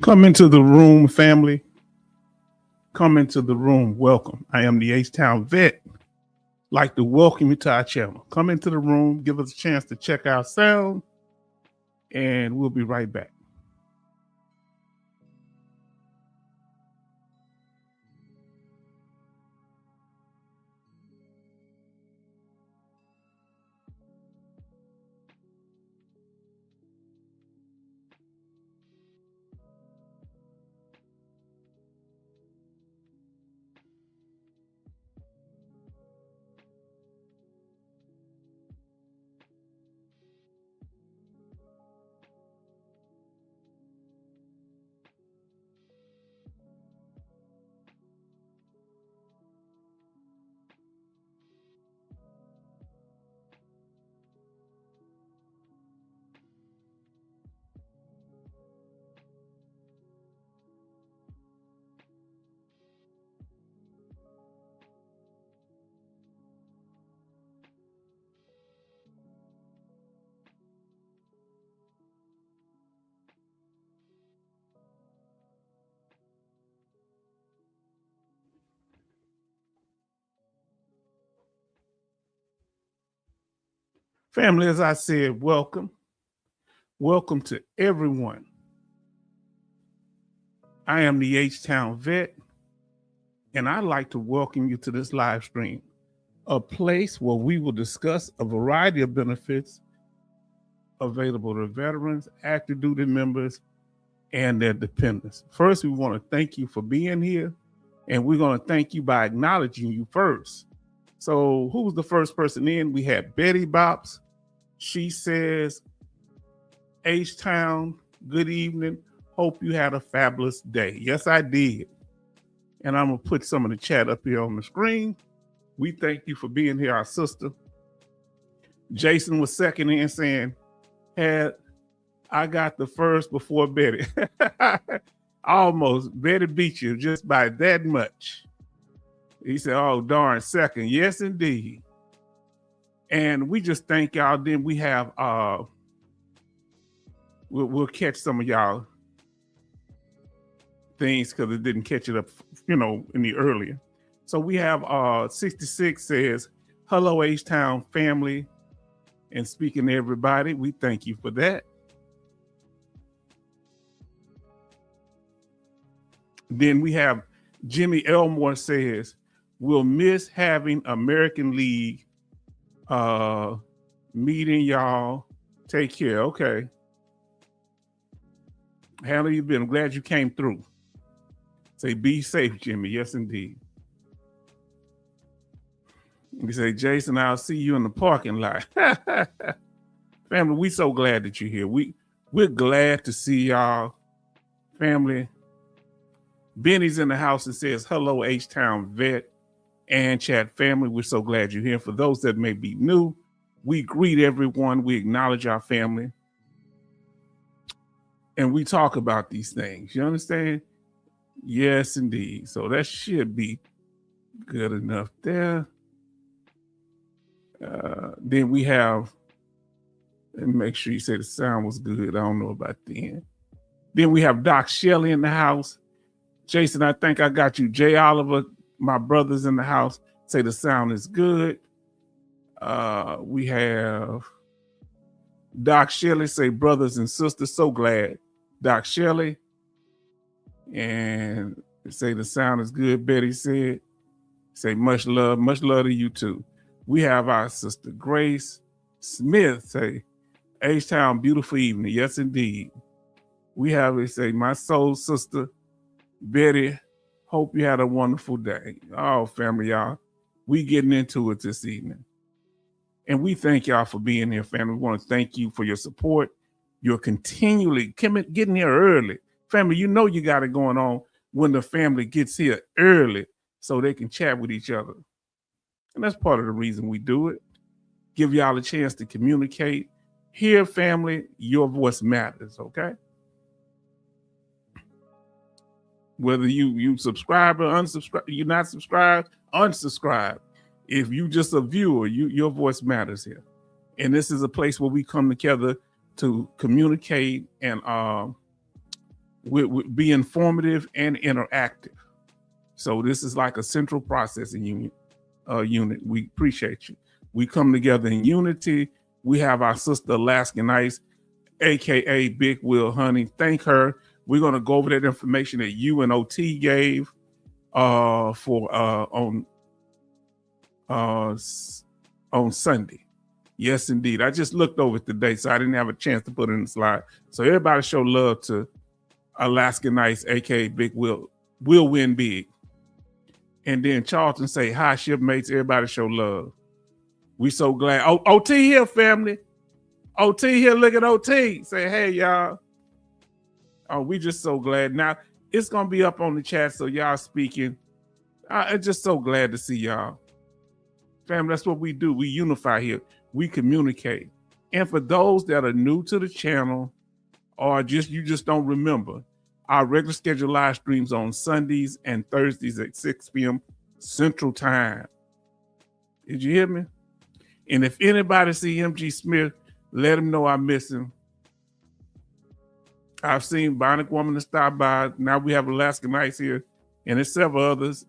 Come into the room, family. Come into the room. Welcome. I am the H-Town vet. Like to welcome you to our channel. Come into the room, give us a chance to check our sound, and we'll be right back. Family, as I said, welcome. Welcome to everyone. I am the H-Town vet, and I'd like to welcome you to this live stream, a place where we will discuss a variety of benefits available to veterans, active duty members, and their dependents. First, we want to thank you for being here, and we're going to thank you by acknowledging you first. So who was the first person in? We had Betty Bops. She says, H-Town, good evening. Hope you had a fabulous day. Yes, I did. And I'm going to put some of the chat up here on the screen. We thank you for being here, our sister. Jason was second in saying, I got the first before Betty. Almost. Betty beat you just by that much. He said, oh, darn, second. Yes, indeed. And we just thank y'all. Then we have, we'll catch some of y'all things because it didn't catch it up, in the earlier. So we have 66 says, hello, H-Town family. And speaking to everybody, we thank you for that. Then we have Jimmy Elmore says, we'll miss having American League meeting y'all. Take care. Okay. How have you been? I'm glad you came through. Say, be safe, Jimmy. Yes, indeed. We say, Jason, I'll see you in the parking lot. Family, we so glad that you're here. We're glad to see y'all. Family, Benny's in the house and says, hello, H-Town vet and chat family. We're so glad you're here. For those that may be new, we greet everyone. We acknowledge our family. And we talk about these things. You understand? Yes, indeed. So that should be good enough there. Then we have, and make sure you say the sound was good. I don't know about then. Then we have Doc Shelley in the house. Jason, I think I got you. Jay Oliver, my brother's in the house. Say the sound is good. We have Doc Shelley say brothers and sisters. So glad. Doc Shelley. And say the sound is good. Betty said. Say much love to you too. We have our sister Grace Smith say, H-Town, beautiful evening. Yes, indeed. We have it say, my soul sister, Betty, hope you had a wonderful day. Oh, family, y'all, we getting into it this evening. And we thank y'all for being here, family. We want to thank you for your support. You're continually getting here early. Family, you know you got it going on when the family gets here early so they can chat with each other. And that's part of the reason we do it. Give y'all a chance to communicate. Here, family, your voice matters, okay? Whether you subscribe or unsubscribe, you're not subscribed, unsubscribe. If you just a viewer, your voice matters here. And this is a place where we come together to communicate and be informative and interactive. So this is like a central processing unit. We appreciate you. We come together in unity. We have our sister Alaskan Ice, aka Big Will Honey. Thank her. We're gonna go over that information that you and OT gave on Sunday. Yes, indeed. I just looked over it today, so I didn't have a chance to put it in the slide. So everybody show love to Alaskan Ice, aka Big Will win big. And then Charlton say, hi, shipmates. Everybody show love. We so glad. Oh, OT here, family. OT here. Look at OT. Say, hey, y'all. Oh, we just so glad. Now, it's going to be up on the chat, so y'all speaking. I'm just so glad to see y'all. Family, that's what we do. We unify here. We communicate. And for those that are new to the channel or you just don't remember, our regular scheduled live streams on Sundays and Thursdays at 6 p.m. Central Time. Did you hear me? And if anybody see MG Smith, let him know I miss him. I've seen Bionic Woman to stop by. Now we have Alaskan Ice here, and there's several others.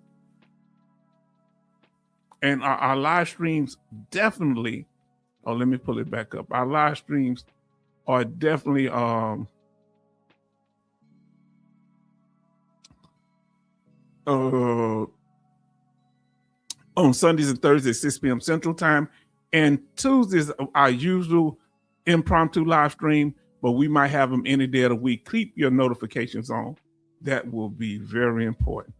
And our live streams definitely, let me pull it back up. Our live streams are definitely on Sundays and Thursdays, 6 p.m. Central Time. And Tuesdays, our usual impromptu live stream, but we might have them any day of the week. Keep your notifications on. That will be very important.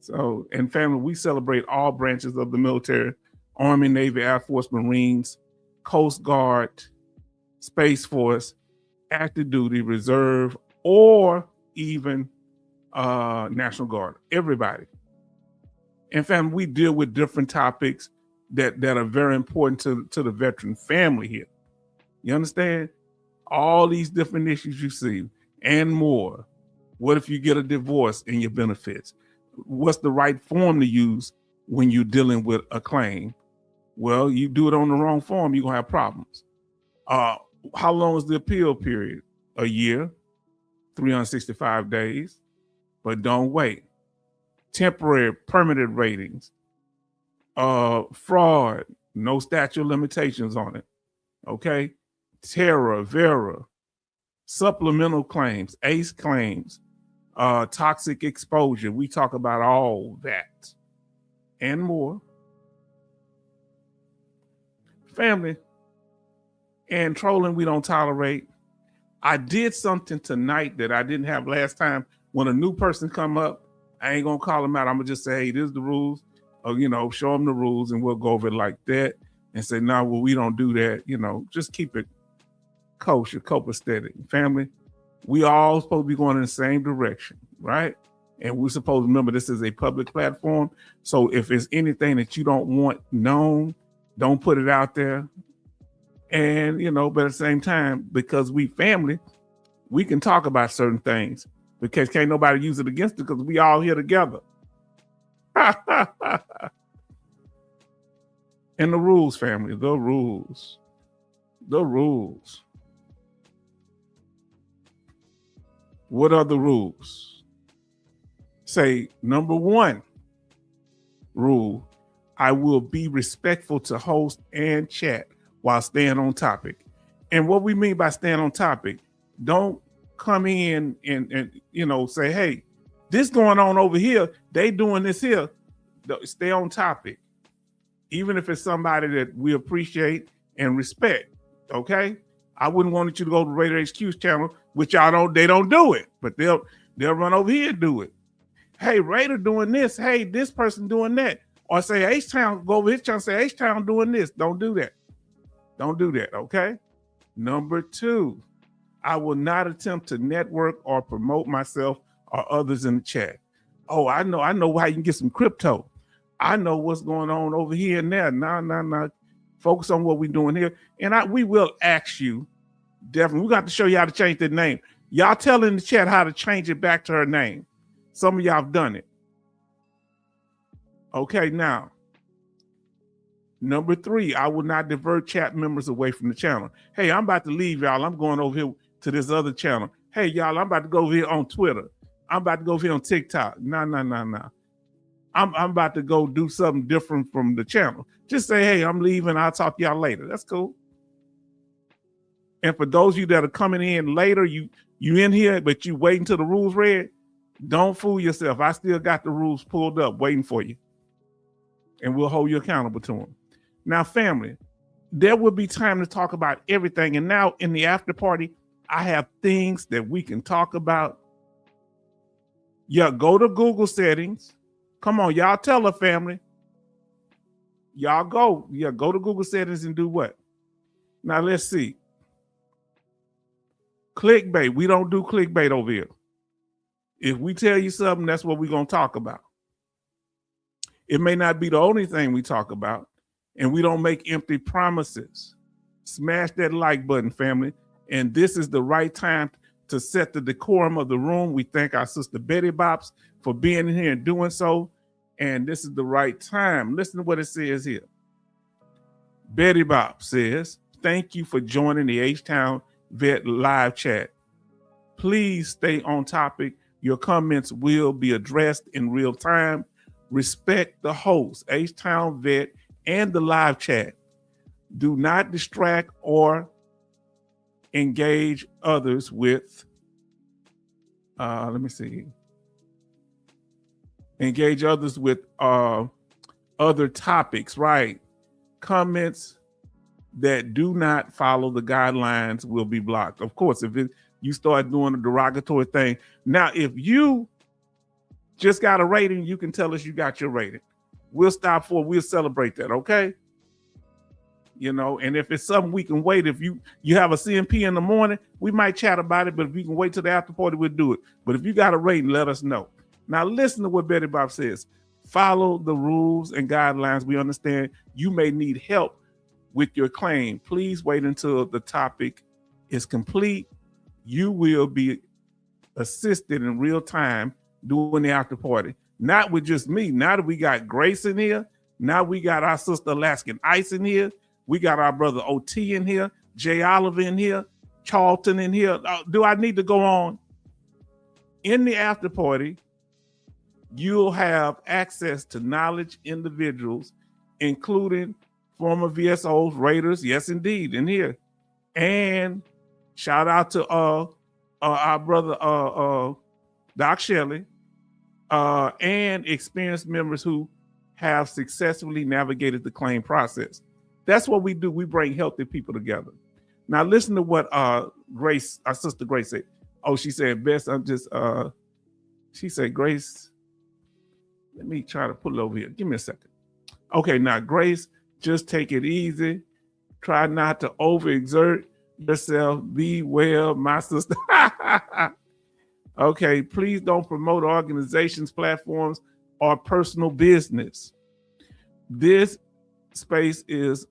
So, and family, we celebrate all branches of the military: Army, Navy, Air Force, Marines, Coast Guard, Space Force, active duty, reserve, or even National Guard. Everybody. And family, we deal with different topics that are very important to the veteran family here. You understand? All these different issues you see and more. What if you get a divorce and your benefits? What's the right form to use when you're dealing with a claim? Well, you do it on the wrong form, you're gonna have problems. How long is the appeal period? A year, 365 days, but don't wait. Temporary, permanent ratings, fraud, no statute of limitations on it. Okay, Terra, Vera, supplemental claims, ACE claims, toxic exposure. We talk about all that and more. Family, and trolling we don't tolerate. I did something tonight that I didn't have last time. When a new person come up, I ain't gonna call them out. I'm gonna just say, hey, this is the rules. Or, show them the rules and we'll go over it like that and say, no, well, we don't do that. Just keep it kosher, copacetic. Family, we all supposed to be going in the same direction, right? And we're supposed to remember this is a public platform. So if there's anything that you don't want known, don't put it out there. And, but at the same time, because we family, we can talk about certain things because can't nobody use it against it because we all here together. And the rules, family, the rules. What are the rules? Say, number one rule, I will be respectful to host and chat while staying on topic. And what we mean by staying on topic, don't come in and say, hey, this going on over here, they doing this here. Stay on topic. Even if it's somebody that we appreciate and respect, okay? I wouldn't want you to go to Raider HQ's channel, which they don't do it, but they'll run over here and do it. Hey, Raider doing this. Hey, this person doing that. Or say H-Town, go over his channel and say H-Town doing this. Don't do that. Don't do that, okay? Number two, I will not attempt to network or promote myself or others in the chat. Oh, I know how you can get some crypto. I know what's going on over here and there. No. Focus on what we're doing here. And we will ask you, definitely, we got to show you how to change the name. Y'all tell in the chat how to change it back to her name. Some of y'all have done it. Okay, now, number three, I will not divert chat members away from the channel. Hey, I'm about to leave, y'all. I'm going over here to this other channel. Hey, y'all, I'm about to go over here on Twitter. I'm about to go over here on TikTok. No. I'm about to go do something different from the channel. Just say, hey, I'm leaving. I'll talk to y'all later. That's cool. And for those of you that are coming in later, you in here, but you waiting till the rules read, don't fool yourself. I still got the rules pulled up waiting for you. And we'll hold you accountable to them. Now, family, there will be time to talk about everything. And now in the after party, I have things that we can talk about. Yeah, go to Google settings. Come on, y'all tell her, family. Y'all go. Yeah, go to Google settings and do what? Now, let's see. Clickbait. We don't do clickbait over here. If we tell you something, that's what we're going to talk about. It may not be the only thing we talk about, and we don't make empty promises. Smash that like button, family. And this is the right time to set the decorum of the room. We thank our sister Betty Bops for being here and doing so. And this is the right time. Listen to what it says here. Betty Bops says, thank you for joining the H-Town Vet live chat. Please stay on topic. Your comments will be addressed in real time. Respect the host, H-Town Vet, and the live chat. Do not distract or engage others with, engage others with other topics, right? Comments that do not follow the guidelines will be blocked. Of course, if you start doing a derogatory thing. Now, if you just got a rating, you can tell us you got your rating. We'll stop for, we'll celebrate that, okay? You know, and if it's something we can wait, if you have a CMP in the morning, we might chat about it, but if you can wait till the after party, we'll do it. But if you got a rating, let us know. Now, listen to what Betty Bob says. Follow the rules and guidelines. We understand you may need help with your claim. Please wait until the topic is complete. You will be assisted in real time during the after party. Not with just me. Now that we got Grace in here, now we got our sister Alaskan Ice in here. We got our brother OT in here, Jay Oliver in here, Charlton in here. Do I need to go on? In the after party, you'll have access to knowledge individuals, including former VSOs, Raiders, yes, indeed, in here. And shout out to our brother Doc Shelley, and experienced members who have successfully navigated the claim process. That's what we do. We bring healthy people together. Now listen to what Grace, our sister Grace said. Oh, she said, best, I'm just, she said, Grace, let me try to pull it over here. Give me a second. Okay, now Grace, just take it easy. Try not to overexert yourself. Be well, my sister. Okay, please don't promote organizations, platforms, or personal business. This space is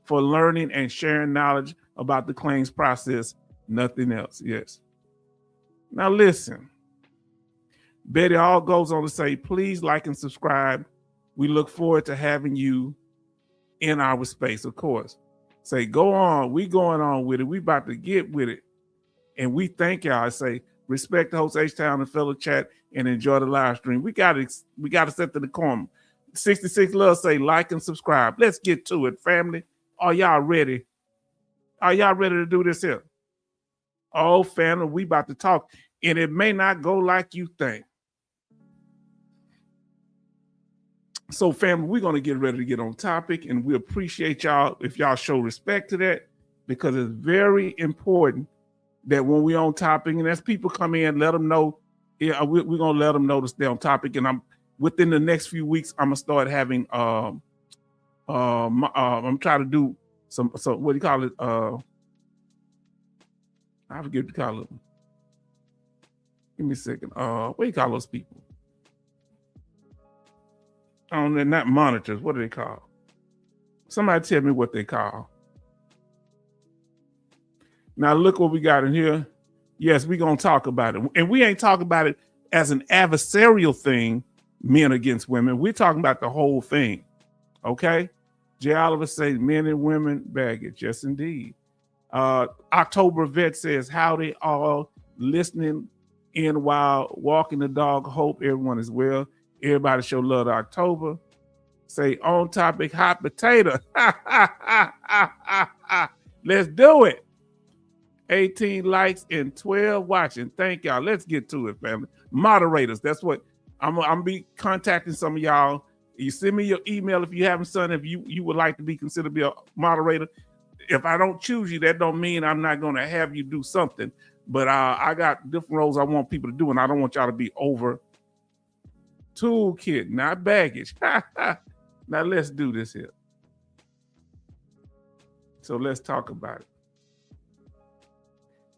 for learning and sharing knowledge about the claims process, nothing else. Yes. Now listen, Betty all goes on to say, please like and subscribe. We look forward to having you in our space, of course. Say, go on, we going on with it. We about to get with it. And we thank y'all. I say, respect the host H-Town and fellow chat and enjoy the live stream. We got to set the decorum. 66 Love say like and subscribe. Let's get to it, family. Are y'all ready? Are y'all ready to do this here? Oh, family, we about to talk. And it may not go like you think. So, family, we're going to get ready to get on topic, and we appreciate y'all if y'all show respect to that, because it's very important that when we're on topic, and as people come in, let them know, yeah, we're going to let them know to stay on topic. And I'm within the next few weeks, I'm going to start having, I'm trying to do some what do you call it? I forget what you call it. Give me a second. What do you call those people? They're not monitors. What do they call? Somebody tell me what they call. Now look what we got in here. Yes, we're going to talk about it. And we ain't talking about it as an adversarial thing, men against women. We're talking about the whole thing. Okay? Jay Oliver says men and women baggage. Yes, indeed. October Vet says, howdy all. listening in while walking the dog. Hope everyone is well. Everybody show love to October. Say on topic hot potato. Let's do it. 18 likes and 12 watching. Thank y'all. Let's get to it, family. Moderators. That's what I'm be contacting some of y'all. You send me your email if you haven't, son. If you would like to be considered to be a moderator. If I don't choose you, that don't mean I'm not going to have you do something. But I got different roles I want people to do, and I don't want y'all to be over toolkit, not baggage. Now let's do this here. So let's talk about it.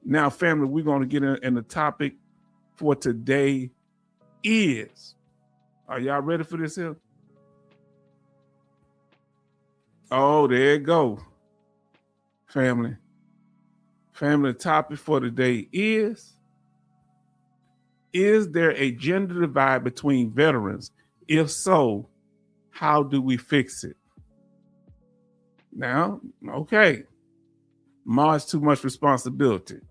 Now, family, we're going to get in the topic for today is, are y'all ready for this here? Oh, there you go. Family, the topic for today is there a gender divide between veterans? If so, how do we fix it? Now, okay, Mars too much responsibility.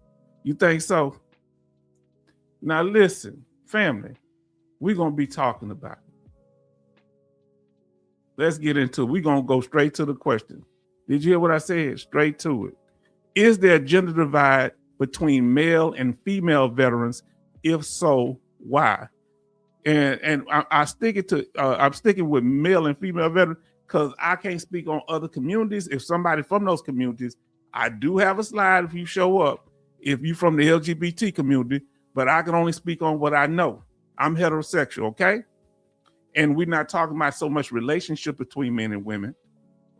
You think so? Now listen, family, we're going to be talking about it. Let's get into it. We're going to go straight to the question. Did you hear what I said? Straight to it. Is there a gender divide between male and female veterans? If so, why? And I'm sticking with male and female veterans because I can't speak on other communities. If somebody from those communities, I do have a slide if you show up, if you're from the LGBT community, but I can only speak on what I know. I'm heterosexual, okay? And we're not talking about so much relationship between men and women.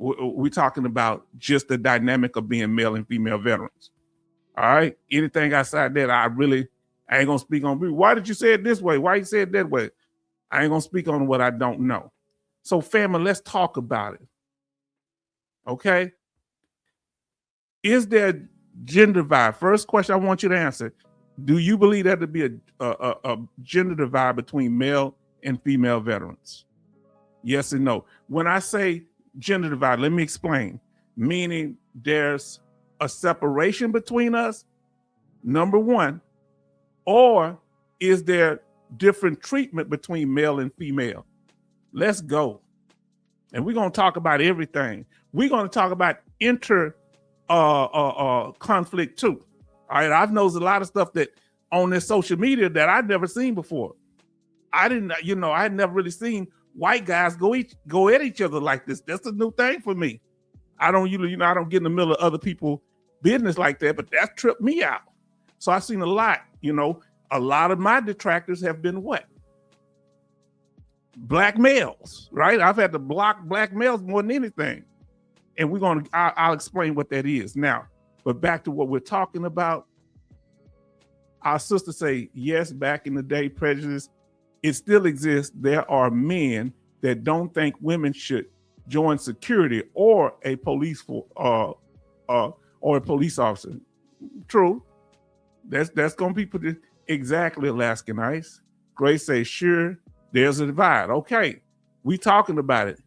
We're talking about just the dynamic of being male and female veterans. All right? Anything outside that, I ain't going to speak on. Why did you say it this way? Why you say it that way? I ain't going to speak on what I don't know. So, family, let's talk about it. Okay? Is there gender divide? First question I want you to answer. Do you believe that to be a gender divide between male and female veterans? Yes and no. When I say gender divide, let me explain. Meaning there's a separation between us, number one, or is there different treatment between male and female? Let's go. And we're going to talk about everything. We're going to talk about conflict too. All right, I've knows a lot of stuff that on this social media that I'd never seen before. I had never really seen white guys go at each other like this. That's a new thing for me. I don't usually, I don't get in the middle of other people's business like that, but that tripped me out. So I've seen a lot, a lot of my detractors have been what? Black males, right? I've had to block black males more than anything. And I'll explain what that is now. But back to what we're talking about. Our sisters say, yes, back in the day, prejudice, it still exists. There are men that don't think women should join security or a police or a police officer. True. That's gonna be put exactly, Alaskan Ice. Grace says, sure, there's a divide. Okay, we talking about it.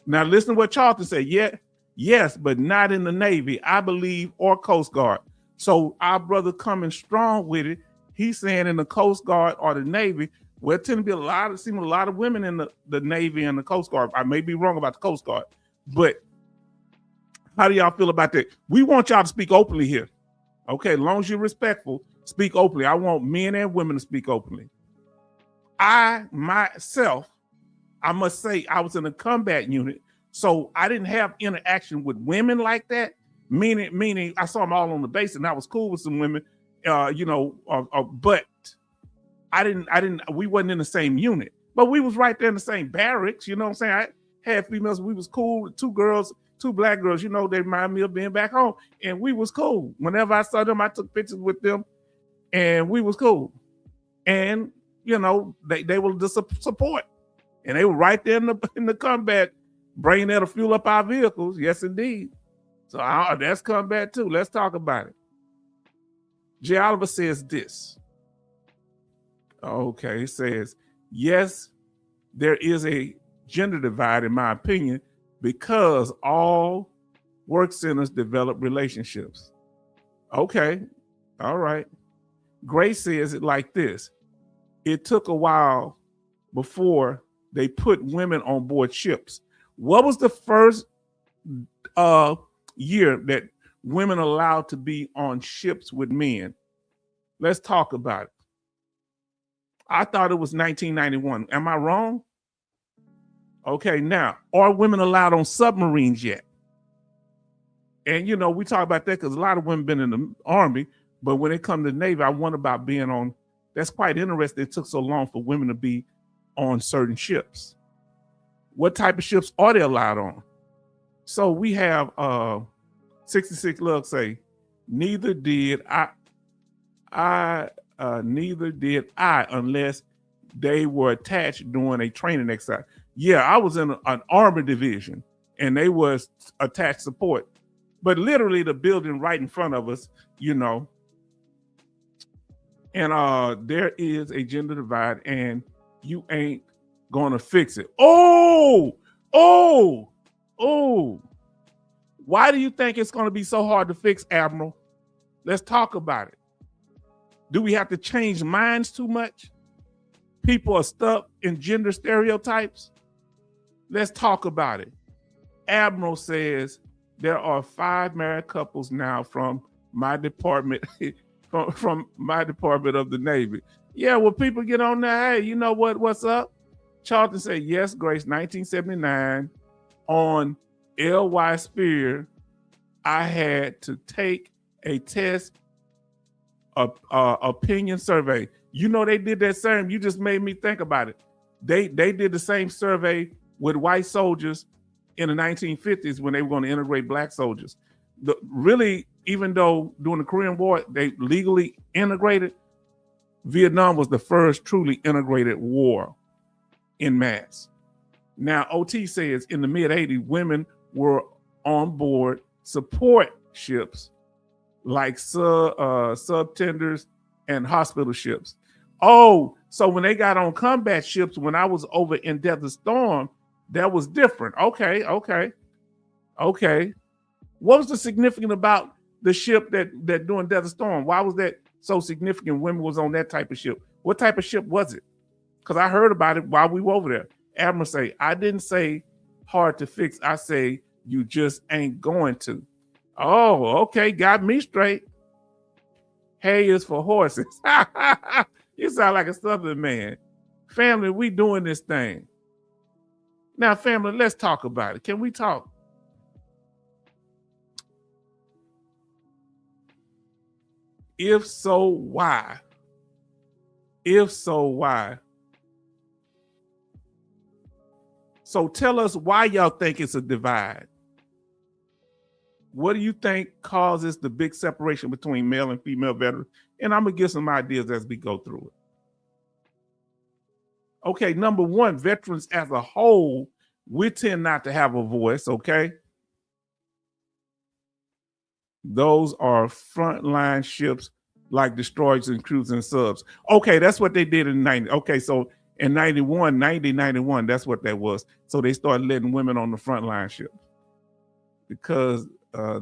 Now listen to what Charlton said. Yes, but not in the Navy, I believe, or Coast Guard. So our brother coming strong with it. He's saying in the Coast Guard or the Navy, well, tend to be a lot of women in the Navy and the Coast Guard. I may be wrong about the Coast Guard, but how do y'all feel about that? We want y'all to speak openly here. Okay, as long as you're respectful, speak openly. I want men and women to speak openly. I myself, I must say, I was in a combat unit, so I didn't have interaction with women like that. Meaning, I saw them all on the base, and I was cool with some women, but I didn't. We wasn't in the same unit, but we was right there in the same barracks. You know what I'm saying? I had females. We was cool. Two black girls. They remind me of being back home, and we was cool. Whenever I saw them, I took pictures with them, and we was cool. And they were the support, and they were right there in the combat, bringing that to fuel up our vehicles. Yes, indeed. So that's combat too. Let's talk about it. J. Oliver says this. Okay, he says, yes, there is a gender divide, in my opinion, because all work centers develop relationships. Okay, all right. Grace says it like this. It took a while before they put women on board ships. What was the first year that women allowed to be on ships with men? Let's talk about it. I thought it was 1991. Am I wrong? Okay, now, are women allowed on submarines yet? And, you know, we talk about that because a lot of women been in the Army, but when it comes to the Navy, I wonder about being on, that's quite interesting. It took so long for women to be on certain ships. What type of ships are they allowed on? So we have 66 Love say, neither did I unless they were attached during a training exercise. Yeah, I was in an armor division and they was attached support. But literally the building right in front of us, you know. And there is a gender divide and you ain't gonna fix it. Oh! Why do you think it's gonna be so hard to fix, Admiral? Let's talk about it. Do we have to change minds too much? People are stuck in gender stereotypes. Let's talk about it. Admiral says there are 5 married couples now from my department, from my department of the Navy. Yeah, well, people get on there. Hey, you know what's up? Charlton said, yes, Grace, 1979 on L.Y. Spear, I had to take a test, opinion survey. You know, they did that same. You just made me think about it. They did the same survey with white soldiers in the 1950s when they were going to integrate black soldiers. Really, even though during the Korean War, they legally integrated, Vietnam was the first truly integrated war in mass. Now, OT says in the mid-'80s, women were on board support ships like subtenders and hospital ships. Oh, so when they got on combat ships, when I was over in Desert Storm, that was different. Okay. What was the significant about the ship that during Desert Storm? Why was that so significant? Women was on that type of ship. What type of ship was it? Because I heard about it while we were over there. Admiral say, I didn't say hard to fix. I say you just ain't going to. Oh, okay. Got me straight. Hay is for horses. You sound like a Southern man. Family, we doing this thing. Now, family, let's talk about it. Can we talk? If so, why? If so, why? So tell us why y'all think it's a divide. What do you think causes the big separation between male and female veterans? And I'm going to give some ideas as we go through it. Okay, number one, veterans as a whole, we tend not to have a voice, okay? Those are frontline ships like destroyers and cruisers and subs. Okay, that's what they did in 90. Okay, so in 91, that's what that was. So they started letting women on the frontline ships because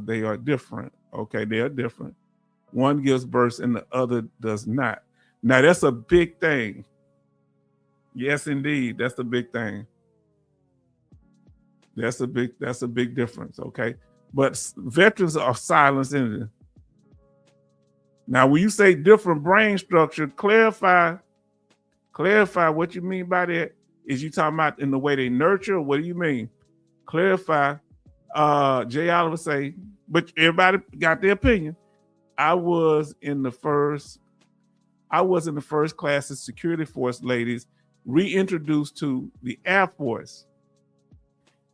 they are different. Okay, they are different. One gives birth and the other does not. Now that's a big thing. Yes, indeed, that's a big thing. That's a big difference. Okay, but veterans are silenced in it. Now, when you say different brain structure, clarify what you mean by that. Is you talking about in the way they nurture? What do you mean? Clarify. Jay Oliver say, but everybody got their opinion. I was in the first class of security force ladies reintroduced to the Air Force,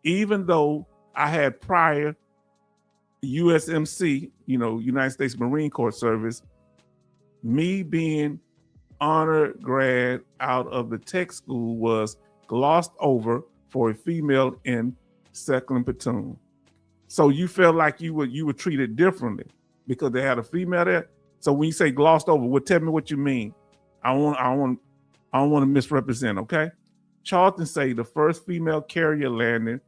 even though I had prior USMC, United States Marine Corps service. Me being honor grad out of the tech school was glossed over for a female in second platoon. So you felt like you were treated differently because they had a female there. So when you say glossed over, well, tell me what you mean. I don't want to misrepresent. Okay, Charlton say the first female carrier landed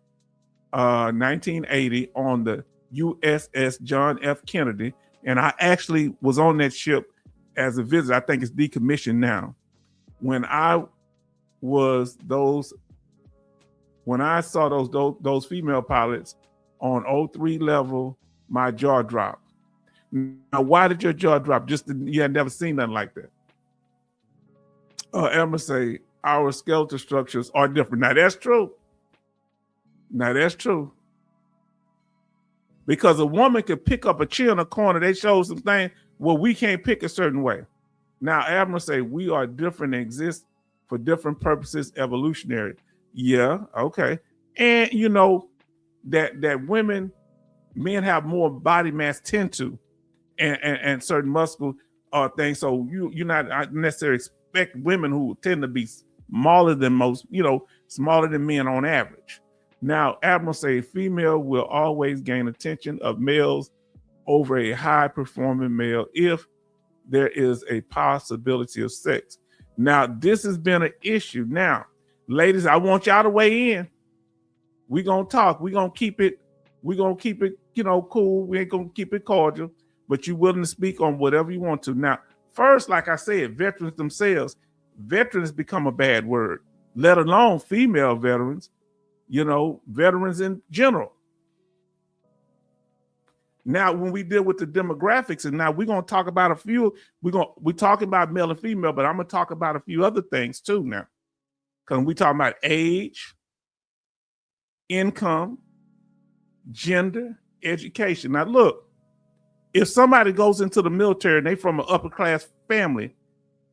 1980 on the USS John F. Kennedy, and I actually was on that ship as a visitor. I think it's decommissioned now. When I saw those female pilots on 03 level, my jaw dropped. Now, why did your jaw drop? You had never seen nothing like that. Emma say, our skeletal structures are different. Now, that's true. Because a woman could pick up a chair in a corner. They show some things where we can't pick a certain way. Now, Admiral say, we are different and exist for different purposes, evolutionary. Yeah, okay. And you know that men have more body mass tend to, and certain muscle things. So you're not necessarily expect women who tend to be smaller than most, smaller than men on average. Now, Admiral say female will always gain attention of males over a high performing male if there is a possibility of sex. Now, this has been an issue. Now, ladies, I want y'all to weigh in. We're gonna talk. We're gonna keep it, cool. We ain't gonna keep it cordial, but you're willing to speak on whatever you want to. Now, first, like I said, veterans themselves, veterans become a bad word, let alone female veterans, veterans in general. Now, when we deal with the demographics, and now we're gonna talk about a few, we're talking about male and female, but I'm gonna talk about a few other things too now. Because we talking about age, income, gender, education. Now, look, if somebody goes into the military and they from an upper class family,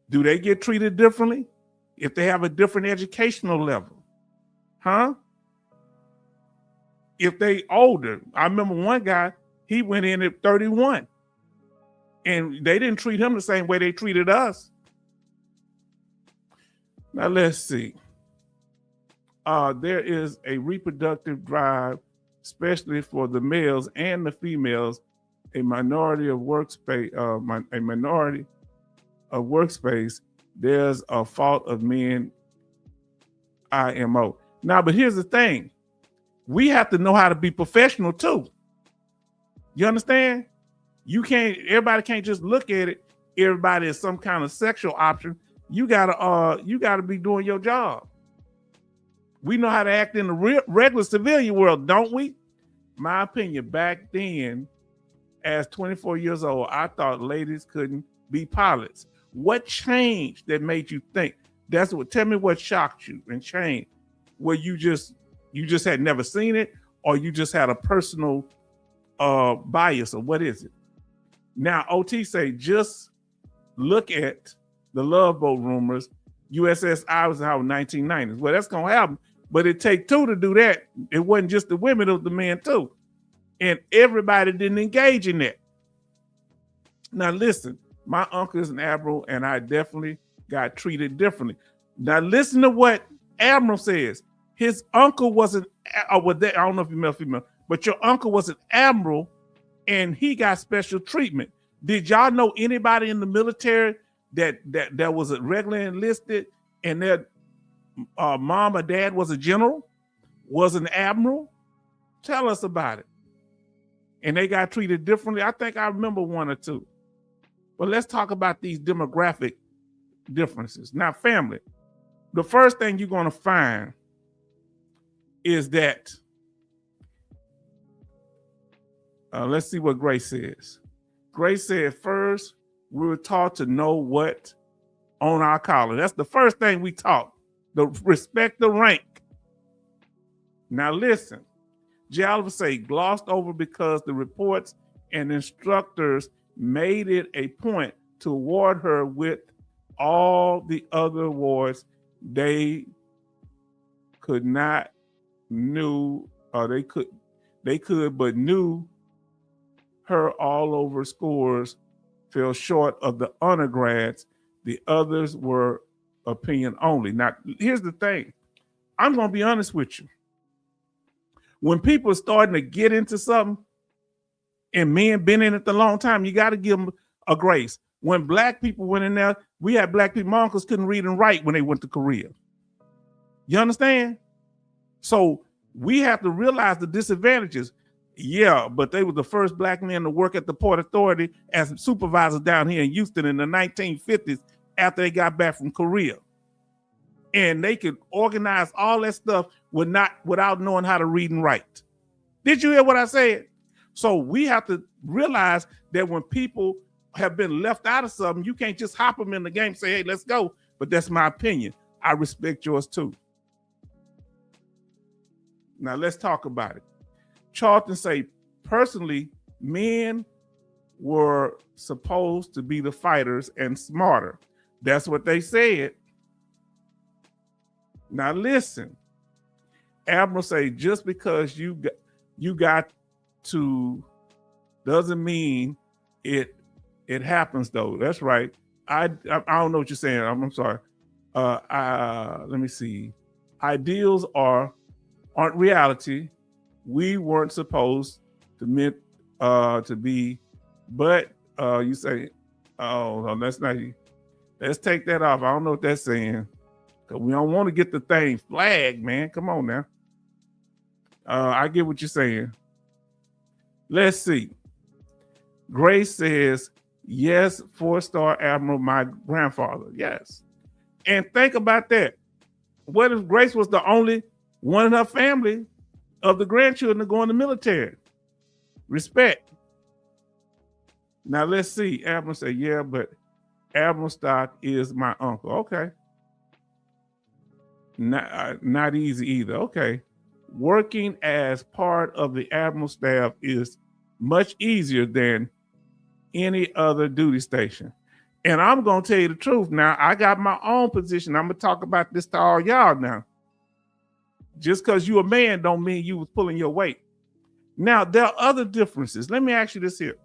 do they get treated differently if they have a different educational level? Huh? If they older, I remember one guy, he went in at 31 and they didn't treat him the same way they treated us. Now, let's see. There is a reproductive drive, especially for the males and the females, a minority of workspace, there's a fault of men, IMO. Now, but here's the thing. We have to know how to be professional too. You understand? Everybody can't just look at it. Everybody is some kind of sexual option. You gotta be doing your job. We know how to act in the regular civilian world, don't we? My opinion, back then, as 24 years old, I thought ladies couldn't be pilots. What changed that made you think? Tell me what shocked you and changed. Where you just had never seen it, or you just had a personal bias, or what is it? Now, OT say, just look at the Love Boat rumors. USS Eisenhower 1990s. Well, that's gonna happen, but it take two to do that. It wasn't just the women, it was the men too. And everybody didn't engage in that. Now listen, my uncle is an admiral and I definitely got treated differently. Now listen to what Admiral says. His uncle wasn't, I don't know if you're male or female, but your uncle was an admiral and he got special treatment. Did y'all know anybody in the military that was a regular enlisted and their mom or dad was a general, was an admiral? Tell us about it. And they got treated differently. I think I remember one or two. But let's talk about these demographic differences. Now, family, the first thing you're going to find is that, let's see what Grace says. Grace said, first, we were taught to know what on our collar. That's the first thing we taught, the respect the rank. Now listen, J. Oliver say, glossed over because the reports and instructors made it a point to award her with all the other awards they could not knew, or they could, but knew her all over scores fell short of the undergrads. The others were opinion only. Now, here's the thing. I'm going to be honest with you. When people are starting to get into something and men been in it a long time, you got to give them a grace. When black people went in there, we had black people, my uncles couldn't read and write when they went to Korea. You understand? So we have to realize the disadvantages. Yeah, but they were the first black men to work at the Port Authority as supervisors down here in Houston in the 1950s after they got back from Korea. And they could organize all that stuff without knowing how to read and write. Did you hear what I said? So we have to realize that when people have been left out of something, you can't just hop them in the game and say, hey, let's go. But that's my opinion. I respect yours too. Now let's talk about it. Charlton say, personally, men were supposed to be the fighters and smarter. That's what they said. Now listen, Admiral say, just because you got to doesn't mean it happens though. That's right. I don't know what you're saying. I'm sorry. Let me see. Ideals aren't reality. We weren't supposed to meant to be, but you say, oh no, that's not. Let's take that off. I don't know what that's saying. Cause we don't want to get the thing flagged, man. Come on now. I get what you're saying. Let's see. Grace says, yes, 4-star Admiral, my grandfather. Yes. And think about that. What if Grace was the only one in her family of the grandchildren to go in the military? Respect. Now let's see. Admiral said, yeah, but Admiral Stock is my uncle. Okay. Not easy either. Okay. Working as part of the Admiral staff is much easier than any other duty station. And I'm going to tell you the truth. Now, I got my own position. I'm going to talk about this to all y'all now. Just because you're a man don't mean you was pulling your weight. Now, there are other differences. Let me ask you this here.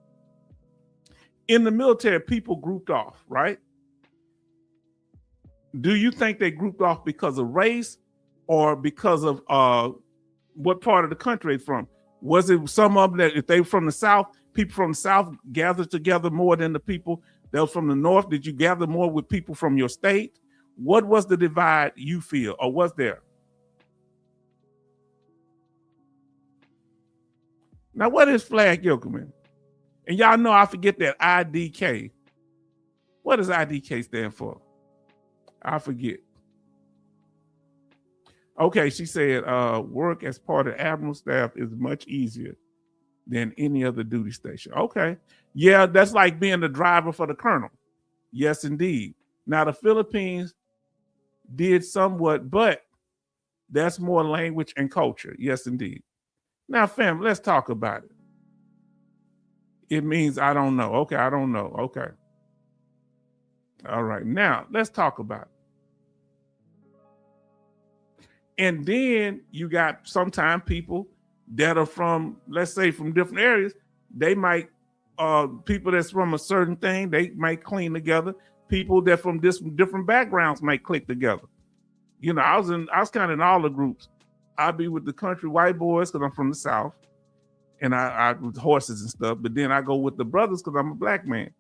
In the military, people grouped off, right? Do you think they grouped off because of race or because of what part of the country they're from? Was it some of them that if they were from the South, people from the South gathered together more than the people that were from the North? Did you gather more with people from your state? What was the divide you feel, or was there? Now, what is Flag Yokelman? And y'all know I forget that IDK. What does IDK stand for? I forget. Okay, she said work as part of Admiral staff is much easier than any other duty station. Okay. Yeah, that's like being the driver for the colonel. Yes, indeed. Now, the Philippines did somewhat, but that's more language and culture. Yes, indeed. Now, fam, let's talk about it. It means I don't know. Okay, I don't know. Okay. All right. Now, let's talk about it. And then you got sometimes people that are from, let's say, from different areas. They might, people that's from a certain thing, they might clean together. People that from different backgrounds might click together. You know, I was kind of in all the groups. I'd be with the country white boys because I'm from the South, and I with horses and stuff. But then I go with the brothers because I'm a black man.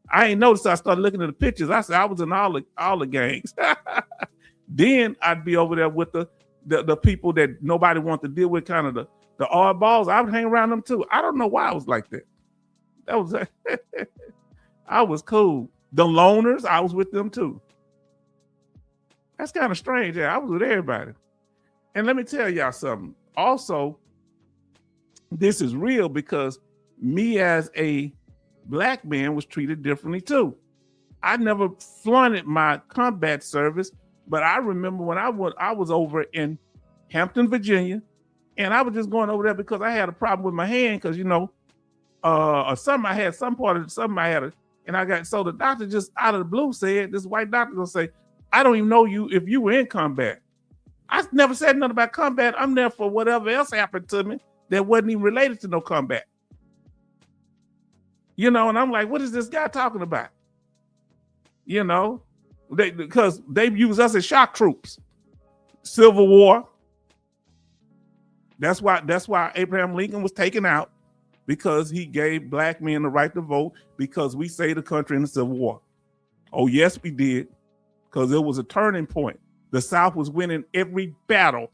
I ain't noticed. I started looking at the pictures. I said I was in all the gangs. Then I'd be over there with the people that nobody wanted to deal with, kind of the oddballs. I would hang around them too. I don't know why I was like that. That was I was cool. The loners, I was with them too. That's kind of strange. Yeah, I was with everybody. And let me tell y'all something. Also, this is real because me as a black man was treated differently too. I never flaunted my combat service, but I remember when I was over in Hampton, Virginia, and I was just going over there because I had a problem with my hand because, you know, or something I had, some part of something I had, so the doctor just out of the blue said, this white doctor gonna say, I don't even know you if you were in combat. I never said nothing about combat. I'm there for whatever else happened to me that wasn't even related to no combat. You know, and I'm like, what is this guy talking about? You know, because they use us as shock troops. Civil War. That's why Abraham Lincoln was taken out, because he gave black men the right to vote because we saved the country in the Civil War. Oh, yes, we did, because it was a turning point. The South was winning every battle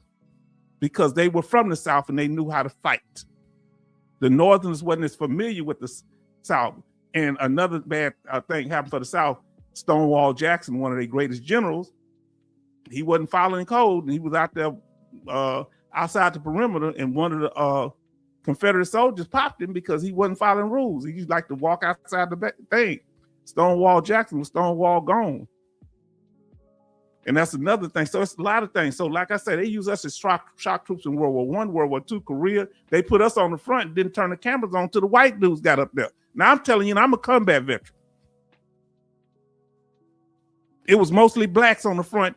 because they were from the South and they knew how to fight. The Northerners wasn't as familiar with the South. And another bad thing happened for the South. Stonewall Jackson, one of their greatest generals, he wasn't following code, and he was out there outside the perimeter, and one of the Confederate soldiers popped him because he wasn't following rules. He used like to walk outside the thing. Stonewall Jackson was Stonewall gone. And that's another thing. So it's a lot of things. So like I said, they use us as shock troops in World War I, World War II, Korea. They put us on the front and didn't turn the cameras on till the white dudes got up there. Now I'm telling you, I'm a combat veteran. It was mostly blacks on the front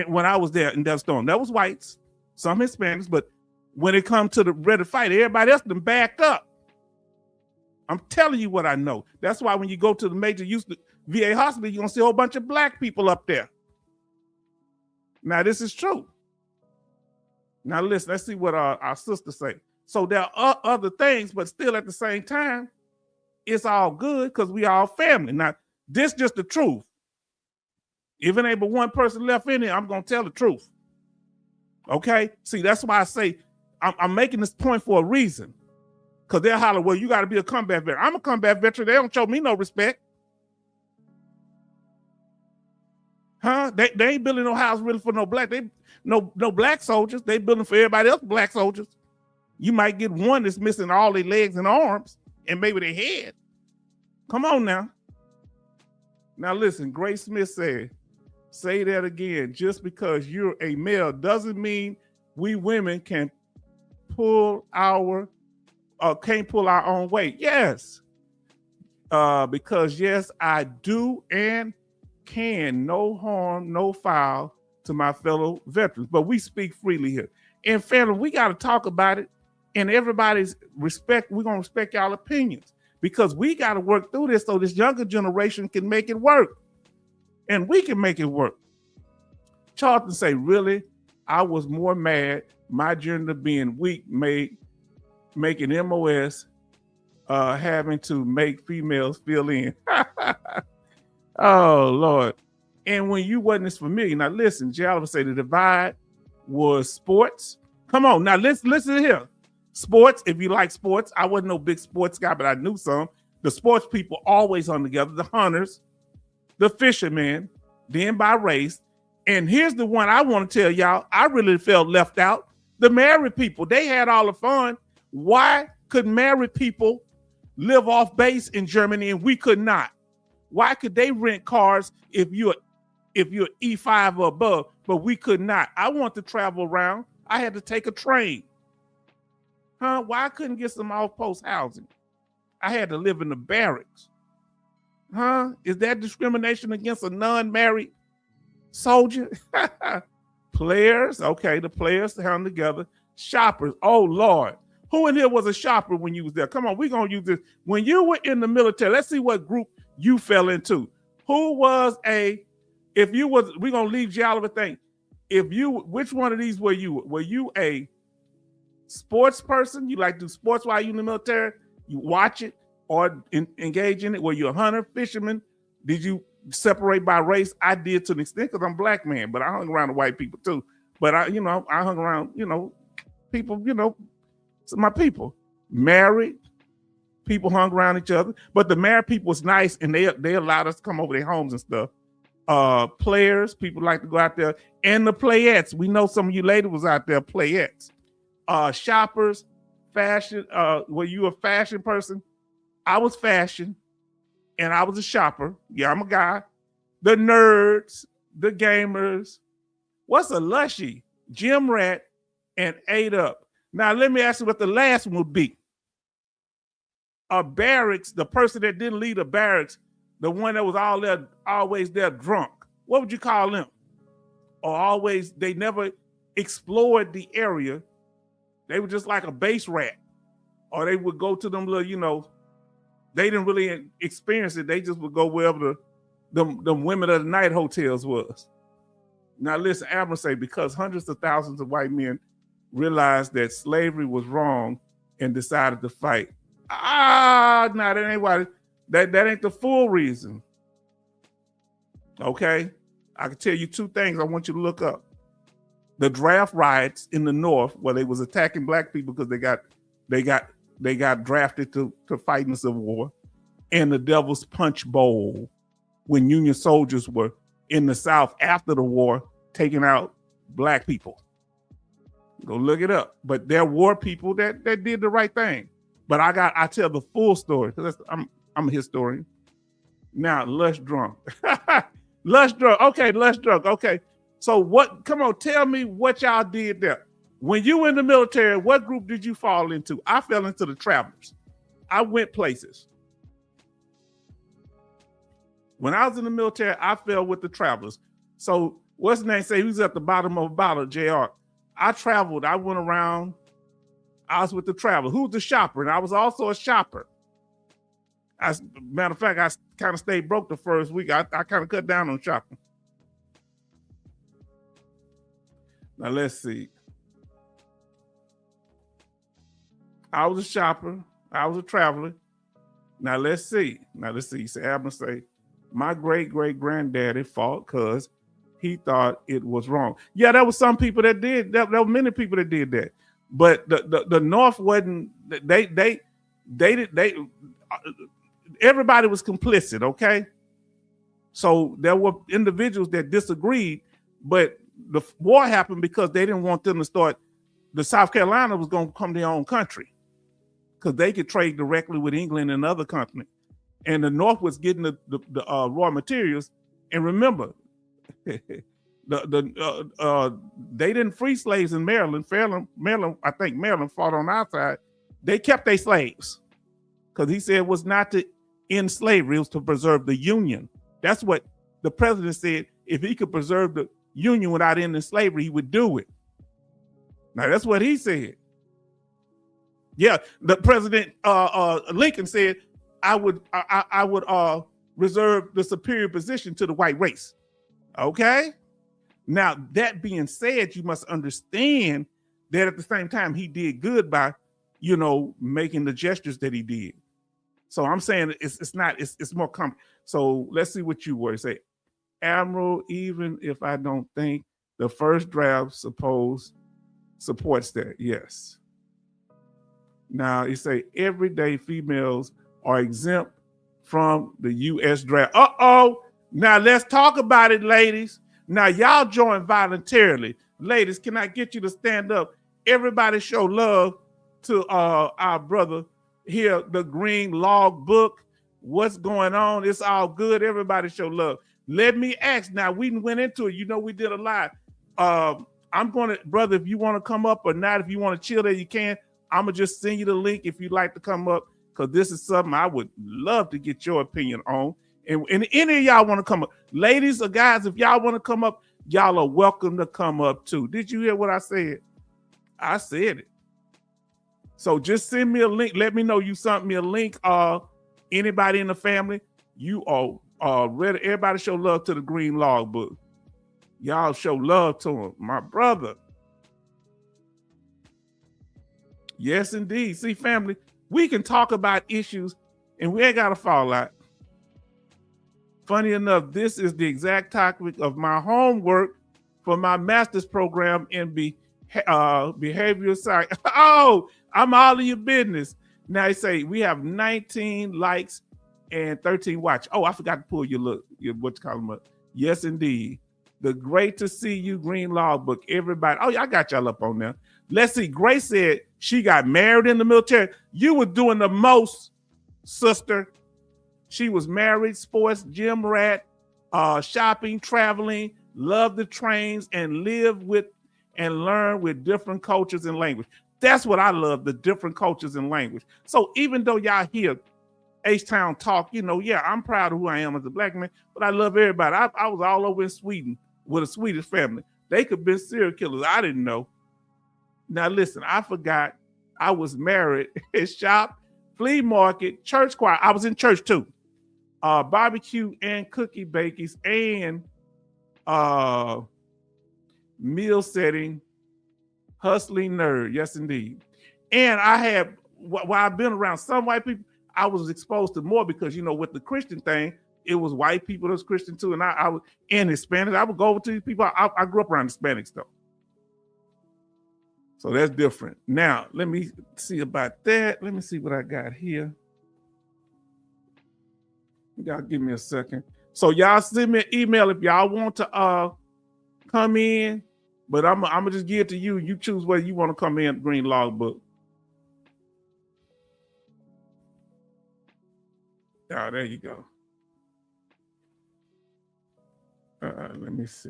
when I was there in Desert Storm. That was whites, some Hispanics, but when it comes to the ready to fight, everybody else them backed up. I'm telling you what I know. That's why when you go to the major VA hospital, you're gonna see a whole bunch of black people up there. Now, this is true. Now, listen, let's see what our sisters say. So there are other things, but still at the same time, it's all good because we all family. Now, this just the truth. If it ain't but one person left in it, I'm going to tell the truth. Okay? See, that's why I say I'm making this point for a reason. Because they'll holler, well, you got to be a combat veteran. I'm a combat veteran. They don't show me no respect. Huh? They ain't building no house really for no black. No black soldiers. They building for everybody else black soldiers. You might get one that's missing all their legs and arms and maybe their head. Come on now. Now listen, Grace Smith said, say that again. Just because you're a male doesn't mean we women can't pull our own weight. Yes. Because yes, I do and can. No harm, no foul to my fellow veterans. But we speak freely here. And family, we got to talk about it. And everybody's respect, we're going to respect y'all opinions. Because we got to work through this so this younger generation can make it work. And we can make it work. Charlton say, really? I was more mad my gender being weak making MOS having to make females fill in. Oh, Lord. And when you wasn't as familiar, now listen, Jay Oliver say the divide was sports. Come on, now listen here. Sports, if you like sports, I wasn't no big sports guy, but I knew some. The sports people always on together, the hunters, the fishermen, then by race. And here's the one I want to tell y'all, I really felt left out. The married people, they had all the fun. Why could married people live off base in Germany and we could not? Why could they rent cars if you're E5 or above, but we could not? I want to travel around. I had to take a train. Huh? Why I couldn't get some off-post housing? I had to live in the barracks. Huh? Is that discrimination against a non-married soldier? Players, okay, the players held together. Shoppers, oh Lord. Who in here was a shopper when you was there? Come on, we're gonna use this. When you were in the military, let's see what group you fell into. Who was we're gonna leave Giallo thing. Which one of these were you? Were you a sports person? You like to do sports while you in the military? You watch it or engage in it? Were you a hunter, fisherman? Did you separate by race? I did to an extent because I'm a black man, but I hung around the white people too. But I hung around, people, my people. Married people hung around each other, but the married people was nice and they allowed us to come over their homes and stuff. Players, people like to go out there, and the playettes. We know some of you ladies was out there, playettes. Shoppers, fashion. Were you a fashion person? I was fashion, and I was a shopper. Yeah, I'm a guy. The nerds, the gamers. What's a lushy? Gym rat and ate up. Now let me ask you what the last one would be. A barracks, the person that didn't lead a barracks, the one that was always there drunk. What would you call them? Or they never explored the area. They were just like a base rat. Or they would go to them little, they didn't really experience it. They just would go wherever the women of the night hotels was. Now listen, Abram say, because hundreds of thousands of white men realized that slavery was wrong and decided to fight. That ain't why. That ain't the full reason. Okay? I can tell you two things I want you to look up. The draft riots in the North, where they was attacking black people because they got they got drafted to fight in the Civil War, and the Devil's Punch Bowl, when Union soldiers were in the South after the war taking out black people. Go look it up. But there were people that did the right thing. But I tell the full story because I'm a historian. Now, Lush Drunk. Lush Drunk. Okay, Lush Drunk. Okay. So come on, tell me what y'all did there. When you were in the military, what group did you fall into? I fell into the Travelers. I went places. When I was in the military, I fell with the Travelers. So what's his name say? He was at the bottom of a bottle, JR. I traveled. I went around. I was with the Travelers. Who's the shopper? And I was also a shopper. Matter of fact, I kind of stayed broke the first week. I kind of cut down on shopping. Now, let's see. I was a shopper. I was a traveler. Now, let's see. You say, Abner say, my great-great-granddaddy fought because he thought it was wrong. Yeah, there were some people that did. There were many people that did that. But the North wasn't, everybody was complicit, okay? So there were individuals that disagreed, but the war happened because they didn't want them to start, the South Carolina was going to come their own country because they could trade directly with England and other countries. And the North was getting the raw materials. And remember, they didn't free slaves in Maryland. I think Maryland fought on our side. They kept their slaves because he said it was not to end slavery, it was to preserve the Union. That's what the president said. If he could preserve the Union without ending slavery, he would do it. Now, that's what he said. Yeah, the president, Lincoln said, I would reserve the superior position to the white race. Okay? Now, that being said, you must understand that at the same time, he did good by, making the gestures that he did. So I'm saying it's more complex. So let's see what you were. Say, Admiral, even if I don't think the first draft supports that. Yes. Now, you say everyday females are exempt from the U.S. draft. Uh-oh. Now, let's talk about it, ladies. Now, y'all join voluntarily. Ladies, can I get you to stand up? Everybody show love to our brother here, the Green Log Book. What's going on? It's all good. Everybody show love. Let me ask. Now, we went into it. We did a lot. I'm going to, brother, if you want to come up or not, if you want to chill there, you can. I'm going to just send you the link if you'd like to come up, because this is something I would love to get your opinion on. And any of y'all want to come up, ladies or guys, if y'all want to come up, y'all are welcome to come up too. Did you hear what I said? I said it. So just send me a link. Let me know you sent me a link. Anybody in the family, you are ready. Everybody show love to the Green Log Book. Y'all show love to him, my brother. Yes, indeed. See, family, we can talk about issues and we ain't got to fall out. Funny enough, this is the exact topic of my homework for my master's program in behavioral science. Oh, I'm all in your business. Now, they say we have 19 likes and 13 watch. Oh, I forgot to pull your what you call them up. Yes, indeed. The great to see you, Green Log Book. Everybody. Oh, yeah, I got y'all up on there. Let's see. Grace said she got married in the military. You were doing the most, sister. She was married, sports, gym rat, shopping, traveling, loved the trains, and lived with and learned with different cultures and language. That's what I love, the different cultures and language. So even though y'all hear H-Town talk, yeah, I'm proud of who I am as a black man, but I love everybody. I was all over in Sweden with a Swedish family. They could be serial killers. I didn't know. Now listen, I forgot I was married at shop, flea market, church choir. I was in church too. Barbecue and cookie bakies and meal setting, hustling nerd. Yes, indeed. And I had, while I've been around some white people, I was exposed to more because, with the Christian thing, it was white people that was Christian too. And I was in Hispanic. I would go over to these people. I grew up around Hispanics though. So that's different. Now, let me see about that. Let me see what I got here. Y'all give me a second. So y'all send me an email if y'all want to come in, but I'm gonna just give it to you. You choose whether you want to come in Green Logbook. Oh, there you go. Let me see.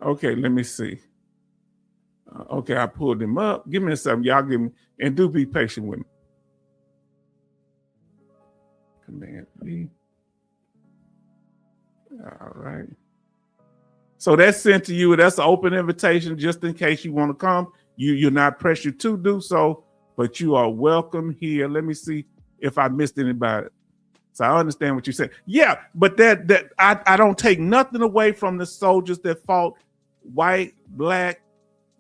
Okay, let me see. Okay, I pulled him up. Give me a second. Y'all give me, and do be patient with me. Command B. All right. So that's sent to you. That's an open invitation just in case you want to come. You're not pressured to do so, but you are welcome here. Let me see if I missed anybody. So I understand what you said. Yeah, but that I don't take nothing away from the soldiers that fought, white, black,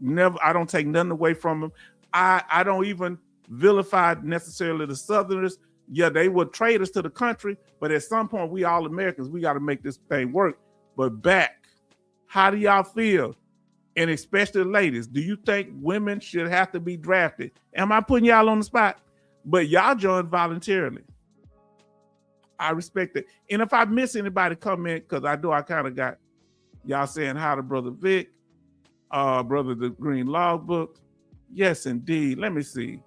never. I don't take nothing away from them. I don't even vilify necessarily the Southerners. Yeah, they were traitors to the country, but at some point we all Americans, we got to make this thing work. But back, how do y'all feel? And especially ladies, do you think women should have to be drafted? Am I putting y'all on the spot? But y'all joined voluntarily. I respect it. And if I miss anybody, come in, because I know I kind of got y'all saying hi to Brother Vic, Brother the Green Logbook. Yes, indeed. Let me see.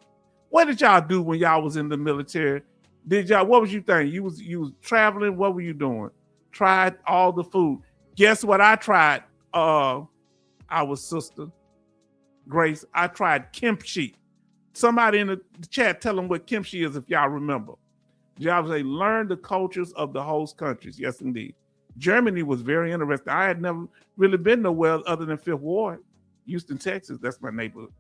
What did y'all do when y'all was in the military? What was you thinking? You was traveling? What were you doing? Tried all the food. Guess what I tried? Our sister, Grace, I tried kimchi. Somebody in the chat, tell them what kimchi is if y'all remember. Y'all say, learn the cultures of the host countries. Yes, indeed. Germany was very interesting. I had never really been nowhere other than Fifth Ward, Houston, Texas. That's my neighborhood.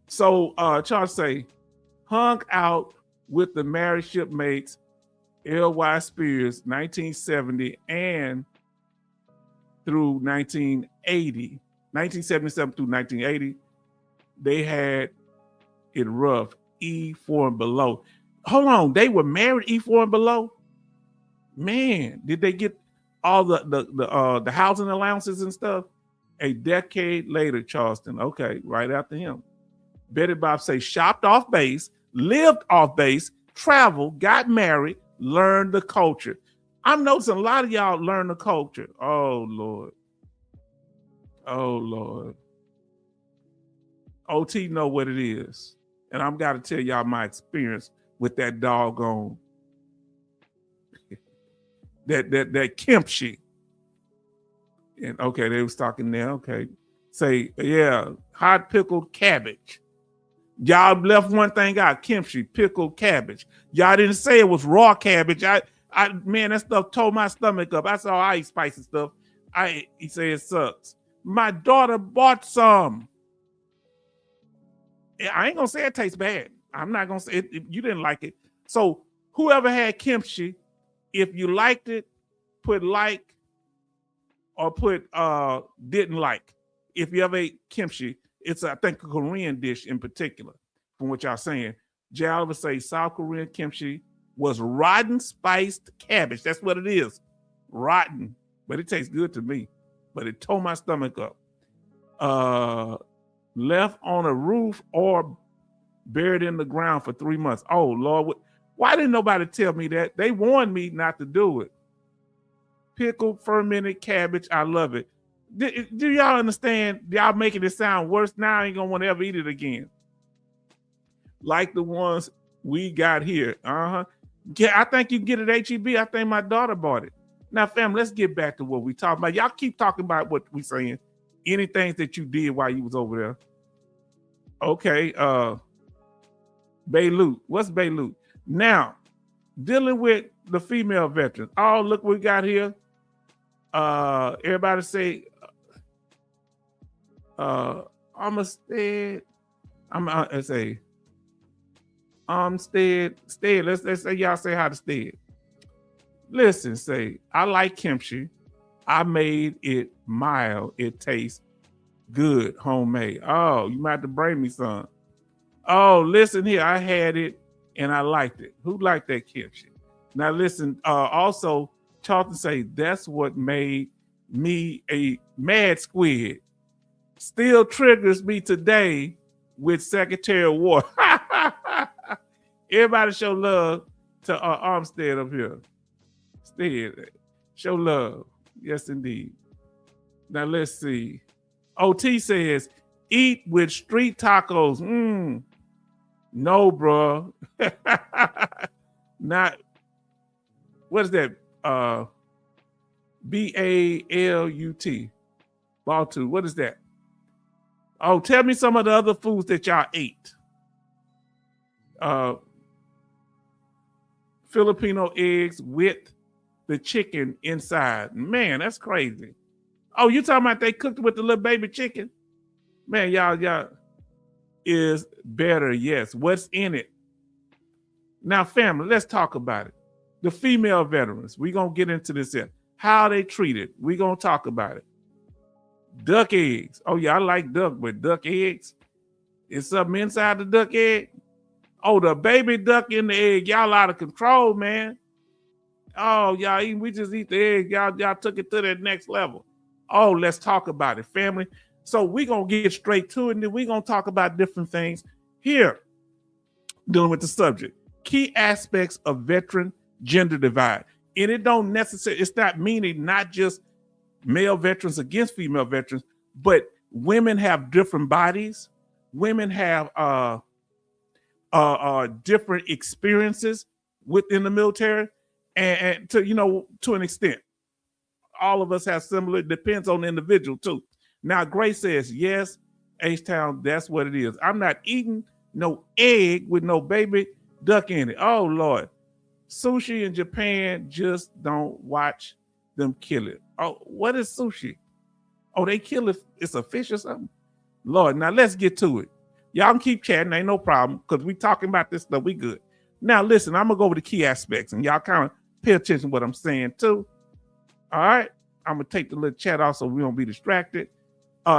So Charles say, hung out with the married shipmates, L.Y. Spears, 1970 and through 1980, 1977 through 1980, they had it rough, E4 and below. Hold on, they were married E4 and below? Man, did they get all the housing allowances and stuff? A decade later, Charleston, okay, right after him. Betty Bob say, shopped off base, lived off base, traveled, got married, learned the culture. I'm noticing a lot of y'all learn the culture. Oh, Lord. Oh, Lord. OT know what it is. And I've got to tell y'all my experience with that doggone, that kimchi. And okay, they was talking there. Okay. Say, yeah, hot pickled cabbage. Y'all left one thing out, kimchi, pickled cabbage. Y'all didn't say it was raw cabbage. Man, that stuff tore my stomach up. That's all I eat spicy stuff. He said it sucks. My daughter bought some. I ain't gonna say it tastes bad. I'm not gonna say it. You didn't like it. So whoever had kimchi, if you liked it, put like or put didn't like. If you ever ate kimchi, it's I think a Korean dish in particular, from what y'all saying. Jay Oliver say South Korean kimchi was rotten spiced cabbage. That's what it is. Rotten. But it tastes good to me. But it tore my stomach up. Left on a roof or buried in the ground for 3 months. Oh, Lord. Why didn't nobody tell me that? They warned me not to do it. Pickled fermented cabbage. I love it. Do y'all understand? Y'all making it sound worse. Now I ain't going to want to ever eat it again. Like the ones we got here. Yeah, I think you can get it at HEB. I think my daughter bought it. Now, fam, let's get back to what we talking about. Y'all keep talking about what we saying. Anything that you did while you was over there. Okay, Beirut. What's Beirut? Now, dealing with the female veterans. Oh, look what we got here. Everybody say, Armistead. Let's say, Stead. Let's say y'all say how to Stead. Listen, say, I like kimchi. I made it mild. It tastes good, homemade. Oh, you might have to bring me some. Oh, listen here. I had it and I liked it. Who liked that caption? Now listen, also Charlton say that's what made me a mad squid. Still triggers me today with Secretary of War. Everybody show love to Armstead up here. Stead, show love. Yes, indeed. Now let's see. OT says, eat with street tacos. No, bro. Not, what is that? BALUT. Baltu. What is that? Oh, tell me some of the other foods that y'all ate. Filipino eggs with the chicken inside. Man, that's crazy. Oh, you talking about they cooked with the little baby chicken? Man, y'all is better, yes. What's in it? Now, family, let's talk about it. The female veterans, we're going to get into this here. How they treated, we're going to talk about it. Duck eggs. Oh, yeah, I like duck, but duck eggs? Is something inside the duck egg? Oh, the baby duck in the egg. Y'all out of control, man. Oh, y'all, we just eat the egg. Y'all took it to that next level. Oh, let's talk about it, family. So we're going to get straight to it, and then we're going to talk about different things here dealing with the subject. Key aspects of veteran gender divide. And it don't necessarily, it's not meaning not just male veterans against female veterans, but women have different bodies. Women have different experiences within the military, and to an extent, all of us have similar. It depends on the individual too. Now, Grace says, yes, H-Town, that's what it is. I'm not eating no egg with no baby duck in it. Oh, Lord. Sushi in Japan, just don't watch them kill it. Oh, what is sushi? Oh, they kill it. It's a fish or something? Lord, now let's get to it. Y'all can keep chatting. Ain't no problem because we talking about this stuff. We good. Now, listen, I'm going to go over the key aspects and y'all kind of pay attention to what I'm saying too. All right. I'm going to take the little chat off so we don't be distracted.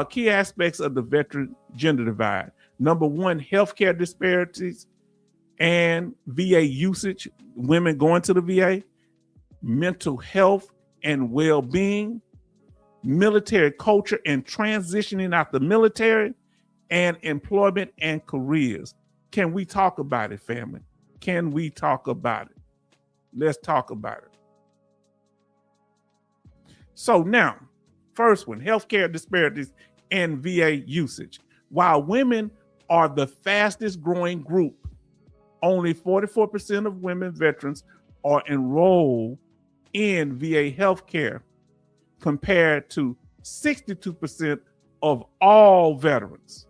Key aspects of the veteran gender divide. Number one, healthcare disparities and VA usage, women going to the VA, mental health and well-being, military culture and transitioning out the military, and employment and careers. Can we talk about it, family? Can we talk about it? Let's talk about it. So now, first one, healthcare disparities and VA usage. While women are the fastest growing group, only 44% of women veterans are enrolled in VA healthcare compared to 62% of all veterans.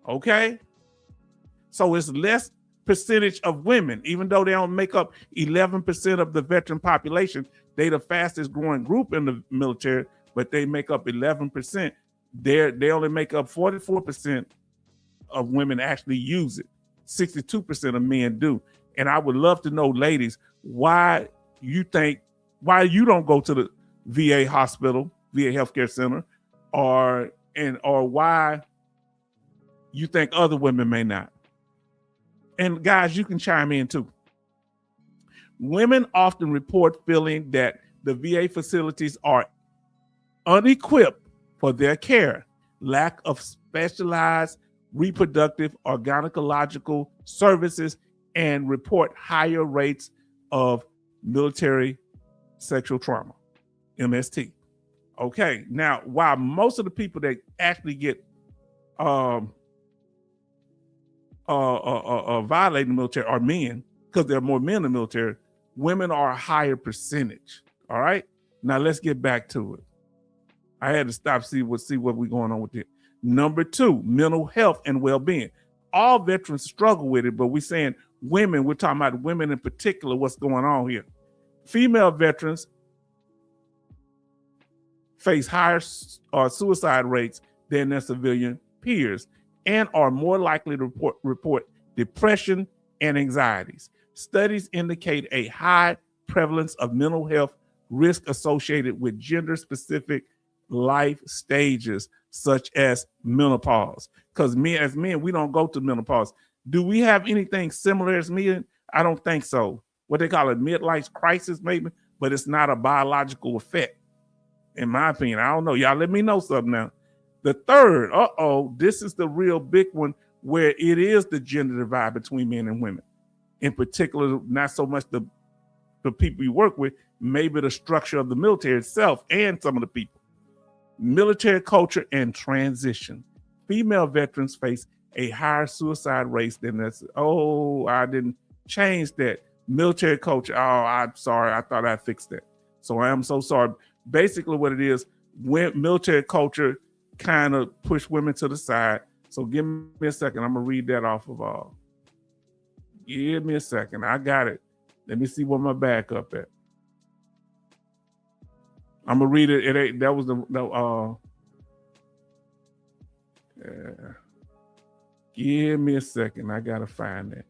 Okay? So it's less percentage of women, even though they don't make up 11% of the veteran population. They the fastest growing group in the military, but they make up 11%. They only make up 44% of women actually use it. 62% of men do. And I would love to know, ladies, why you don't go to the VA hospital, VA healthcare center, or why you think other women may not. And guys, you can chime in too. Women often report feeling that the VA facilities are unequipped for their care, lack of specialized reproductive or gynecological services, and report higher rates of military sexual trauma, MST. Okay, now while most of the people that actually get violated in the military are men, because there are more men in the military, women are a higher percentage. All right, now let's get back to it. I had to stop, see what we're going on with it. Number two, mental health and well-being. All veterans struggle with it, but we're saying women, we're talking about women in particular, what's going on here. Female veterans face higher suicide rates than their civilian peers and are more likely to report depression and anxieties. Studies indicate a high prevalence of mental health risk associated with gender-specific life stages such as menopause. because as men, we don't go through menopause. Do we have anything similar as men? I don't think so. What they call a midlife crisis, maybe, but it's not a biological effect, in my opinion. I don't know. Y'all let me know something now. The third, this is the real big one where it is the gender divide between men and women. In particular, not so much the people you work with, maybe the structure of the military itself and some of the people. Military culture and transition. Female veterans face a higher suicide rate than this. I didn't change that. Military culture. I'm sorry. I thought I fixed that. So I am so sorry. Basically what it is, when military culture kind of push women to the side. So give me a second. I'm going to read that off of all. Give me a second. I got it. Let me see where my backup at. I'm going to read it. It ain't, that was give me a second. I got to find that.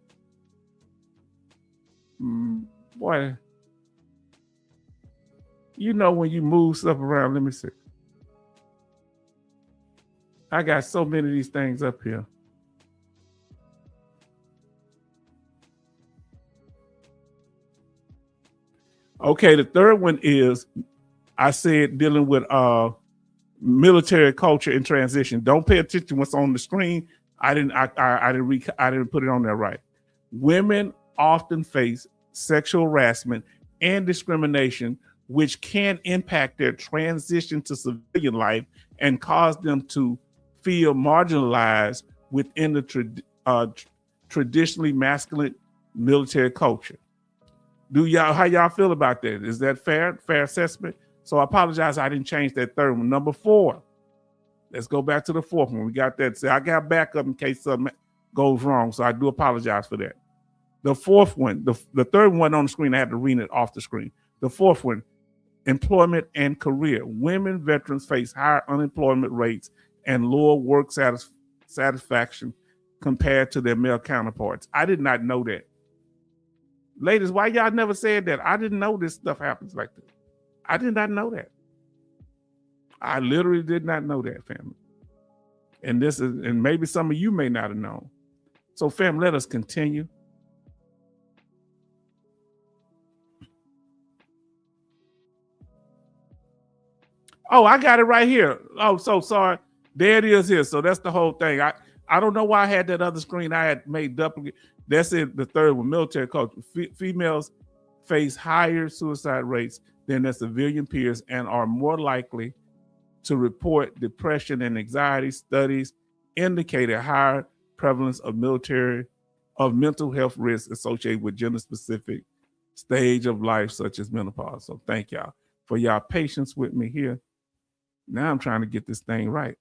Boy, you know when you move stuff around, let me see. I got so many of these things up here. Okay, the third one is, I said, dealing with military culture and transition. Don't pay attention to what's on the screen. I didn't put it on there right. Women often face sexual harassment and discrimination, which can impact their transition to civilian life and cause them to feel marginalized within the traditionally masculine military culture. How y'all feel about that? Is that fair assessment? So I apologize, I didn't change that third one. Number 4. Let's go back to the fourth one. We got that. So I got backup in case something goes wrong. So I do apologize for that. The fourth one, the third one on the screen, I had to read it off the screen. The fourth one, employment and career. Women veterans face higher unemployment rates and lower work satisfaction compared to their male counterparts. I did not know that. Ladies, why y'all never said that? I didn't know this stuff happens like that. I did not know that. I literally did not know that, family. And maybe some of you may not have known. So, fam, let us continue. Oh, I got it right here. Oh, so sorry. There it is here. So that's the whole thing. I don't know why I had that other screen. I had made duplicate. That's it. The third one, military culture. Females face higher suicide rates than their civilian peers and are more likely to report depression and anxiety. Studies indicate a higher prevalence of mental health risks associated with gender-specific stage of life, such as menopause. So thank y'all for y'all patience with me here. Now I'm trying to get this thing right.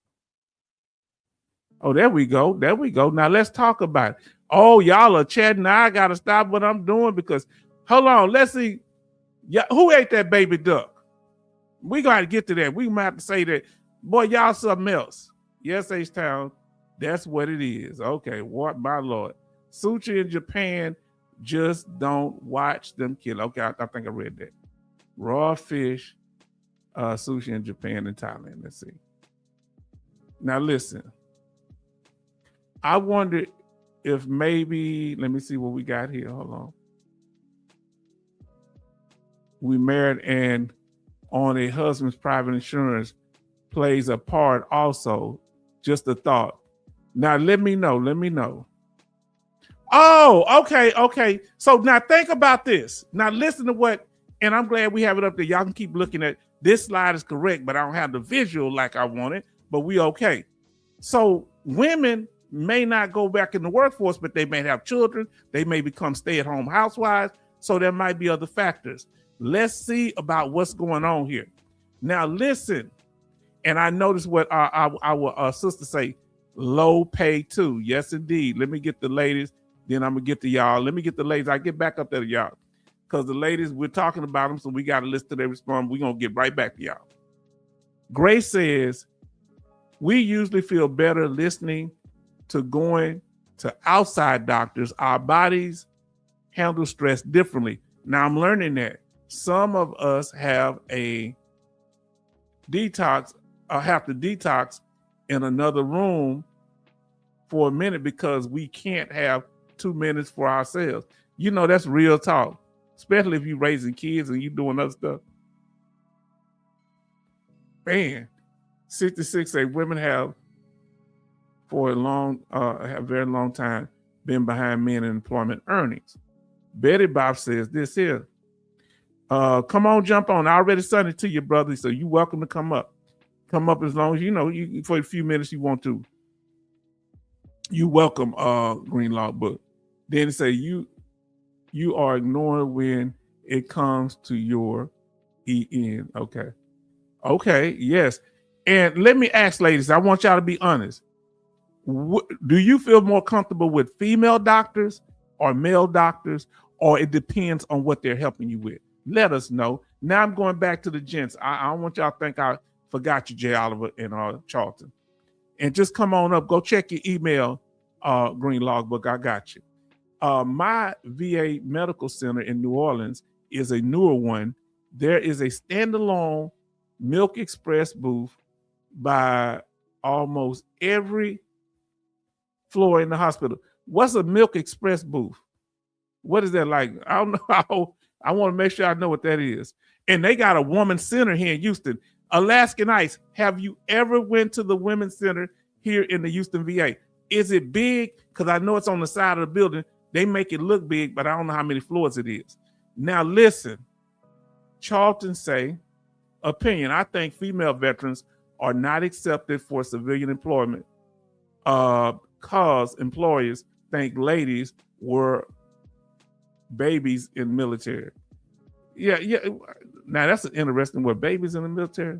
Oh, there we go. There we go. Now let's talk about it. Oh, y'all are chatting. Now I got to stop what I'm doing because, hold on, let's see. Yeah, who ate that baby duck? We got to get to that. We might have to say that, boy, y'all something else. Yes, H-Town, that's what it is. Okay, what, my Lord. Sushi in Japan, just don't watch them kill. Okay, I think I read that. Raw fish, sushi in Japan and Thailand. Let's see. Now listen, I wonder if maybe, let me see what we got here. Hold on. We married and on a husband's private insurance plays a part also. Just a thought. Now let me know. Oh, okay. So now think about this. Now listen to what, and I'm glad we have it up there. Y'all can keep looking at this slide is correct, but I don't have the visual like I wanted, but we okay. So women may not go back in the workforce, but they may have children. They may become stay-at-home housewives. So there might be other factors. Let's see about what's going on here. Now listen, and I noticed what our sister say, low pay too. Yes, indeed. Let me get the ladies, then I'm gonna get to y'all. Let me get the ladies. I get back up there to y'all. Because the ladies, we're talking about them, so we got to listen to their response. We're going to get right back to y'all. Grace says, we usually feel better listening to going to outside doctors. Our bodies handle stress differently. Now, I'm learning that. Some of us have a detox, or have to detox in another room for a minute because we can't have 2 minutes for ourselves. You know, that's real talk, especially if you're raising kids and you're doing other stuff. Man, 66 say women have for a very long time been behind men in employment earnings. Betty Bob says this here. Come on, jump on. I already sent it to you, brother. So you're welcome to come up. Come up as long as you know you for a few minutes you want to. You welcome, Green Law Book. Then say you are ignoring when it comes to your EN. Okay, yes. And let me ask, ladies, I want y'all to be honest. Do you feel more comfortable with female doctors or male doctors, or it depends on what they're helping you with? Let us know. Now I'm going back to the gents. I don't want y'all to think I forgot you, Jay Oliver and Charlton. And just come on up. Go check your email, Green Logbook. I got you. My VA Medical Center in New Orleans is a newer one. There is a standalone Milk Express booth by almost every floor in the hospital. What's a Milk Express booth? What is that like? I don't know. I want to make sure I know what that is. And they got a women's center here in Houston. Alaskan Ice, have you ever went to the women's center here in the Houston VA? Is it big? Because I know it's on the side of the building. They make it look big, but I don't know how many floors it is. Now listen, Charlton say, opinion, I think female veterans are not accepted for civilian employment because employers think ladies were babies in military. Yeah. Now that's an interesting word, babies in the military.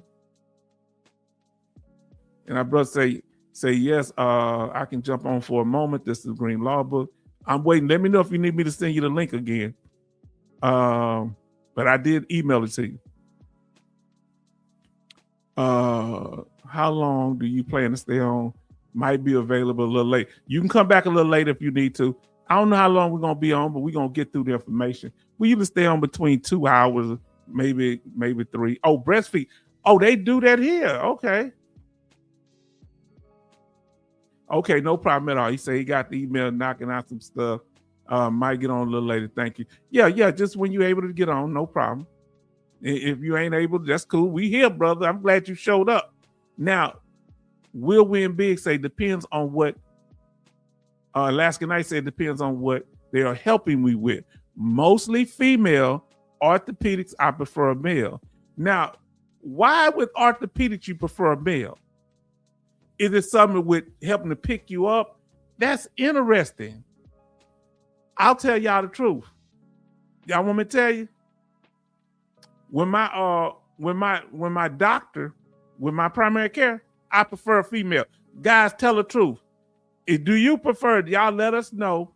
And our brother say yes, I can jump on for a moment. This is Green Law Book. I'm waiting. Let me know if you need me to send you the link again. But I did email it to you. How long do you plan to stay on? Might be available a little late. You can come back a little later if you need to. I don't know how long we're gonna be on, but we're gonna get through the information. We usually stay on between 2 hours, maybe 3. Oh, breastfeed. Oh, they do that here. Okay, no problem at all. He said he got the email knocking out some stuff. Might get on a little later. Thank you. Yeah, just when you're able to get on, no problem. If you ain't able, that's cool. We here, brother. I'm glad you showed up. Now, Will Win Big say depends on what Alaskan Ice said depends on what they are helping me with. Mostly female. Orthopedics, I prefer a male. Now, why with orthopedics you prefer a male? Is it something with helping to pick you up? That's interesting. I'll tell y'all the truth. Y'all want me to tell you? When my doctor, with my primary care, I prefer a female. Guys, tell the truth. Do you prefer, y'all let us know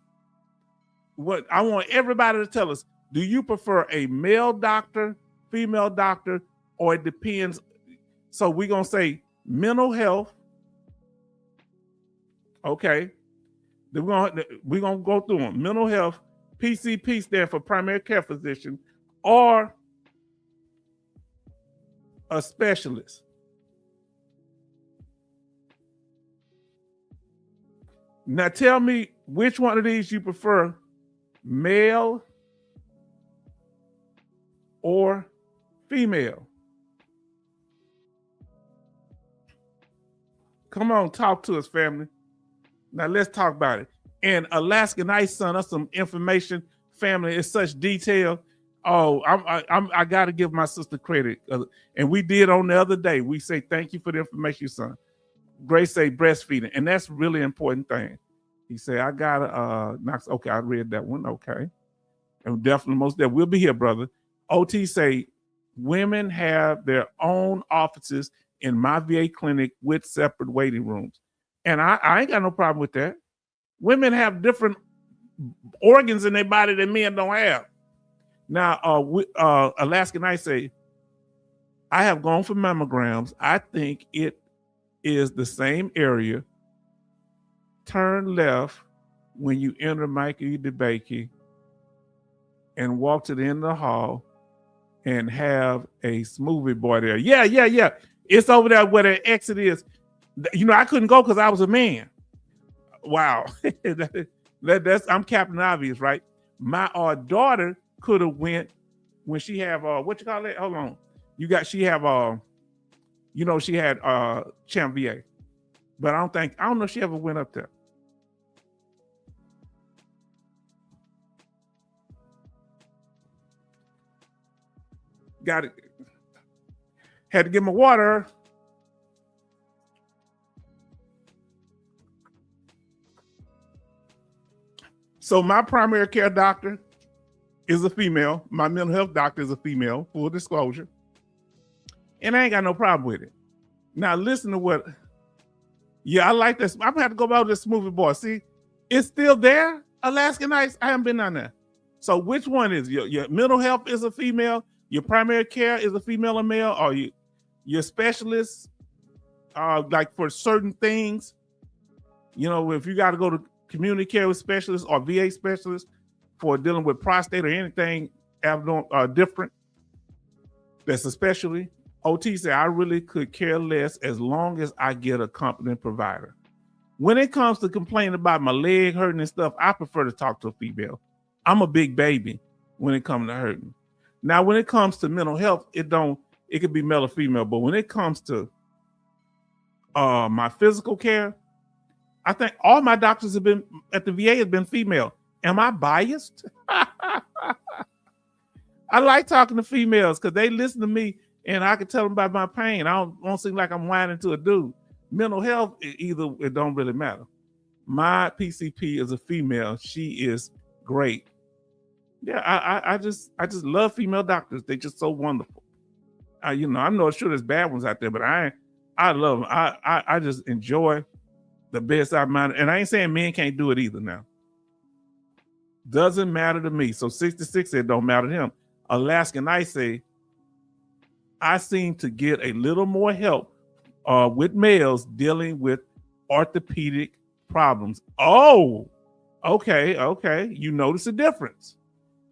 what I want everybody to tell us. Do you prefer a male doctor, female doctor, or it depends? So we're going to say mental health. Okay. Then we're going to go through them. Mental health, PCP stand for primary care physician, or a specialist. Now tell me which one of these you prefer, male or female. Come on, talk to us, family. Now let's talk about it. And Alaskan Ice sent us some information, family, in such detail. Oh, I got to give my sister credit. And we did on the other day. We say thank you for the information, son. Grace say breastfeeding, and that's really important thing. He said, I got okay, I read that one. Okay. And definitely most of that. We'll be here, brother. OT say women have their own offices in my VA clinic with separate waiting rooms. And I ain't got no problem with that. Women have different organs in their body that men don't have. Now, Alaskan Ice say, I have gone for mammograms. I think it is the same area. Turn left when you enter Mikey DeBakey and walk to the end of the hall and have a smoothie boy there. Yeah. It's over there where the exit is. You know, I couldn't go because I was a man. Wow. That's I'm Captain Obvious, right? My daughter could have went when she have what you call it? Hold on. She have she had Champ VA. But I don't know if she ever went up there. Got it. Had to get my water. So my primary care doctor is a female. My mental health doctor is a female, full disclosure. And I ain't got no problem with it. Now listen to what, I like this. I'm gonna have to go back to this Smoothie Boy. See, it's still there, Alaska Nights. I haven't been on there. So which one is your mental health is a female, your primary care is a female or male, or your specialists like for certain things, if you got to go to community care with specialists or VA specialists for dealing with prostate or anything different, that's a specialty. OT said, I really could care less as long as I get a competent provider. When it comes to complaining about my leg hurting and stuff, I prefer to talk to a female. I'm a big baby when it comes to hurting. Now, when it comes to mental health, it could be male or female, but when it comes to my physical care, I think all my doctors have been at the VA have been female. Am I biased? I like talking to females because they listen to me and I can tell them about my pain. I don't seem like I'm whining to a dude. Mental health, it don't really matter. My PCP is a female. She is great. Yeah, I just love female doctors. They're just so wonderful. I'm not sure there's bad ones out there, but I love them. I just enjoy the best out of mine. And I ain't saying men can't do it either now. Doesn't matter to me. So 66 said don't matter to him. Alaskan I say, I seem to get a little more help with males dealing with orthopedic problems. Oh, okay. You notice a difference.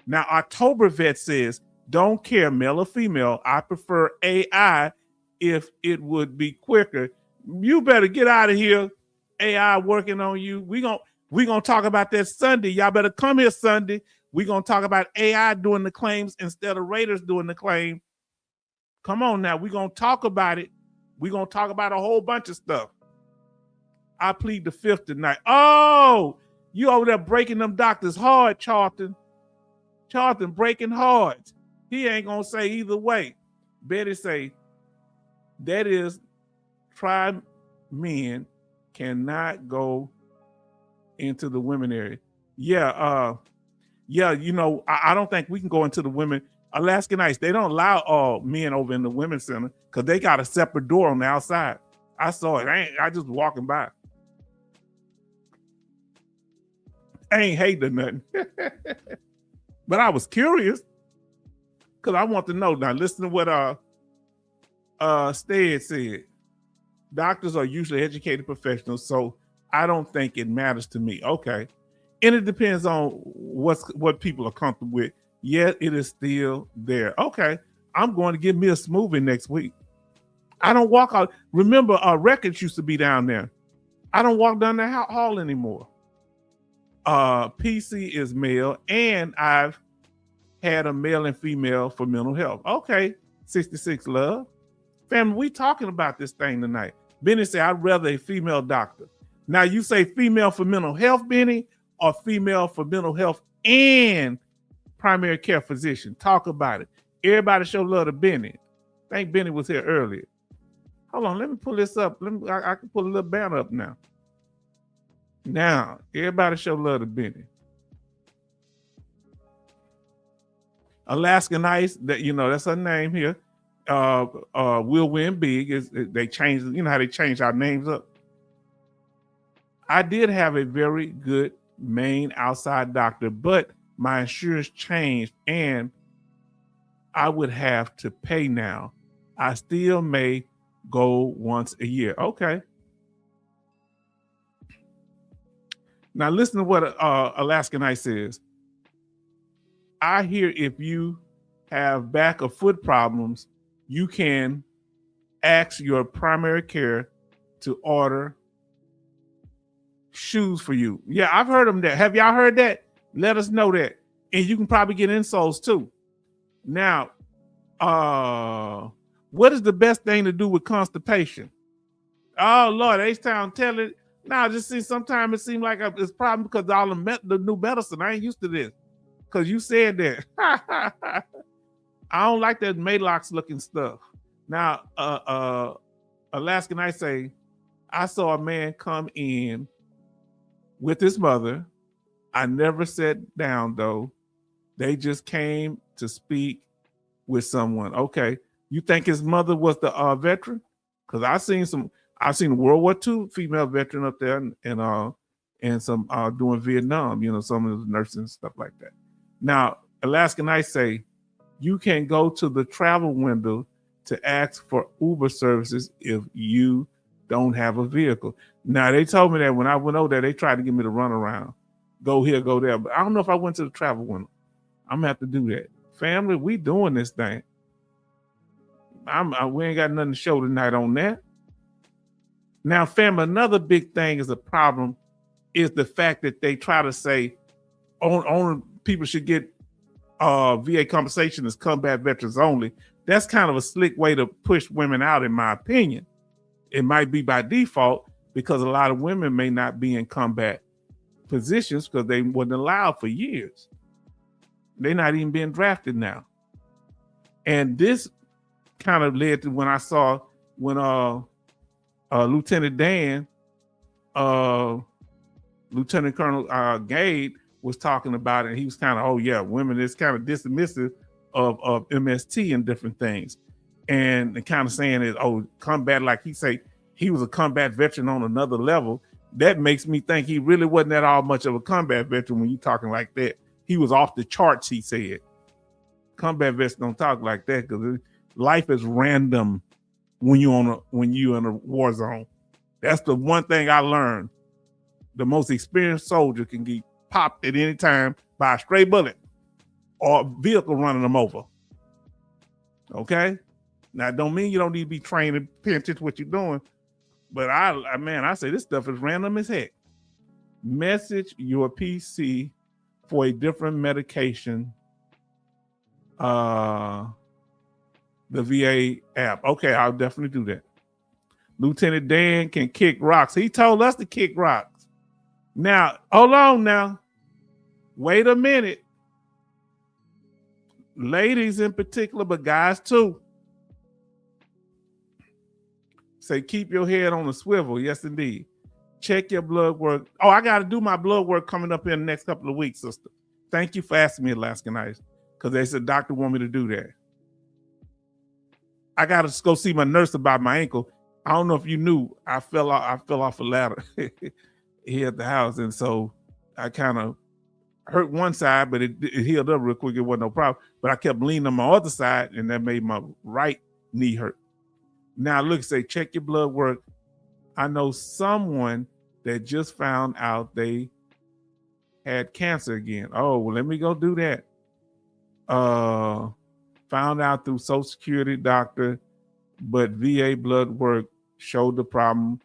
Now, October Vet says, don't care male or female. I prefer AI if it would be quicker. You better get out of here. AI working on you. We're gonna talk about that Sunday. Y'all better come here Sunday. We're gonna talk about AI doing the claims instead of Raiders doing the claim. Come on now, we're gonna talk about it. We're gonna talk about a whole bunch of stuff. I plead the fifth tonight. Oh, you over there breaking them doctors hard, Charlton. Charlton breaking hard. He ain't gonna say either way. Betty say, that is, tribe men cannot go into the women area. I don't think we can go into the women. Alaska Nights, they don't allow men over in the women's center because they got a separate door on the outside. I saw it. I just walking by. I ain't hating nothing. But I was curious because I want to know. Now listen to what Stead said. Doctors are usually educated professionals, so I don't think it matters to me. Okay. And it depends on what people are comfortable with. Yet it is still there. Okay. I'm going to get me a smoothie next week. I don't walk out. Remember, records used to be down there. I don't walk down that hall anymore. PC is male, and I've had a male and female for mental health. Okay. 66 love. Family, we talking about this thing tonight. Benny said, I'd rather a female doctor. Now you say female for mental health, Benny, or female for mental health and primary care physician. Talk about it. Everybody show love to Benny. I think Benny was here earlier. Hold on, let me pull this up. I can pull a little banner up now. Now, everybody show love to Benny. Alaska Nice, that's her name here. Will Win Big they changed, how they changed our names up. I did have a very good main outside doctor, but my insurance changed and I would have to pay now. I still may go once a year. Okay. Now listen to what Alaska Night says. I hear if you have back or foot problems, you can ask your primary care to order shoes for you. Yeah, I've heard them that. Have y'all heard that? Let us know that. And you can probably get insoles too. Now, what is the best thing to do with constipation? Oh Lord, H-Town tell it. Now, just see, sometimes it seems like it's problem because all the new medicine. I ain't used to this because you said that. I don't like that Maalox looking stuff. Now, Alaskan, I say, I saw a man come in with his mother. I never sat down though. They just came to speak with someone. Okay, you think his mother was the veteran? Because I've seen World War II female veteran up there, and some doing Vietnam. You know, some of the nursing and stuff like that. Now, Alaskan, I say, you can go to the travel window to ask for Uber services if you don't have a vehicle. Now, they told me that when I went over there, they tried to get me to run around, go here, go there. But I don't know if I went to the travel window. I'm gonna have to do that. Family, we doing this thing. We ain't got nothing to show tonight on that. Now, family, another big thing is a problem is the fact that they try to say only people should get VA compensation as combat veterans only. That's kind of a slick way to push women out, in my opinion. It might be by default because a lot of women may not be in combat positions because they wasn't allowed for years. They're not even being drafted now. And this kind of led to when Lieutenant Dan, Lieutenant Colonel Gade was talking about it, and he was kind of, oh yeah, women is kind of dismissive of MST and different things. And kind of saying is, oh, combat, like he say, he was a combat veteran on another level. That makes me think he really wasn't that all much of a combat veteran when you talking like that. He was off the charts, he said. Combat vets don't talk like that because life is random when you're in a war zone. That's the one thing I learned. The most experienced soldier can get popped at any time by a stray bullet or a vehicle running them over. Okay? Now, don't mean you don't need to be trained and pay attention to what you're doing, but I say this stuff is random as heck. Message your PC for a different medication. The VA app. Okay, I'll definitely do that. Lieutenant Dan can kick rocks. He told us to kick rocks. Now, hold on now. Wait a minute. Ladies in particular, but guys too. Say keep your head on a swivel. Yes, indeed. Check your blood work. Oh, I got to do my blood work coming up in the next couple of weeks, sister. Thank you for asking me, Alaskan Ice, because they said doctor want me to do that. I got to go see my nurse about my ankle. I don't know if you knew, I fell off a ladder here at the house, and so I kind of hurt one side, but it healed up real quick. It wasn't no problem. But I kept leaning on my other side, and that made my right knee hurt. Now, look, say check your blood work. I know someone that just found out they had cancer again. Oh, well, let me go do that. Found out through Social Security doctor, but VA blood work showed the problem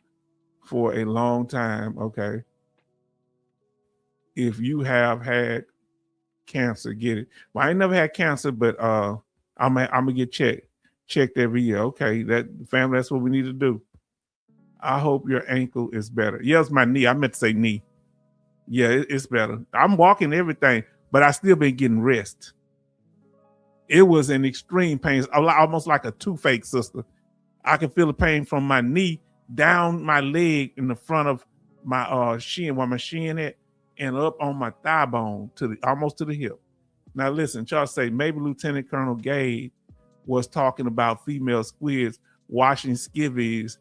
for a long time. Okay. If you have had cancer, get it. Well, I ain't never had cancer, but I'm gonna get checked every year. Okay, that family, that's what we need to do. I hope your ankle is better. Yeah, it's my knee. I meant to say knee. Yeah, it's better. I'm walking everything, but I still been getting rest. It was an extreme pain, almost like a toothache, sister. I can feel the pain from my knee down my leg in the front of my shin, where my shin at, and up on my thigh bone almost to the hip. Now listen, Charles say maybe Lieutenant Colonel Gade was talking about female squids washing skivvies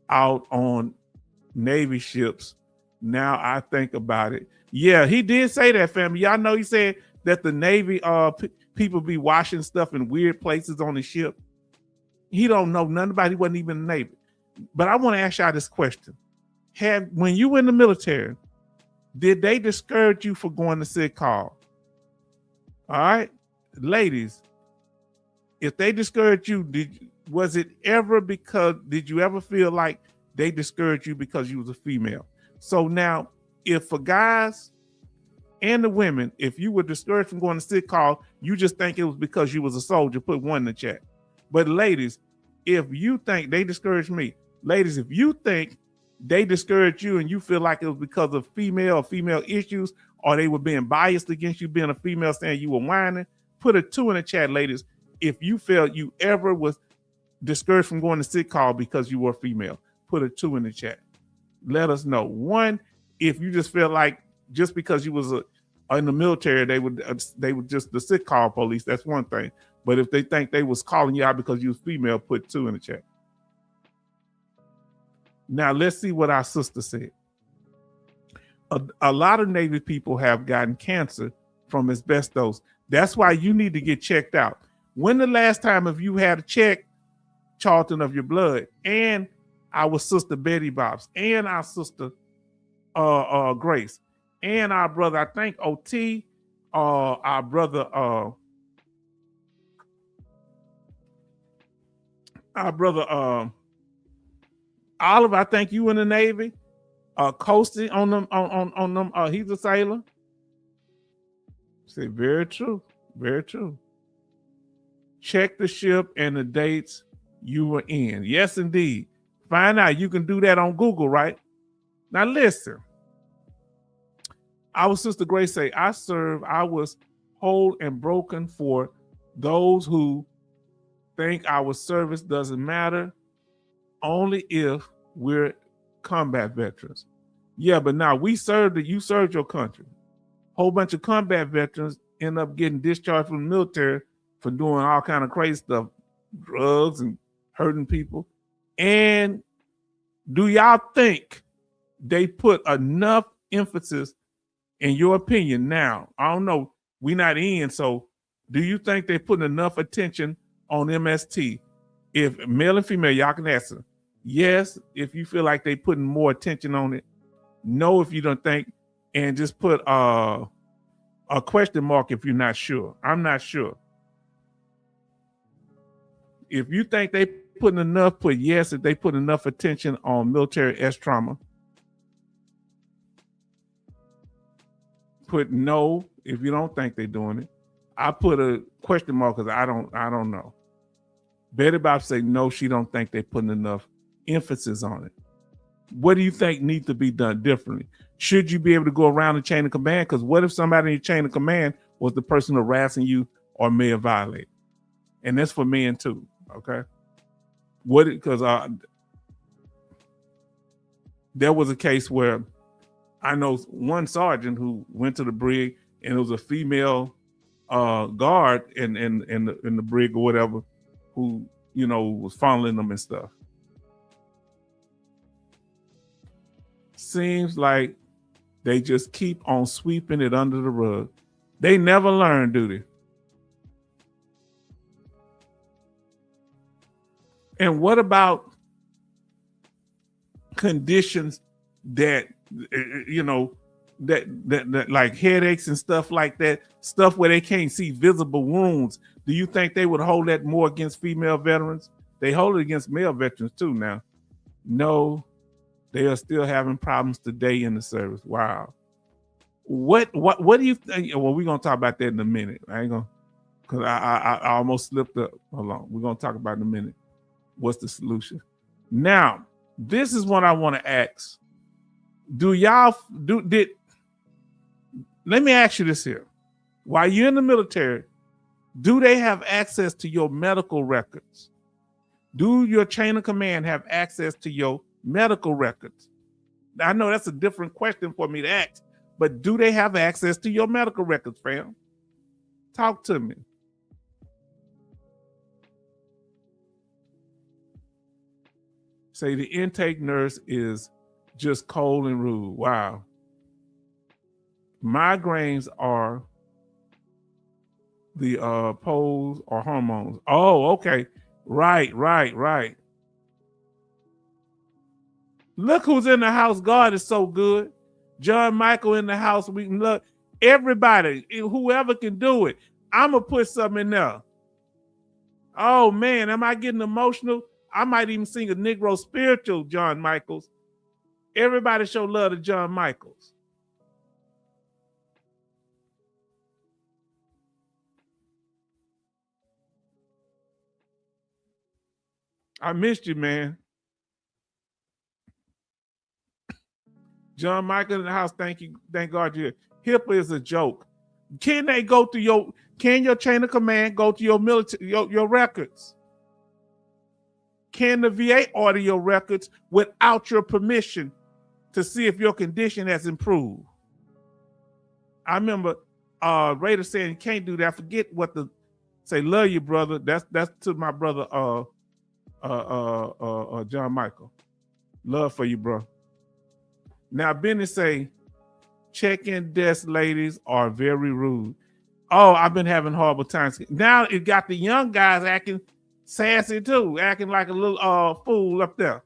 out on Navy ships. Now I think about it. Yeah, he did say that, family. Y'all know he said that the Navy people be washing stuff in weird places on the ship. He don't know nothing about it. He wasn't even in the Navy. But I want to ask y'all this question. When you were in the military, did they discourage you for going to sick call? All right, ladies, if they discouraged you, did you ever feel like they discouraged you because you was a female? So now, if for guys and the women, if you were discouraged from going to sick call, you just think it was because you was a soldier, put 1 in the chat. But ladies, if you think they discouraged me, ladies, if you think they discouraged you and you feel like it was because of female issues, or they were being biased against you being a female, saying you were whining, put a 2 in the chat, ladies. If you felt you ever was discouraged from going to sick call because you were female, put a 2 in the chat. Let us know. 1, if you just feel like just because you was in the military, they would just the sick call police. That's one thing. But if they think they was calling you out because you was female, put 2 in the chat. Now let's see what our sister said. A lot of Navy people have gotten cancer from asbestos. That's why you need to get checked out. When the last time have you had a check, Charlton, of your blood? And our sister Betty Bobs, and our sister Grace, and our brother, I think OT, our brother Oliver, I think you in the Navy. Coasting on them, he's a sailor. Say, very true, very true. Check the ship and the dates you were in. Yes, indeed. Find out. You can do that on Google, right? Now listen. Our sister Grace say, I was whole and broken for those who think our service doesn't matter, only if we're combat veterans. Yeah, but now you served your country. Whole bunch of combat veterans end up getting discharged from the military for doing all kind of crazy stuff, drugs and hurting people. And do y'all think they put enough emphasis, in your opinion? Now, I don't know, we not in, so do you think they put enough attention on MST? If male and female, y'all can answer. Yes, if you feel like they putting more attention on it. No, if you don't think, and just put a question mark if you're not sure. I'm not sure. If you think they putting enough, put yes. If they put enough attention on military S trauma, put no. If you don't think they're doing it, I put a question mark because I don't know. Betty Bob say no, she don't think they're putting enough emphasis on it. What do you think needs to be done differently? Should you be able to go around the chain of command? Because what if somebody in your chain of command was the person harassing you or may have violated? And that's for men too, okay? Because there was a case where I know one sergeant who went to the brig and it was a female guard in the brig or whatever who, was fondling them and stuff. Seems like they just keep on sweeping it under the rug. They never learn, do they? And what about conditions that, that like headaches and stuff like that, stuff where they can't see visible wounds? Do you think they would hold that more against female veterans? They hold it against male veterans too now. No, they are still having problems today in the service. Wow. What do you think? Well, we're gonna talk about that in a minute. I ain't gonna, because I almost slipped up. Hold on. We're gonna talk about it in a minute. What's the solution? Now, this is what I want to ask. Let me ask you this here. While you're in the military, do they have access to your medical records? Do your chain of command have access to your medical records? I know that's a different question for me to ask, but do they have access to your medical records, fam? Talk to me. Say the intake nurse is just cold and rude. Wow. Migraines are the pose or hormones. Oh, okay. Right. Look who's in the house. God is so good. John Michael in the house. We can look. Everybody, whoever can do it. I'm going to put something in there. Oh, man. Am I getting emotional? I might even sing a Negro spiritual, John Michaels. Everybody show love to John Michaels. I missed you, man. John Michael in the house. Thank you. Thank God you're here. HIPAA is a joke. Can they go to your chain of command go to your military, your records? Can the VA order your records without your permission to see if your condition has improved? I remember Raider saying you can't do that. Forget what the say. Love you, brother. That's to my brother John Michael. Love for you, bro. Now Benny say check-in desk ladies are very rude. Oh, I've been having horrible times. Now it got the young guys acting sassy too, acting like a little fool up there.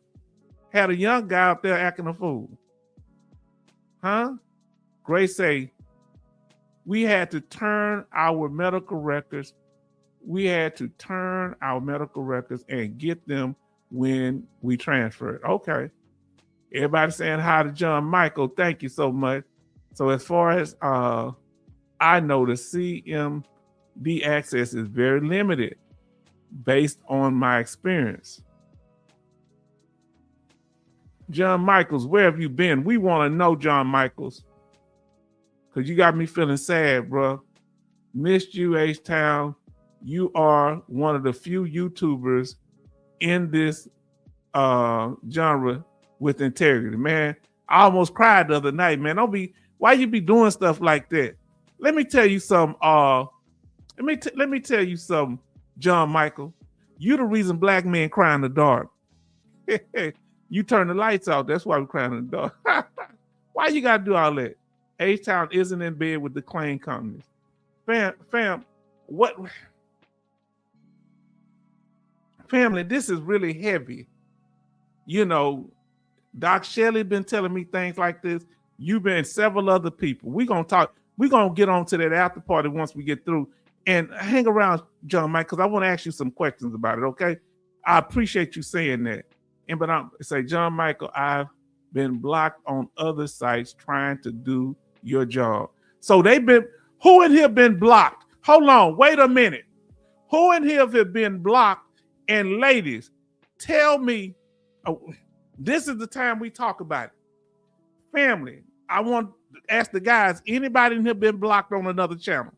Had a young guy up there acting a fool. Huh? Grace say, we had to turn our medical records. We had to turn our medical records and get them when we transferred. Okay. Everybody saying hi to John Michael. Thank you so much. So as far as I know, the CMD access is very limited based on my experience. John Michaels, where have you been? We want to know, John Michaels, because you got me feeling sad, bro. Missed you, H-Town. You are one of the few YouTubers in this genre with integrity, man. I almost cried the other night, man. Why you be doing stuff like that? Let me tell you something. Let me tell you something, John Michael. You the reason black men cry in the dark. You turn the lights out. That's why we cry in the dark. Why you gotta do all that? H-Town isn't in bed with the claim companies. Fam, what? Family, this is really heavy. You know, Doc Shelley been telling me things like this. You've been several other people. We're going to get on to that after party once we get through. And hang around, John Mike, because I want to ask you some questions about it, okay? I appreciate you saying that. But I'm say, John Michael, I've been blocked on other sites trying to do your job. So who in here been blocked? Hold on, wait a minute. Who in here have been blocked? And ladies, tell me, this is the time we talk about it. Family, I want to ask the guys, anybody in here been blocked on another channel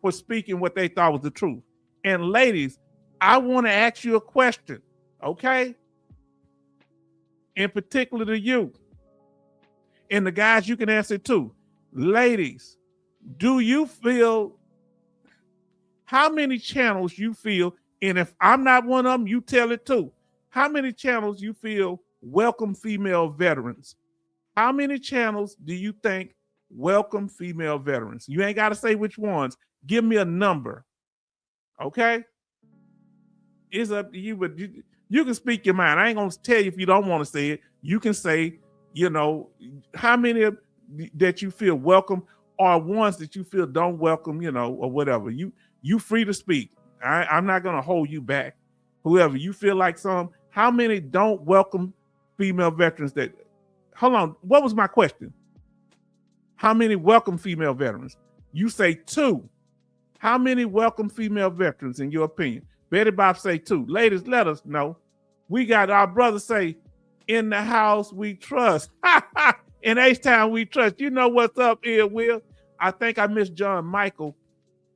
for speaking what they thought was the truth? And ladies, I want to ask you a question, okay? In particular to you. And the guys, you can answer too. Ladies, do you feel, how many channels you feel, and if I'm not one of them, you tell it too. How many channels you feel welcome female veterans? How many channels do you think welcome female veterans? You ain't got to say which ones. Give me a number. Okay? It's up to you, but you can speak your mind. I ain't going to tell you if you don't want to say it. You can say, you know, how many that you feel welcome or ones that you feel don't welcome, you know, or whatever. You free to speak. I'm not going to hold you back. Whoever you feel like how many don't welcome female veterans that, hold on, what was my question? How many welcome female veterans? You say 2. How many welcome female veterans in your opinion? Betty Bob say 2. Ladies, let us know. We got our brothers say, in the house we trust. In H-Town we trust. You know what's up here, Will? I think I missed John Michael.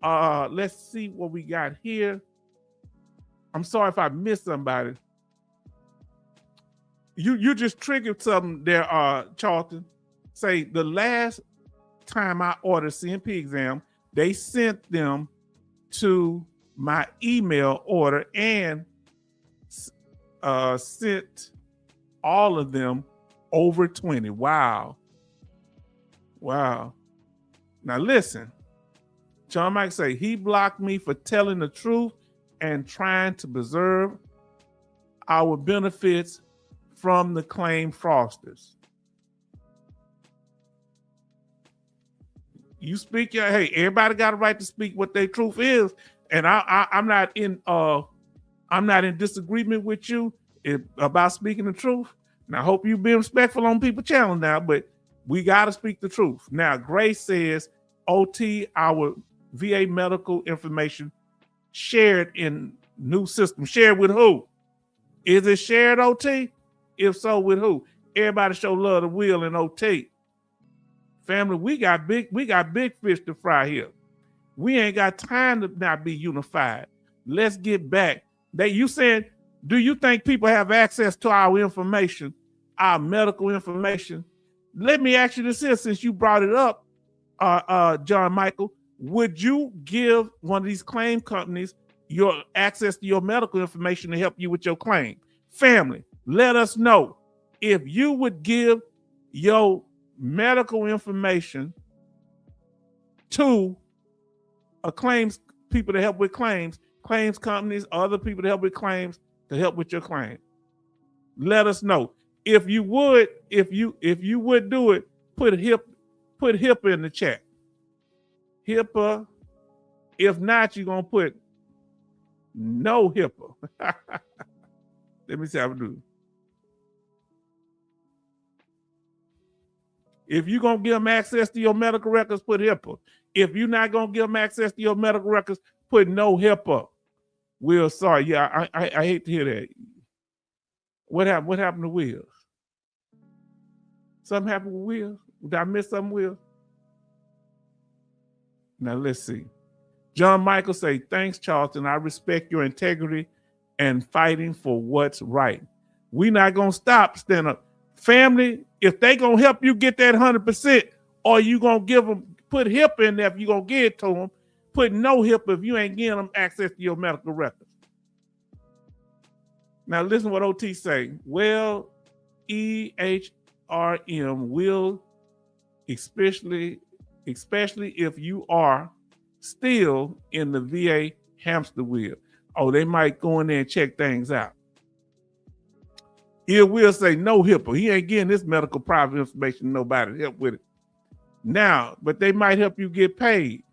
Let's see what we got here. I'm sorry if I missed somebody. You just triggered something there, Charlton. Say the last time I ordered CMP exam, they sent them to my email order and sent all of them over 20. Wow. Now listen, John Mike say he blocked me for telling the truth and trying to preserve our benefits from the claim fraudsters. You speak your, hey, everybody got a right to speak what their truth is. And I'm not in disagreement with you about speaking the truth. Now, I hope you've been respectful on people's channel now, but we got to speak the truth. Now, Grace says, OT, our VA medical information shared in new system. Shared with who? Is it shared, OT? If so, with who? Everybody show love to Will and OT. Family, we got big fish to fry here. We ain't got time to not be unified. Let's get back. You saying, do you think people have access to our information, our medical information? Let me ask you this here, since you brought it up, John Michael, would you give one of these claim companies your access to your medical information to help you with your claim? Family, let us know if you would give your medical information to a claims people to help with claims companies, other people to help with claims, to help with your claim. Let us know. If you would do it, put HIPAA in the chat. HIPAA. If not, you're gonna put no HIPAA. Let me see how we do. If you're gonna give them access to your medical records, put HIPAA. If you're not gonna give them access to your medical records, put no HIPAA. Will, sorry, yeah, I hate to hear that. What happened? What happened to Will? Something happened with Will? Did I miss something, Will? Now let's see. John Michael say, thanks, Charlton. I respect your integrity and fighting for what's right. We're not gonna stop. Stand up. Family, if they gonna help you get that 100%, or you gonna give them, put HIPAA in there if you gonna give it to them, put no HIPAA if you ain't giving them access to your medical records. Now listen what OT say. Well, EHRM will, especially if you are still in the VA hamster wheel. Oh, they might go in there and check things out. It will say no HIPAA. He ain't getting this medical private information, nobody to help with it. Now, but they might help you get paid.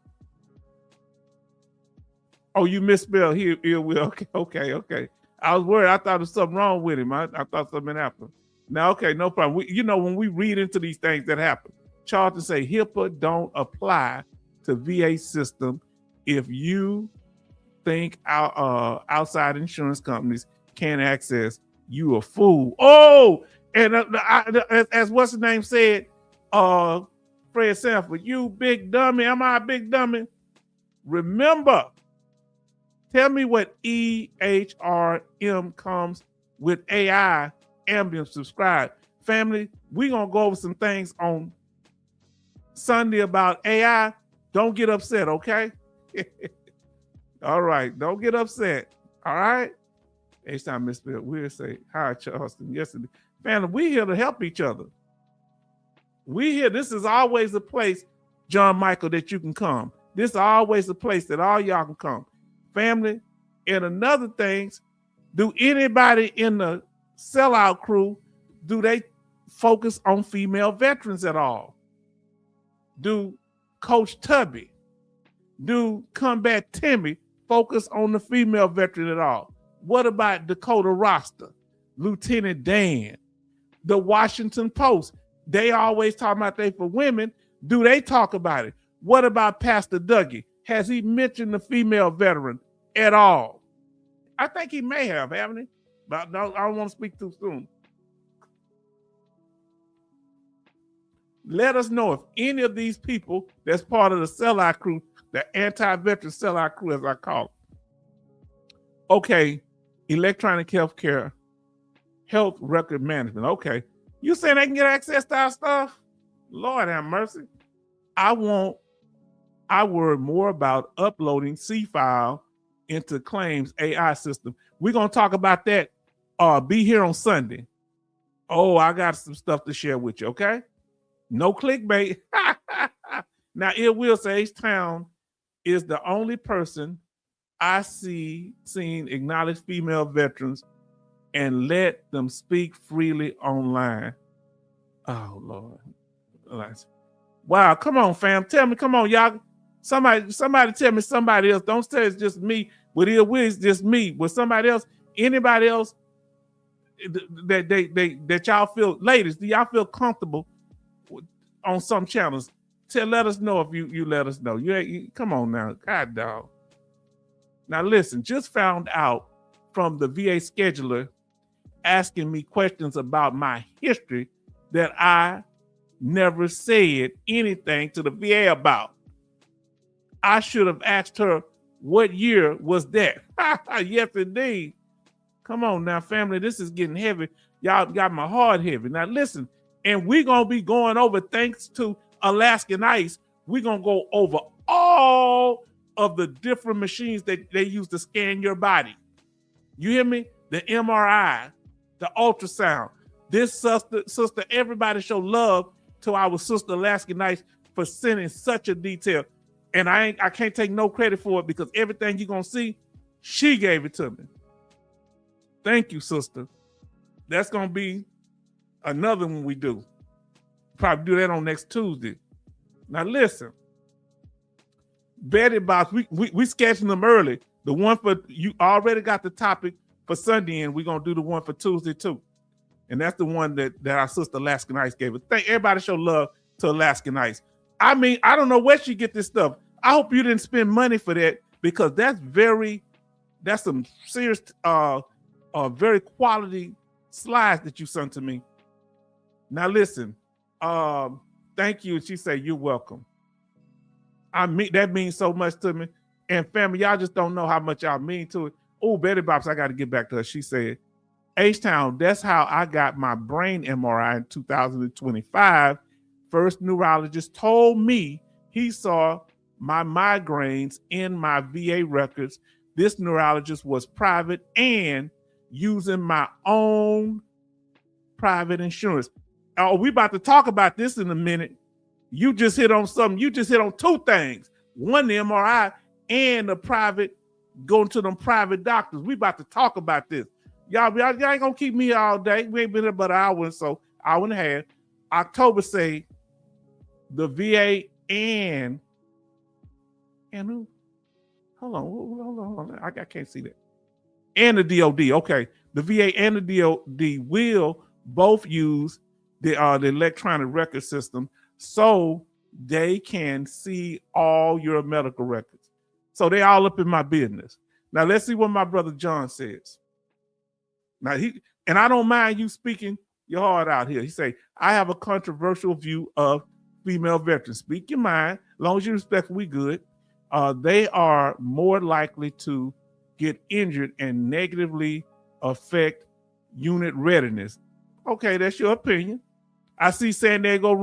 Oh, you misspelled here, will. Okay. I was worried. I thought there was something wrong with him. I thought something happened. Now, okay, no problem. When we read into these things that happen, Charlton say HIPAA don't apply to VA system if you think outside insurance companies can't access. You a fool. Oh, and as what's the name said, Fred Sanford, you big dummy. Am I a big dummy? Remember, tell me what EHRM comes with AI Ambient subscribe. Family, we're going to go over some things on Sunday about AI. Don't get upset, okay? All right, don't get upset. All right? Each time misspelled, we'll say, hi, Charleston, yesterday. Family, we here to help each other. We here. This is always a place, John Michael, that you can come. This is always a place that all y'all can come. Family, and another things, do anybody in the sellout crew, do they focus on female veterans at all? Do Coach Tubby, do Combat Timmy focus on the female veteran at all? What about Dakota Roster, Lieutenant Dan, the Washington Post? They always talk about they for women. Do they talk about it? What about Pastor Dougie? Has he mentioned the female veteran at all? I think he may have, haven't he? But no, I don't want to speak too soon. Let us know if any of these people that's part of the sellout crew, the anti-veteran sellout crew, as I call it. Okay, electronic healthcare, health record management. Okay, you saying they can get access to our stuff? Lord have mercy. I worry more about uploading C-file into claims AI system. We're going to talk about that. Be here on Sunday. Oh, I got some stuff to share with you, okay? No clickbait. Now, it will say H-Town is the only person I seen acknowledge female veterans and let them speak freely online. Oh, Lord. Wow, come on, fam. Tell me, come on, y'all. Somebody tell me somebody else. Don't say it's just me. With it's just me. With somebody else, anybody else that y'all feel, ladies, do y'all feel comfortable on some channels? Let us know if you let us know. You come on now, God dog. Now listen, just found out from the VA scheduler asking me questions about my history that I never said anything to the VA about. I should have asked her, what year was that? Yes, indeed. Come on now, family. This is getting heavy. Y'all got my heart heavy. Now listen, and we're going to be going over, thanks to Alaskan Ice, we're going to go over all of the different machines that they use to scan your body. You hear me? The MRI, the ultrasound. This sister, everybody show love to our sister Alaskan Ice for sending such a detail. And I can't take no credit for it, because everything you're going to see, she gave it to me. Thank you, sister. That's going to be another one we do. Probably do that on next Tuesday. Now listen, Betty Box, we sketching them early. The one for, you already got the topic for Sunday, and we're going to do the one for Tuesday too. And that's the one that our sister Alaskan Ice gave us. Thank everybody, show love to Alaskan Ice. I mean, I don't know where she get this stuff. I hope you didn't spend money for that, because that's some serious, very quality slides that you sent to me. Now listen, thank you. She said, you're welcome. That means so much to me. And family, y'all just don't know how much y'all mean to it. Oh, Betty Bops, I got to get back to her. She said, H-Town, that's how I got my brain MRI in 2025. First neurologist told me he saw my migraines in my VA records. This neurologist was private and using my own private insurance. Oh, we about to talk about this in a minute. You just hit on something. You just hit on two things. One, the MRI, and the private, going to them private doctors. We about to talk about this. Y'all ain't gonna keep me all day. We ain't been here but an hour and so, hour and a half. October say the VA and who? Hold on. I can't see that. And the DOD. Okay, the VA and the DOD will both use the electronic record system, so they can see all your medical records. So they all up in my business. Now let's see what my brother John says. Now and I don't mind you speaking your heart out here. He say, I have a controversial view of female veterans. Speak your mind. As long as you respect, we good. They are more likely to get injured and negatively affect unit readiness. Okay, that's your opinion. I see San Diego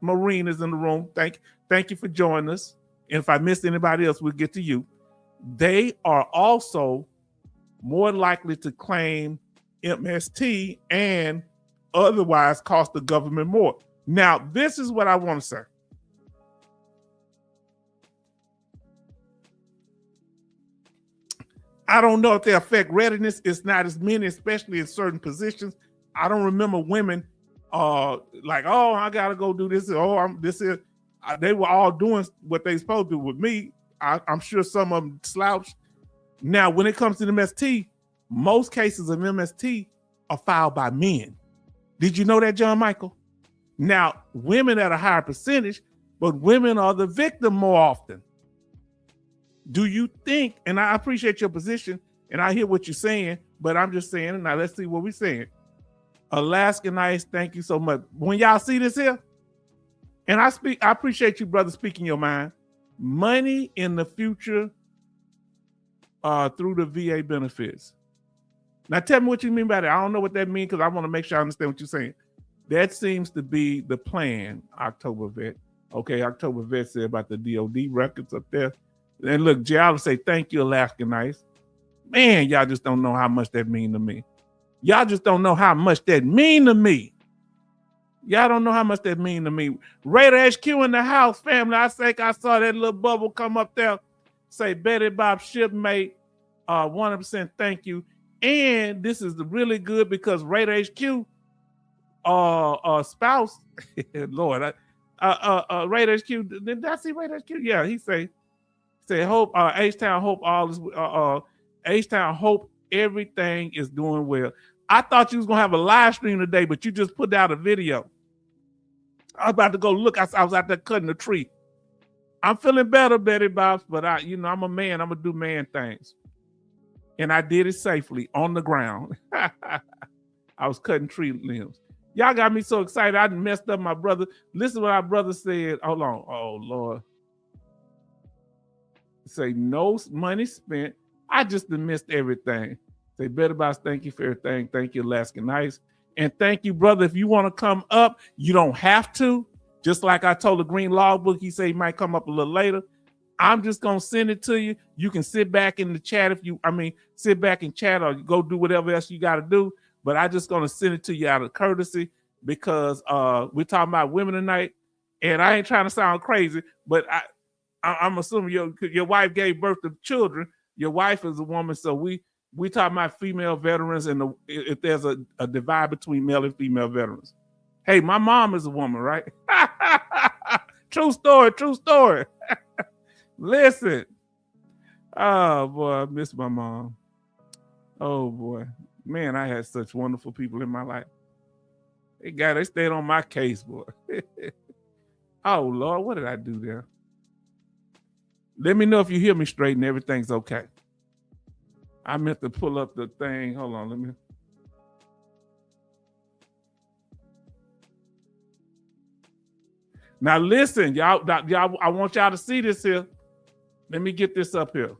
Marine is in the room. Thank you for joining us. And if I missed anybody else, we'll get to you. They are also more likely to claim MST and otherwise cost the government more. Now, this is what I want to say. I don't know if they affect readiness. It's not as many, especially in certain positions. I don't remember women like, oh, I gotta go do this. Oh, they were all doing what they supposed to do with me. I'm sure some of them slouched. Now, when it comes to MST, most cases of MST are filed by men. Did you know that, John Michael? Now, women at a higher percentage, but women are the victim more often. Do you think, and I appreciate your position, and I hear what you're saying, but I'm just saying, now let's see what we're saying. Alaskan Ice, thank you so much. When y'all see this here, and I appreciate you, brother, speaking your mind. Money in the future through the VA benefits. Now tell me what you mean by that. I don't know what that means, because I want to make sure I understand what you're saying. That seems to be the plan, October Vet. Okay, October Vet said about the DOD records up there. And look, Jay, I would say thank you, Alaskan Ice. Man, y'all just don't know how much that mean to me. Y'all just don't know how much that mean to me. Y'all don't know how much that mean to me. Raider HQ in the house, family. I think I saw that little bubble come up there. Say Betty Bob shipmate, 100% thank you. And this is really good because Raider HQ spouse, Lord, Raider HQ, did I see Raider HQ? Yeah, he say hope H-Town hope all is H-Town hope everything is doing well. I thought you was gonna have a live stream today, but you just put out a video. I was about to go look. I was out there cutting the tree. I'm feeling better, Betty Bobs, but I'm a man. I'm gonna do man things, and I did it safely on the ground. I was cutting tree limbs. Y'all got me so excited. I messed up my brother. Listen to what our brother said. Hold on. Oh Lord. Say no money spent. I just missed everything. Say Betty Bobs, thank you for everything. Thank you, Alaskan Nice. And thank you, brother. If you want to come up, you don't have to. Just like I told the Green Logbook, he said he might come up a little later. I'm just gonna send it to you. You can sit back in the chat sit back and chat or go do whatever else you got to do. But I just gonna send it to you out of courtesy because we're talking about women tonight, and I ain't trying to sound crazy, but I'm assuming your wife gave birth to children. Your wife is a woman, so we talking about female veterans and if there's a divide between male and female veterans. Hey, my mom is a woman, right? True story, true story. Listen. Oh, boy, I miss my mom. Oh, boy. Man, I had such wonderful people in my life. They stayed on my case, boy. Oh, Lord, what did I do there? Let me know if you hear me straight and everything's okay. I meant to pull up the thing. Hold on, let me. Now listen, y'all, I want y'all to see this here. Let me get this up here.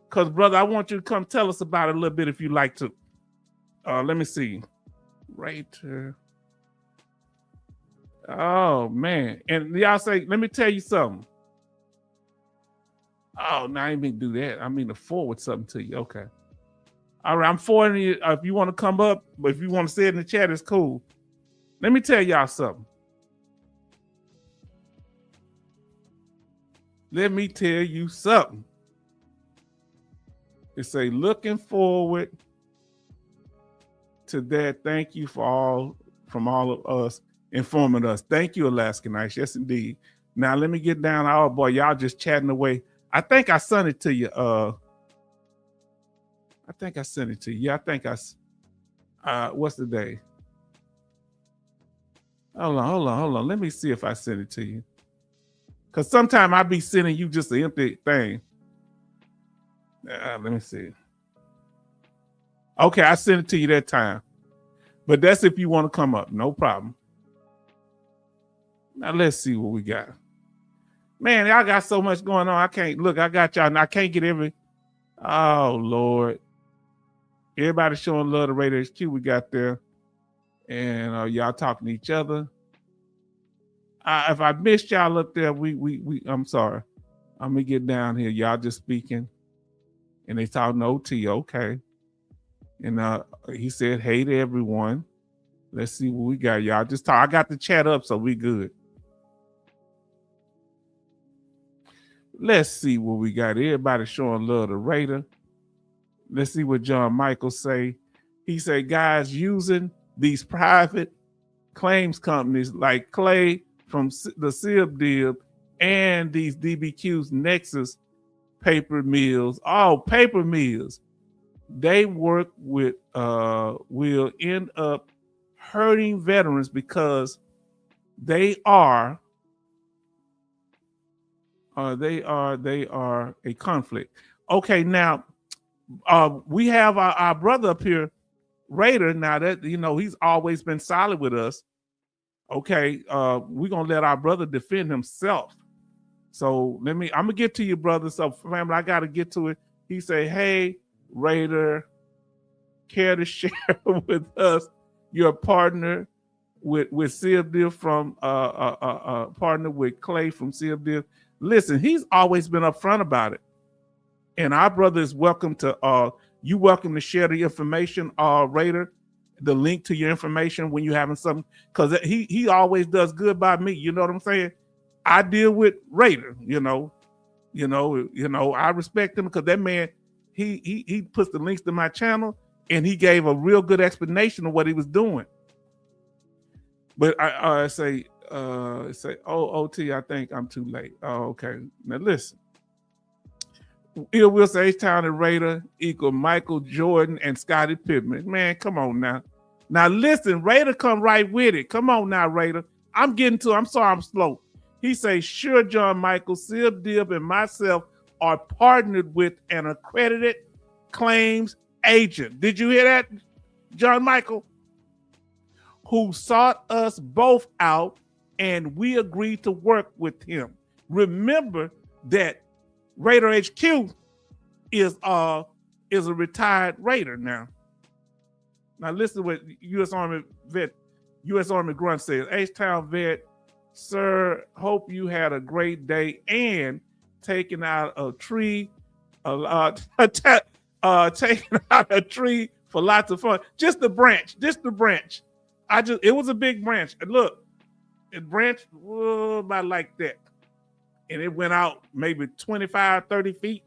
Because, brother, I want you to come tell us about it a little bit if you like to. Let me see. Right here. Oh, man. And y'all say, let me tell you something. Oh, no, I didn't mean to do that. I mean to forward something to you. Okay. All right, I'm forwarding you. If you want to come up, but if you want to say it in the chat, it's cool. Let me tell y'all something. Let me tell you something. It say, looking forward to that. Thank you from all of us informing us. Thank you, Alaskan Nice. Yes, indeed. Now let me get down. Oh boy, y'all just chatting away. I think I sent it to you. I think I sent it to you. Yeah, I think what's the day? Hold on. Let me see if I sent it to you. Because sometimes I be sending you just an empty thing. Let me see. Okay, I sent it to you that time. But that's if you want to come up. No problem. Now let's see what we got. Man, y'all got so much going on. I can't look. I got y'all, and I can't get every. Oh Lord! Everybody showing love to Radio HQ. We got there, and y'all talking to each other. If I missed y'all up there, I'm sorry. I'm gonna get down here. Y'all just speaking, and they talking OT. Okay, and he said, "Hey to everyone." Let's see what we got. Y'all just talk. I got the chat up, so we good. Let's see what we got. Everybody showing love to Raider. Let's see what John Michael say. He said, guys, using these private claims companies like Clay from the SIB and these DBQs, Nexus paper mills, paper mills, they work with, will end up hurting veterans because they are a conflict. Okay, now we have our brother up here, Raider. Now that he's always been solid with us. Okay, we're gonna let our brother defend himself. So I'm gonna get to you, brother. So family, I gotta get to it. He say, hey, Raider, care to share with us your partner with SIB from partner with Clay from SIB. Listen, he's always been upfront about it. And our brother is welcome to share the information, Raider, the link to your information when you're having something, because he always does good by me. You know what I'm saying? I deal with Raider, I respect him because that man, he puts the links to my channel and he gave a real good explanation of what he was doing. But I say, OT, I think I'm too late. Oh, okay. Now listen. Ill Will say H-Town and Raider equal Michael Jordan and Scottie Pippen. Man, come on now. Now listen, Raider come right with it. Come on now, Raider. I'm getting to it. I'm sorry I'm slow. He says, sure, John Michael, Sib Dib, and myself are partnered with an accredited claims agent. Did you hear that, John Michael? Who sought us both out, and we agreed to work with him. Remember that Raider HQ is a retired Raider now. Now listen to what U.S. Army Grunt says. H-Town vet, sir, hope you had a great day and taking out a tree, taking out a tree for lots of fun. Just the branch. It was a big branch. And look, it branched about like that. And it went out maybe 25, 30 feet.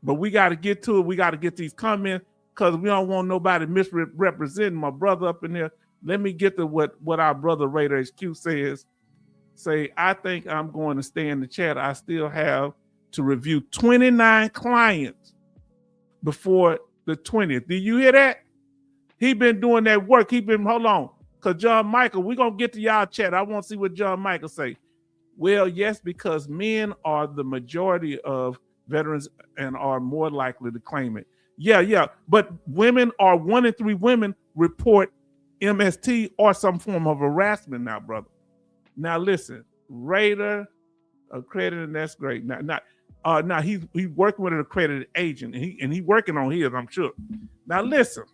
But we got to get to it. We got to get these comments because we don't want nobody misrepresenting my brother up in there. Let me get to what our brother Raider HQ says. Say, I think I'm going to stay in the chat. I still have to review 29 clients before the 20th. Do you hear that? He been doing that work. Hold on. Because John Michael, we're going to get to y'all chat. I want to see what John Michael say. Well, yes, because men are the majority of veterans and are more likely to claim it. Yeah. But women are 1 in 3 women report MST or some form of harassment now, brother. Now listen, Raider accredited, and that's great. Now he's working with an accredited agent, and he working on his, I'm sure. Now listen.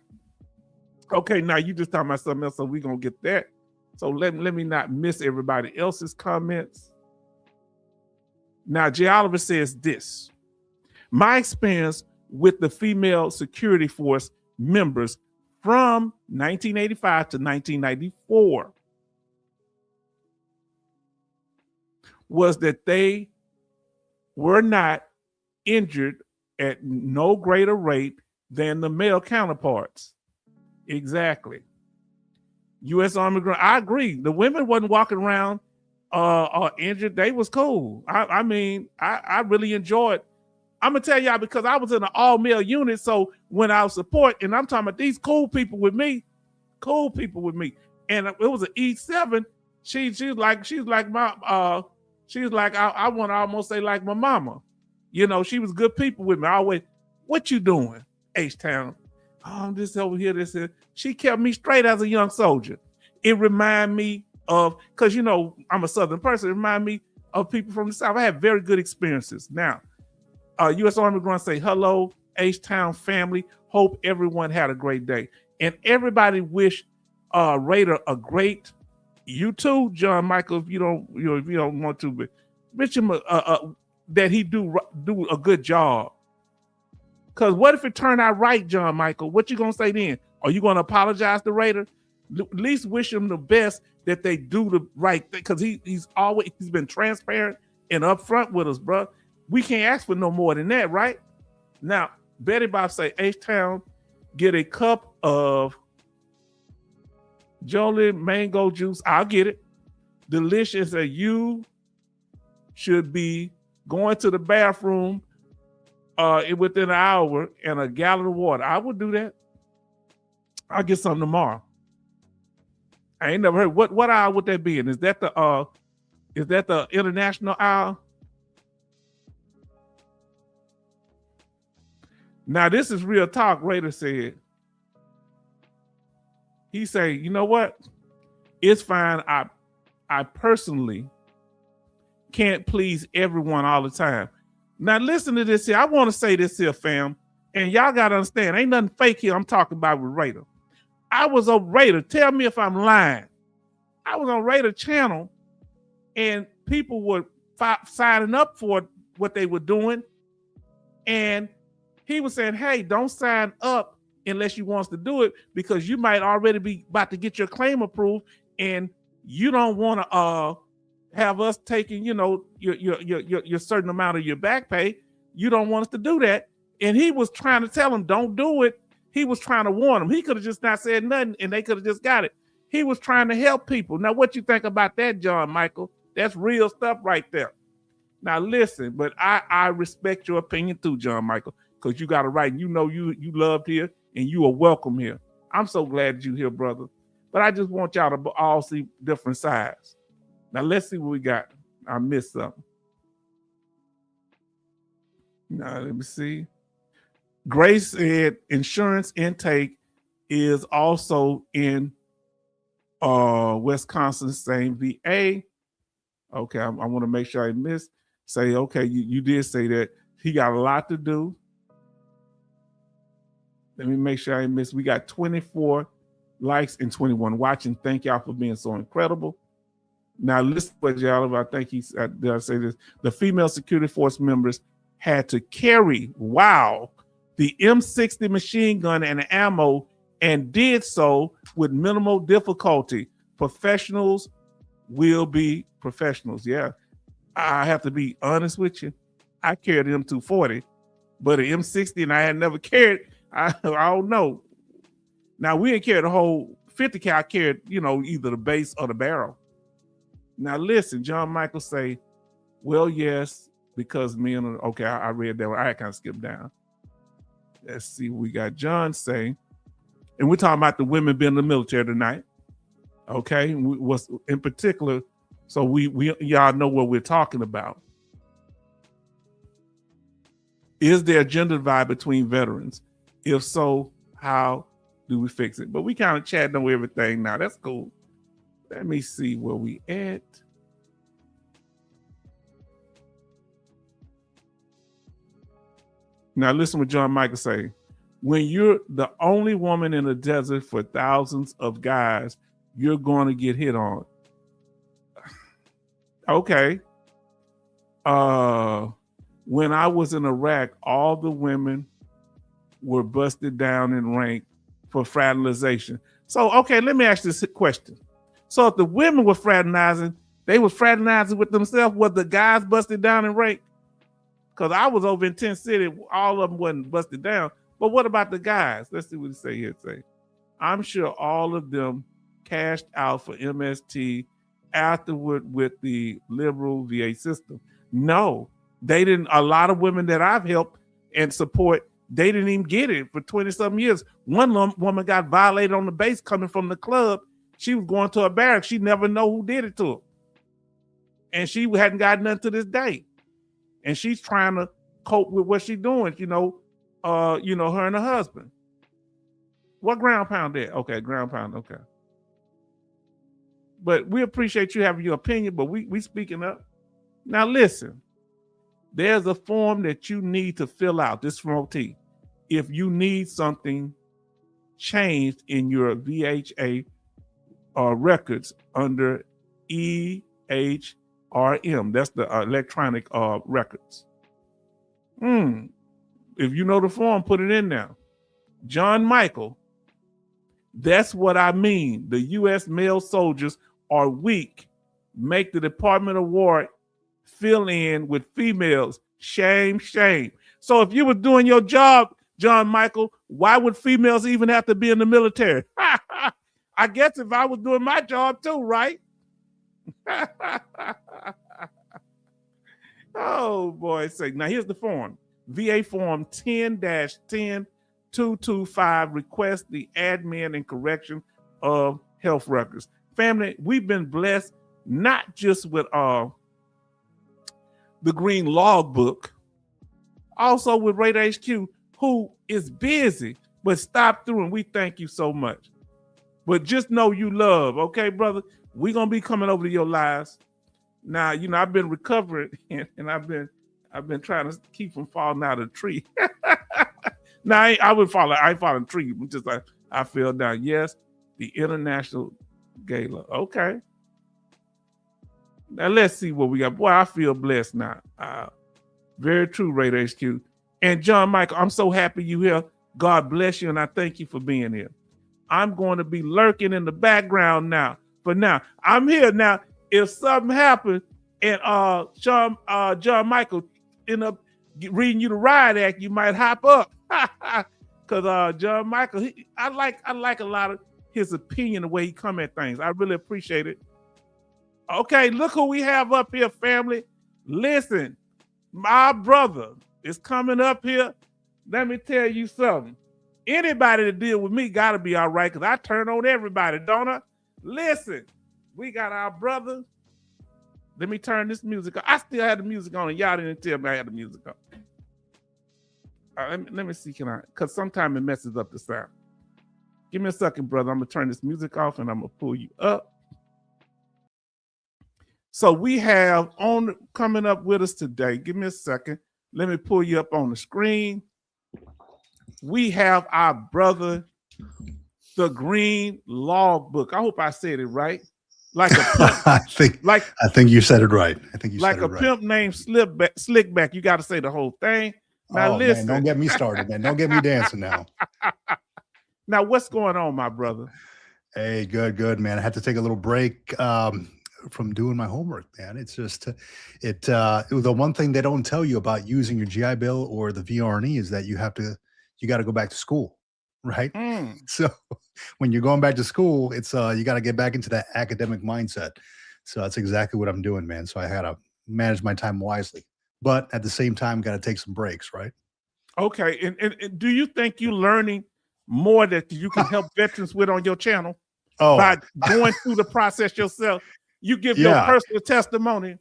Okay, now you just talking about something else, so we're gonna get that. So let me not miss everybody else's comments. Now, Jay Oliver says this. My experience with the female security force members from 1985 to 1994 was that they were not injured at no greater rate than the male counterparts. Exactly. U.S. Army Grunt, I agree. The women wasn't walking around injured. They was cool. I mean, I really enjoyed. I'm gonna tell y'all because I was in an all-male unit. So when I was support, and I'm talking about these cool people with me, and it was an E7. She's like my I want to almost say like my mama. You know, she was good people with me. I always, what you doing, H-Town? Oh, I'm just over here. This is. She kept me straight as a young soldier. It reminded me of, because you know I'm a Southern person. It reminded me of people from the South. I had very good experiences. Now, U.S. Army Grunt say hello, H-Town family. Hope everyone had a great day, and everybody wish Raider a great. You too, John Michael. If you don't want to, but wish him that he do a good job. Because what if it turned out right, John Michael? What you gonna say then? Are you gonna apologize to Raider? At least wish him the best that they do the right thing. Because he's been transparent and upfront with us, bro. We can't ask for no more than that, right? Now, Betty Bob say H-Town get a cup of Jolie mango juice. I'll get it. Delicious. That you should be going to the bathroom within an hour and a gallon of water. I would do that. I'll get some tomorrow. I ain't never heard. What aisle would that be in? Is that the international aisle? Now this is real talk, Raider said. He say, you know what? It's fine. I personally can't please everyone all the time. Now listen to this here. I want to say this here, fam. And y'all got to understand, ain't nothing fake here I'm talking about with Raider. I was on Raider. Tell me if I'm lying. I was on Raider channel and people were signing up for what they were doing. And he was saying, hey, don't sign up unless you want to do it because you might already be about to get your claim approved and you don't want to have us taking, your certain amount of your back pay. You don't want us to do that. And he was trying to tell him, don't do it. He was trying to warn them. He could have just not said nothing and they could have just got it. He was trying to help people. Now, what you think about that, John Michael? That's real stuff right there. Now listen, but I respect your opinion too, John Michael, because you got it right. You know you loved here and you are welcome here. I'm so glad that you're here, brother. But I just want y'all to all see different sides. Now let's see what we got. I missed something. Now let me see. Grace said insurance intake is also in Wisconsin, same VA. Okay, I want to make sure I missed. Say, okay, you did say that. He got a lot to do. Let me make sure I missed. We got 24 likes and 21 watching. Thank y'all for being so incredible. Now listen what y'all about. I think did I say this? The female security force members had to carry, the M60 machine gun and ammo, and did so with minimal difficulty. Professionals will be professionals. Yeah, I have to be honest with you. I carried the M240, but an M60, and I had never carried. I don't know. Now we didn't carry the whole 50 cal. I carried, either the base or the barrel. Now listen, John Michael say, well, yes, because okay, I read that one. I kind of skipped down. Let's see what we got. John say, and we're talking about the women being in the military tonight. Okay, what's in particular, so we y'all know what we're talking about. Is there a gender divide between veterans? If so, how do we fix it? But we kind of chatting on everything now. That's cool. Let me see where we at. Now listen what John Michael say. When you're the only woman in the desert for thousands of guys, you're going to get hit on. Okay. When I was in Iraq, all the women were busted down in rank for fraternization. So, okay, let me ask this question. So if the women were fraternizing, they were fraternizing with themselves. Was the guys busted down in rank? Because I was over in Tent City, all of them wasn't busted down. But what about the guys? Let's see what he say here. I'm sure all of them cashed out for MST afterward with the liberal VA system. No, they didn't. A lot of women that I've helped and support, they didn't even get it for 20-something years. One woman got violated on the base coming from the club. She was going to a barracks. She never know who did it to her. And she hadn't gotten nothing to this day. And she's trying to cope with what she's doing, her and her husband. What ground pound there? Okay, ground pound, okay. But we appreciate you having your opinion, but we speaking up. Now listen, there's a form that you need to fill out. This from OT. If you need something changed in your VHA records under EHRM, that's the electronic records. If you know the form, put it in there. John Michael, that's what I mean. The U.S. male soldiers are weak. Make the Department of War fill in with females. Shame, shame. So if you were doing your job, John Michael, why would females even have to be in the military? I guess if I was doing my job too, right? Oh boy, say now here's the form. VA form 10-10225 request the admin and correction of health records. Family, we've been blessed not just with the green logbook, also with Radar HQ, who is busy, but stop through and we thank you so much. But just know you love, okay, brother? We're gonna be coming over to your lives. Now, I've been recovering and I've been trying to keep from falling out of the tree. Now I ain't falling tree, just like I fell down. Yes, the International Gala. Okay. Now let's see what we got. Boy, I feel blessed now. Very true, Radar HQ. And John Michael, I'm so happy you here. God bless you, and I thank you for being here. I'm going to be lurking in the background now. For now, I'm here now. If something happens and John Michael end up reading you the riot act, you might hop up. Because John Michael, I like a lot of his opinion, the way he come at things. I really appreciate it. Okay, look who we have up here, family. Listen, my brother is coming up here. Let me tell you something. Anybody that deal with me got to be all right because I turn on everybody, don't I? Listen, we got our brother. Let me turn this music on. I still had the music on, and y'all didn't tell me I had the music on. Let me see, because sometimes it messes up the sound. Give me a second, brother. I'm going to turn this music off, and I'm going to pull you up. So we have coming up with us today. Give me a second. Let me pull you up on the screen. We have our brother, the Green Logbook. I hope I said it right. Like a pimp, I think you said it right. I think you like said it a right. Pimp named Slickback. You got to say the whole thing. Now listen, man, don't get me started, man. Don't get me dancing now. Now, what's going on, my brother? Hey, good, man. I had to take a little break from doing my homework, man. It's just the one thing they don't tell you about using your GI Bill or the VRNE is that you got to go back to school, right? So when you're going back to school, it's you got to get back into that academic mindset. So that's exactly what I'm doing, man. So I had to manage my time wisely, but at the same time, got to take some breaks, right? Okay, and do you think you're learning more that you can help veterans with on your channel by going through the process yourself? You give your personal testimony.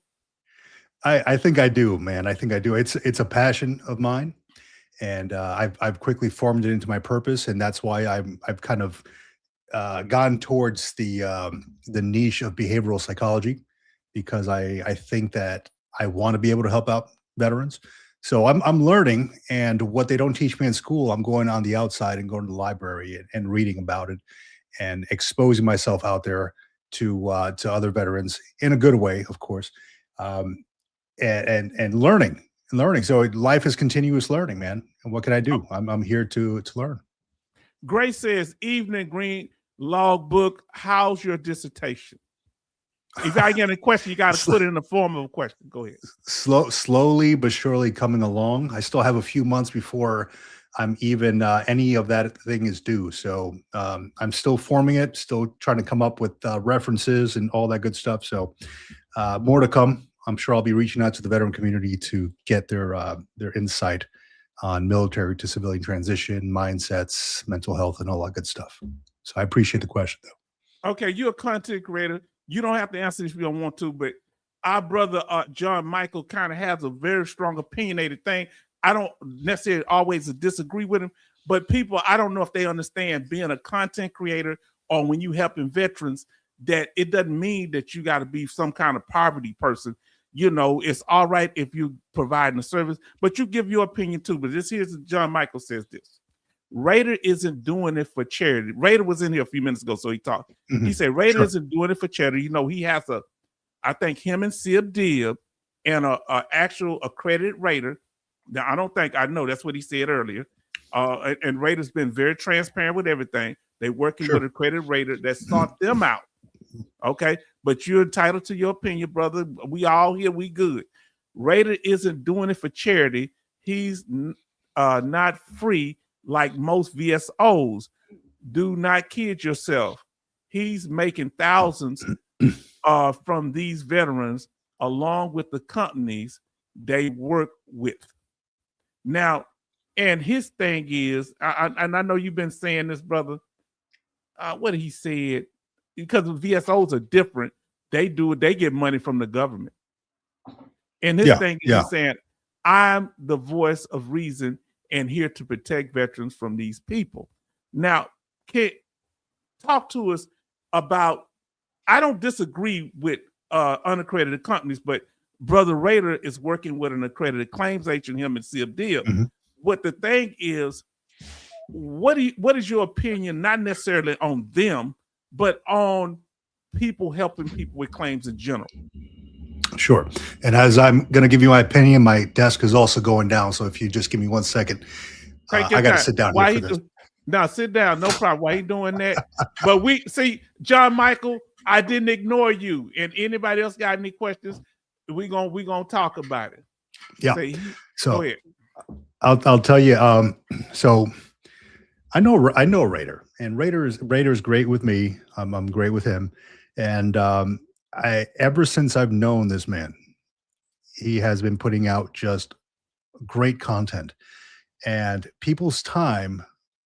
I think I do, man. I think I do. It's a passion of mine, and I've quickly formed it into my purpose, and that's why I've kind of gone towards the niche of behavioral psychology, because I think that I want to be able to help out veterans. So I'm learning, and what they don't teach me in school, I'm going on the outside and going to the library and reading about it and exposing myself out there to other veterans in a good way, of course, and learning. So life is continuous learning, man. And what can I do? I'm here to learn. Grace says, "Evening Green Logbook, how's your dissertation?" If I get a question, you got to put it in the form of a question. Go ahead. Slowly but surely coming along. I still have a few months before I'm even any of that thing is due. So I'm still forming it, still trying to come up with references and all that good stuff. So more to come. I'm sure I'll be reaching out to the veteran community to get their insight on military to civilian transition, mindsets, mental health, and all that good stuff. So I appreciate the question, though. Okay, you're a content creator. You don't have to answer this if you don't want to, but our brother John Michael kind of has a very strong opinionated thing. I don't necessarily always disagree with him, but people, I don't know if they understand being a content creator or when you helping veterans, that it doesn't mean that you got to be some kind of poverty person. You know, it's all right if you providing a service, but you give your opinion too. But here's John Michael says this. Raider isn't doing it for charity. Raider was in here a few minutes ago, so he talked. Mm-hmm. He said Raider isn't doing it for charity. You know, he has I think him and Sib Dib and a actual accredited Raider. Now, I know that's what he said earlier. And Raider's been very transparent with everything. They're working with a accredited Raider that sought them out. Okay, but you're entitled to your opinion, brother. We all here, we good. Raider isn't doing it for charity. He's not free like most VSOs. Do not kid yourself. He's making thousands from these veterans along with the companies they work with. Now, and his thing is, and I know you've been saying this, brother, what he said, because the VSOs are different. They get money from the government. And his thing is saying, I'm the voice of reason and here to protect veterans from these people. Now, talk to us about, I don't disagree with unaccredited companies, but Brother Raider is working with an accredited claims agent, him and Sib Dib. Mm-hmm. What the thing is, what is your opinion, not necessarily on them, but on people helping people with claims in general? Sure. And as I'm going to give you my opinion, my desk is also going down. So if you just give me 1 second, I got to sit down here for this. No, sit down. No problem. Why are you doing that? But we see, John Michael, I didn't ignore you. And anybody else got any questions? We're gonna talk about it. Yeah. So go ahead. I'll tell you. So I know Raider, and Raider's great with me. I'm great with him, and ever since I've known this man, he has been putting out just great content, and people's time.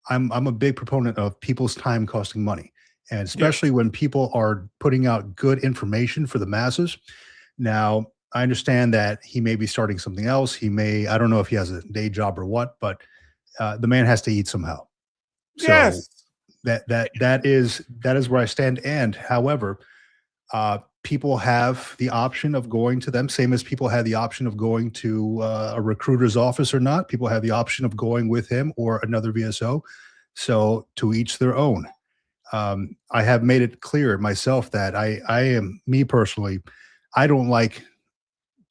I'm a big proponent of people's time costing money, and Yes. especially when people are putting out good information for the masses. Now, I understand that he may be starting something else. I don't know if he has a day job or what, but the man has to eat somehow. So Yes. that is where I stand. And however, people have the option of going to them, same as people had the option of going to a recruiter's office or not. People have the option of going with him or another VSO. So to each their own. I have made it clear myself that I am, me personally, I don't like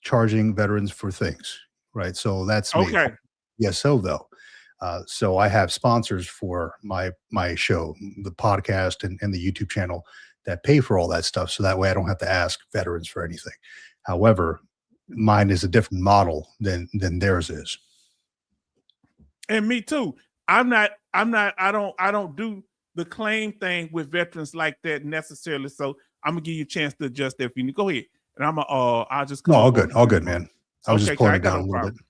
charging veterans for things, right? So that's me. Okay. VSO though. So I have sponsors for my show, the podcast and the YouTube channel that pay for all that stuff. So that way I don't have to ask veterans for anything. However, mine is a different model than theirs is. And me too. I don't do the claim thing with veterans like that necessarily. So I'm gonna give you a chance to adjust that if you need. Go ahead. And I'll just come No, on all board. good, all good, man. I was Okay, just pulling I it got down no a little problem.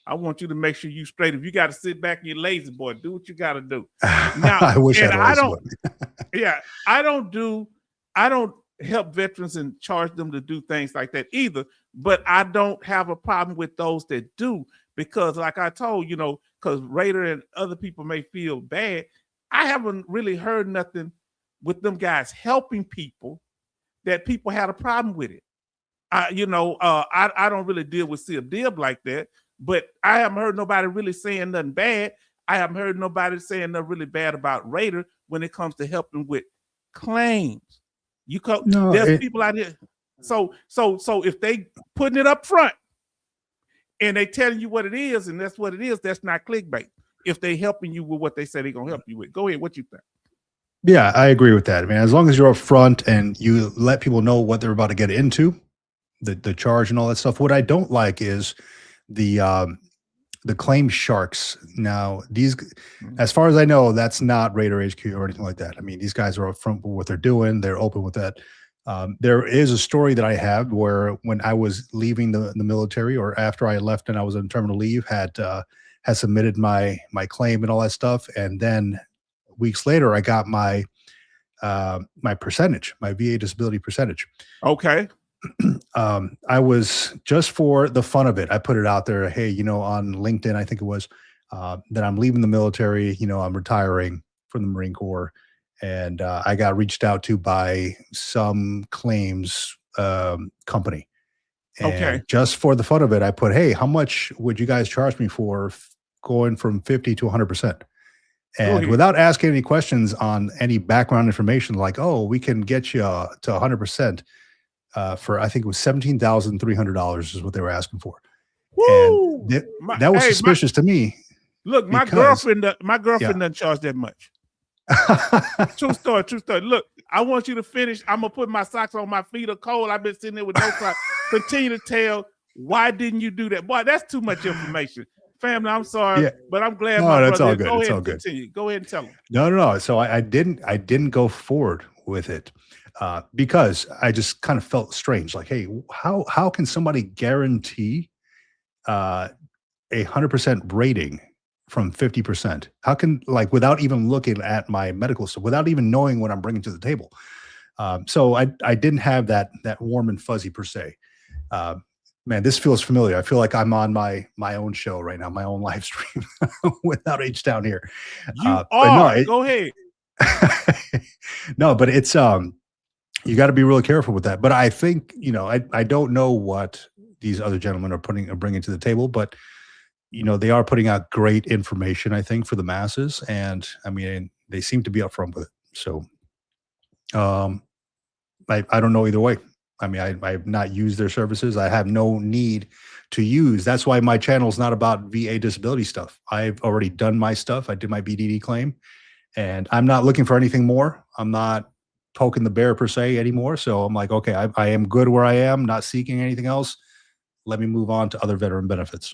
I want you to make sure you straight. If you got to sit back and you're lazy, boy, do what you got to do. bit. Now, I wish I and had a I lazy don't, one. yeah, I don't help veterans and charge them to do things like that either. But I don't have a problem with those that do, because like I told, because Raider and other people may feel bad. I haven't really heard nothing with them guys helping people that people had a problem with it. I don't really deal with Sil Dib like that, but I haven't heard nobody really saying nothing bad. I haven't heard nobody saying nothing really bad about Raider when it comes to helping with claims. No, There's people out there. So if they putting it up front and they telling you what it is, and that's what it is, that's not clickbait. If they helping you with what they say they're gonna help you with. Go ahead, what you think? yeah, I agree with that. I mean, as long as you're upfront and you let people know what they're about to get into, the charge and all that stuff. What I don't like is the claim sharks. Now, as far as I know, that's not Raider HQ or anything like that. I mean, these guys are upfront with what they're doing. They're open with that. There is a story that I have where when I was leaving the military, or after I left and I was on terminal leave, had submitted my claim and all that stuff, and then weeks later I got my percentage, my VA disability percentage. Okay. I was, just for the fun of it, I put it out there. Hey, on LinkedIn, I think it was, that I'm leaving the military. I'm retiring from the Marine Corps, and I got reached out to by some claims company. And Okay. just for the fun of it, I put, hey, how much would you guys charge me for going from 50 to 100%? And without asking any questions on any background information, like, oh, we can get you to 100%. For, I think it was $17,300 is what they were asking for. Woo! And that was suspicious to me. Look, my girlfriend doesn't charge that much. True story. Look, I want you to finish. I'm gonna put my socks on, my feet are cold. I've been sitting there with no socks. Continue to tell, why didn't you do that? Boy, that's too much information. Family, I'm sorry, but I'm glad my that's brother. all good. Go ahead and continue. Go ahead and tell him. No. So I didn't go forward with it. Because I just kind of felt strange. Like, hey, how can somebody guarantee 100% rating from 50%? How can, like, without even looking at my medical stuff, without even knowing what I'm bringing to the table? So I didn't have that warm and fuzzy per se. Man, this feels familiar. I feel like I'm on my own show right now, my own live stream without H-Town here. You are. No, go ahead. No, but it's you got to be really careful with that. But I think, I don't know what these other gentlemen are bringing to the table, but they are putting out great information, I think, for the masses. And I mean, they seem to be upfront with it. So, I don't know either way. I mean, I've not used their services. I have no need to use. That's why my channel is not about VA disability stuff. I've already done my stuff. I did my BDD claim, and I'm not looking for anything more. I'm not poking the bear per se anymore. So I'm like, okay, I am good where I am, not seeking anything else. Let me move on to other veteran benefits.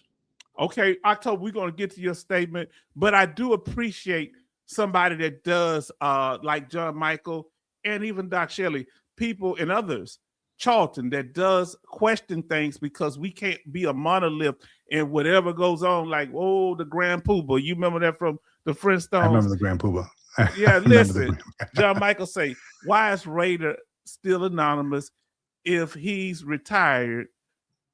Okay, October, we're going to get to your statement, but I do appreciate somebody that does, like John Michael and even Doc Shelley, people and others Charlton that does question things, because we can't be a monolith and whatever goes on, like, oh, the Grand Poobah. You remember that from the Flintstones? I remember the Grand Poobah. Yeah, listen, John Michael say, why is Raider still anonymous if he's retired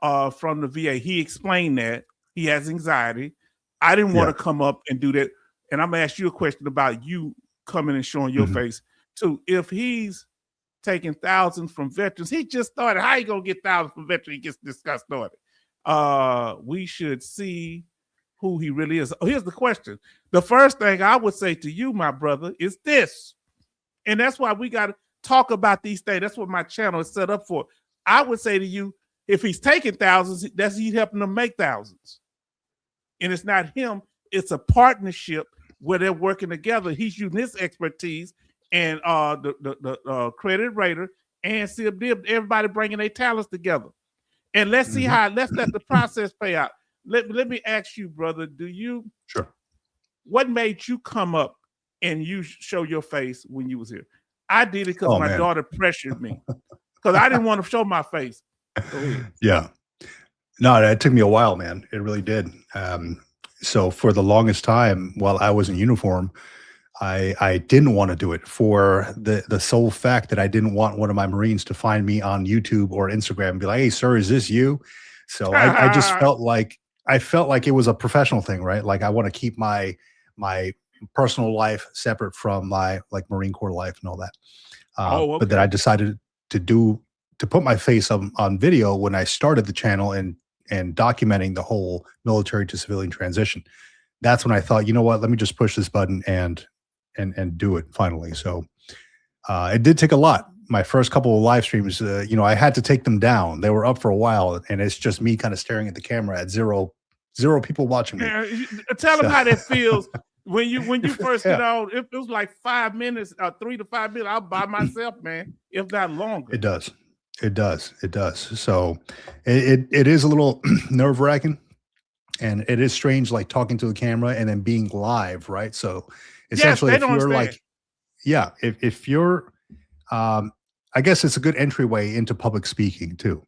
from the VA? He explained that he has anxiety. I didn't want to come up and do that. And I'm gonna ask you a question about you coming and showing your face too. If he's taking thousands from veterans, he just started. How you gonna get thousands from veterans? He gets discussed on it. We should see who he really is. Oh, here's the question. The first thing I would say to you, my brother, is this. And that's why we got to talk about these things. That's what my channel is set up for. I would say to you, if he's taking thousands, that's he's helping them make thousands. And it's not him. It's a partnership where they're working together. He's using his expertise and the Credit Raider and Sib Dib, everybody bringing their talents together. And let's see how, let's let the process play out. Let me ask you, brother, Sure. What made you come up and you show your face when you was here? I did it because my daughter pressured me, because I didn't want to show my face. Go ahead. Yeah. No, it took me a while, man. It really did. So for the longest time while I was in uniform, I didn't want to do it for the sole fact that I didn't want one of my Marines to find me on YouTube or Instagram and be like, hey, sir, is this you? So I just felt like it was a professional thing, right? Like I want to keep my personal life separate from my like Marine Corps life and all that. But then I decided to put my face on video when I started the channel and documenting the whole military to civilian transition. That's when I thought, you know what, let me just push this button and do it finally. So it did take a lot. My first couple of live streams, I had to take them down. They were up for a while, and it's just me kind of staring at the camera at zero people watching me. Tell them how that feels when you first get on. It was like 5 minutes, 3 to 5 minutes. I'll by myself, man, if not longer. It does. So it is a little nerve-wracking, and it is strange, like talking to the camera and then being live, right? So essentially, if you're like, if you're, I guess it's a good entryway into public speaking too,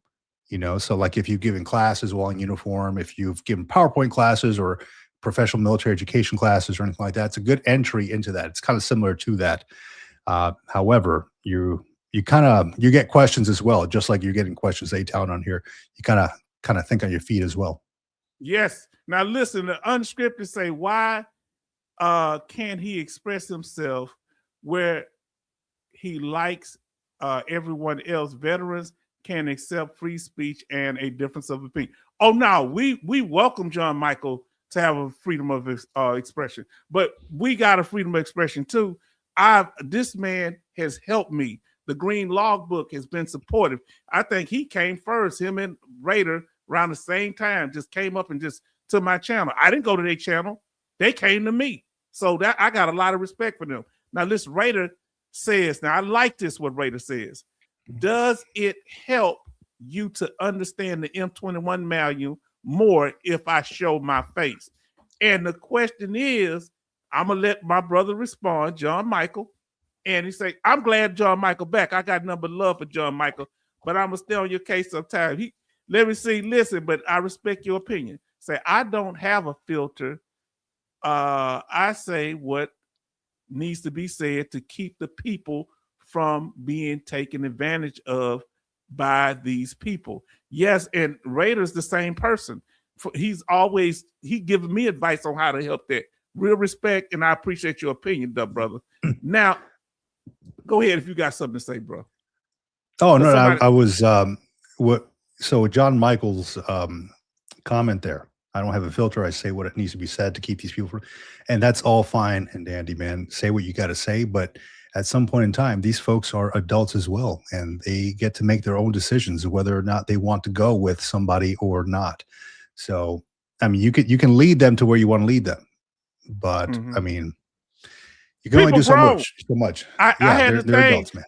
so like if you've given classes while in uniform, if you've given PowerPoint classes or professional military education classes or anything like that, it's a good entry into that. It's kind of similar to that. However, you get questions as well, just like you're getting questions A-Town on here. You kind of think on your feet as well. Yes. Now listen, the unscripted say, why can't he express himself where he likes everyone else? Veterans can accept free speech and a difference of opinion. Oh no, we welcome John Michael to have a freedom of expression, but we got a freedom of expression too. This man has helped me. The Green Logbook has been supportive. I think he came first. Him and Raider around the same time just came up and just to my channel. I didn't go to their channel. They came to me. So that I got a lot of respect for them. Now this Raider says, now I like this, what Raider says. Does it help you to understand the M21 manual more if I show my face? And the question is, I'm going to let my brother respond, John Michael. And he say, I'm glad John Michael back. I got nothing but love for John Michael, but I'm going to stay on your case sometime. Let me see, listen, but I respect your opinion. Say, I don't have a filter. I say what needs to be said to keep the people from being taken advantage of by these people. Yes, and Raider's the same person. He's giving me advice on how to help that. Real respect, and I appreciate your opinion, brother. Now, go ahead if you got something to say, bro. Oh, no, I was so John Michael's comment there. I don't have a filter. I say what it needs to be said to keep these people from, and that's all fine and dandy, man. Say what you got to say, but at some point in time, these folks are adults as well, and they get to make their own decisions whether or not they want to go with somebody or not. So, I mean, you can lead them to where you want to lead them, but I mean, you can only do so much. I had they're adults, man.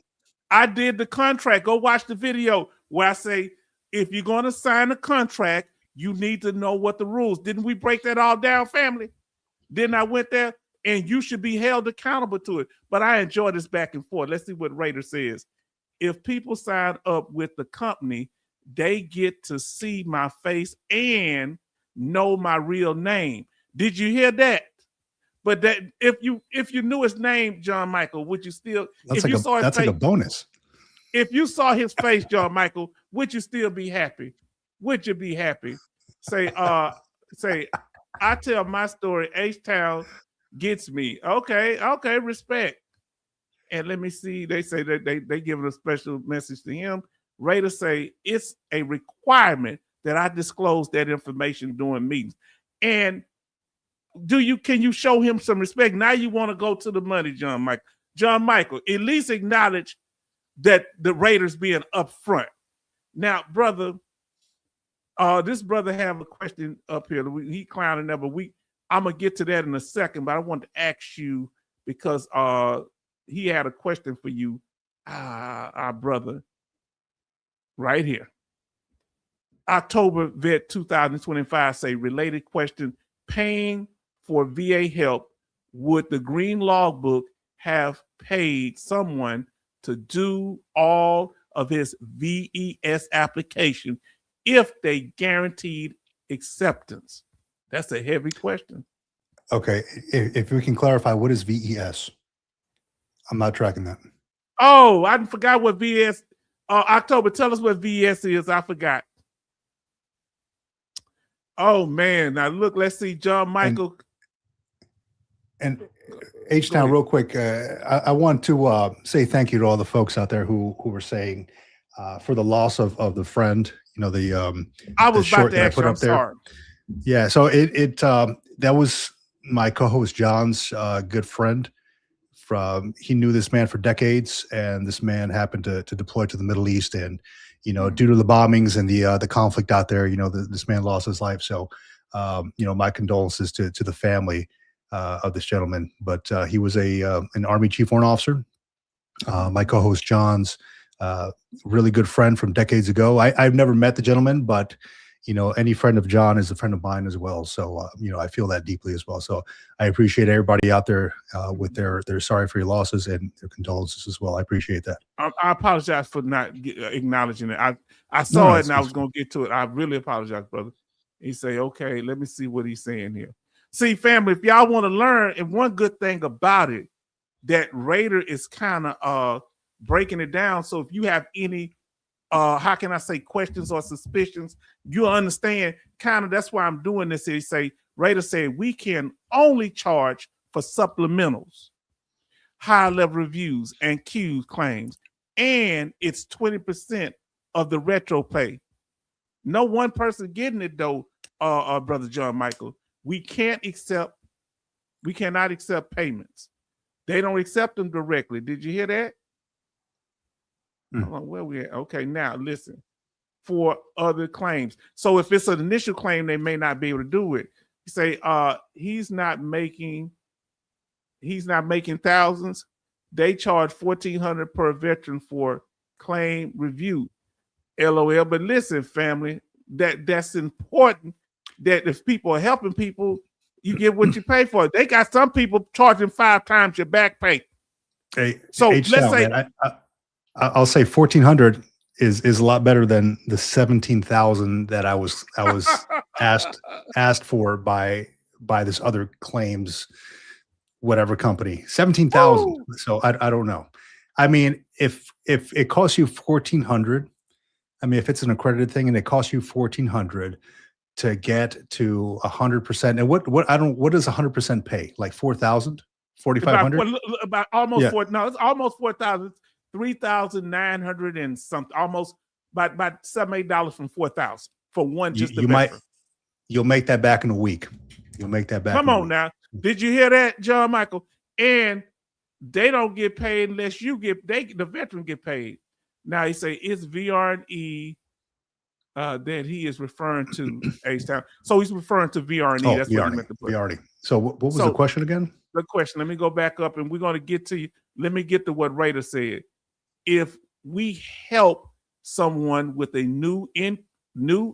I did the contract. Go watch the video where I say, if you're going to sign a contract, you need to know what the rules. Didn't we break that all down, family? Then I went there, and you should be held accountable to it. But I enjoy this back and forth. Let's see what Raider says. if people sign up with the company, they get to see my face and know my real name. Did you hear that? But that if you knew his name, John Michael, would you still? That's If you saw his like face, a bonus. if you saw his face, John Michael, would you still be happy? Would you be happy? Say, I tell my story. H-Town gets me. Okay, respect. And let me see. They say that they giving a special message to him. Raider say it's a requirement that I disclose that information during meetings. And can you show him some respect? Now you want to go to the money, John Michael. John Michael, at least acknowledge that the Raiders being upfront. Now, brother, this brother have a question up here. He clowning there, but I'm gonna get to that in a second. But I want to ask you because he had a question for you, our brother, right here. October Vet 2025 say related question: paying for VA help. Would the Green Logbook have paid someone to do all of his VES application if they guaranteed acceptance? That's a heavy question. Okay, if we can clarify, what is VES? I'm not tracking that. Oh, I forgot what VES. October, tell us what VES is. I forgot. Oh man! Now look, let's see, John Michael. And H-Town, real quick, I want to say thank you to all the folks out there who were saying for the loss of the friend. You know, I was about to ask you. I'm sorry. Yeah, so it that was my co-host John's good friend. He knew this man for decades, and this man happened to deploy to the Middle East, and due to the bombings and the conflict out there, this man lost his life. So, my condolences to the family of this gentleman. But he was an Army Chief Warrant Officer. My co-host John's really good friend from decades ago. I've never met the gentleman, but any friend of John is a friend of mine as well. So, I feel that deeply as well. So I appreciate everybody out there with their sorry for your losses and their condolences as well. I appreciate that. I apologize for not acknowledging it. I saw it and I was going to get to it. I really apologize, brother. He say, okay, let me see what he's saying here. See, family, if y'all want to learn, and one good thing about it, that Raider is kind of breaking it down. So if you have any how can I say, questions or suspicions, you understand kind of that's why I'm doing this. He say, Raider said we can only charge for supplementals, high level reviews, and Q's claims, and it's 20% of the retro pay. No one person getting it though, brother John Michael. We cannot accept payments. They don't accept them directly. Did you hear that? Hold on, where we at? Okay, now listen. For other claims. So if it's an initial claim, they may not be able to do it. You say he's not making thousands. They charge $1,400 per veteran for claim review. LOL. But listen, family, that's important. That if people are helping people, you get what you pay for. They got some people charging 5 times your back pay. Hey, so let's say I'll say 1,400 is a lot better than the 17,000 that I was asked for by this other claims whatever company. 17,000. So I don't know. I mean, if it costs you 1,400, I mean, if it's an accredited thing and it costs you 1,400 to get to 100%, and what does 100% pay? Like 4,000, 4,500? About almost it's almost 4,000. 3,900 and something, almost about $7-8 from 4,000 for one. You'll make that back in a week. You'll make that back. Come on now, did you hear that, John Michael? And they don't get paid unless the veteran get paid. Now he say it's VRE that he is referring to H-Town. So he's referring to VRE. That's what he meant to put. VRE. So what was the question again? The question. Let me go back up, and we're going to get to you. Let me get to what Raider said. If we help someone with a new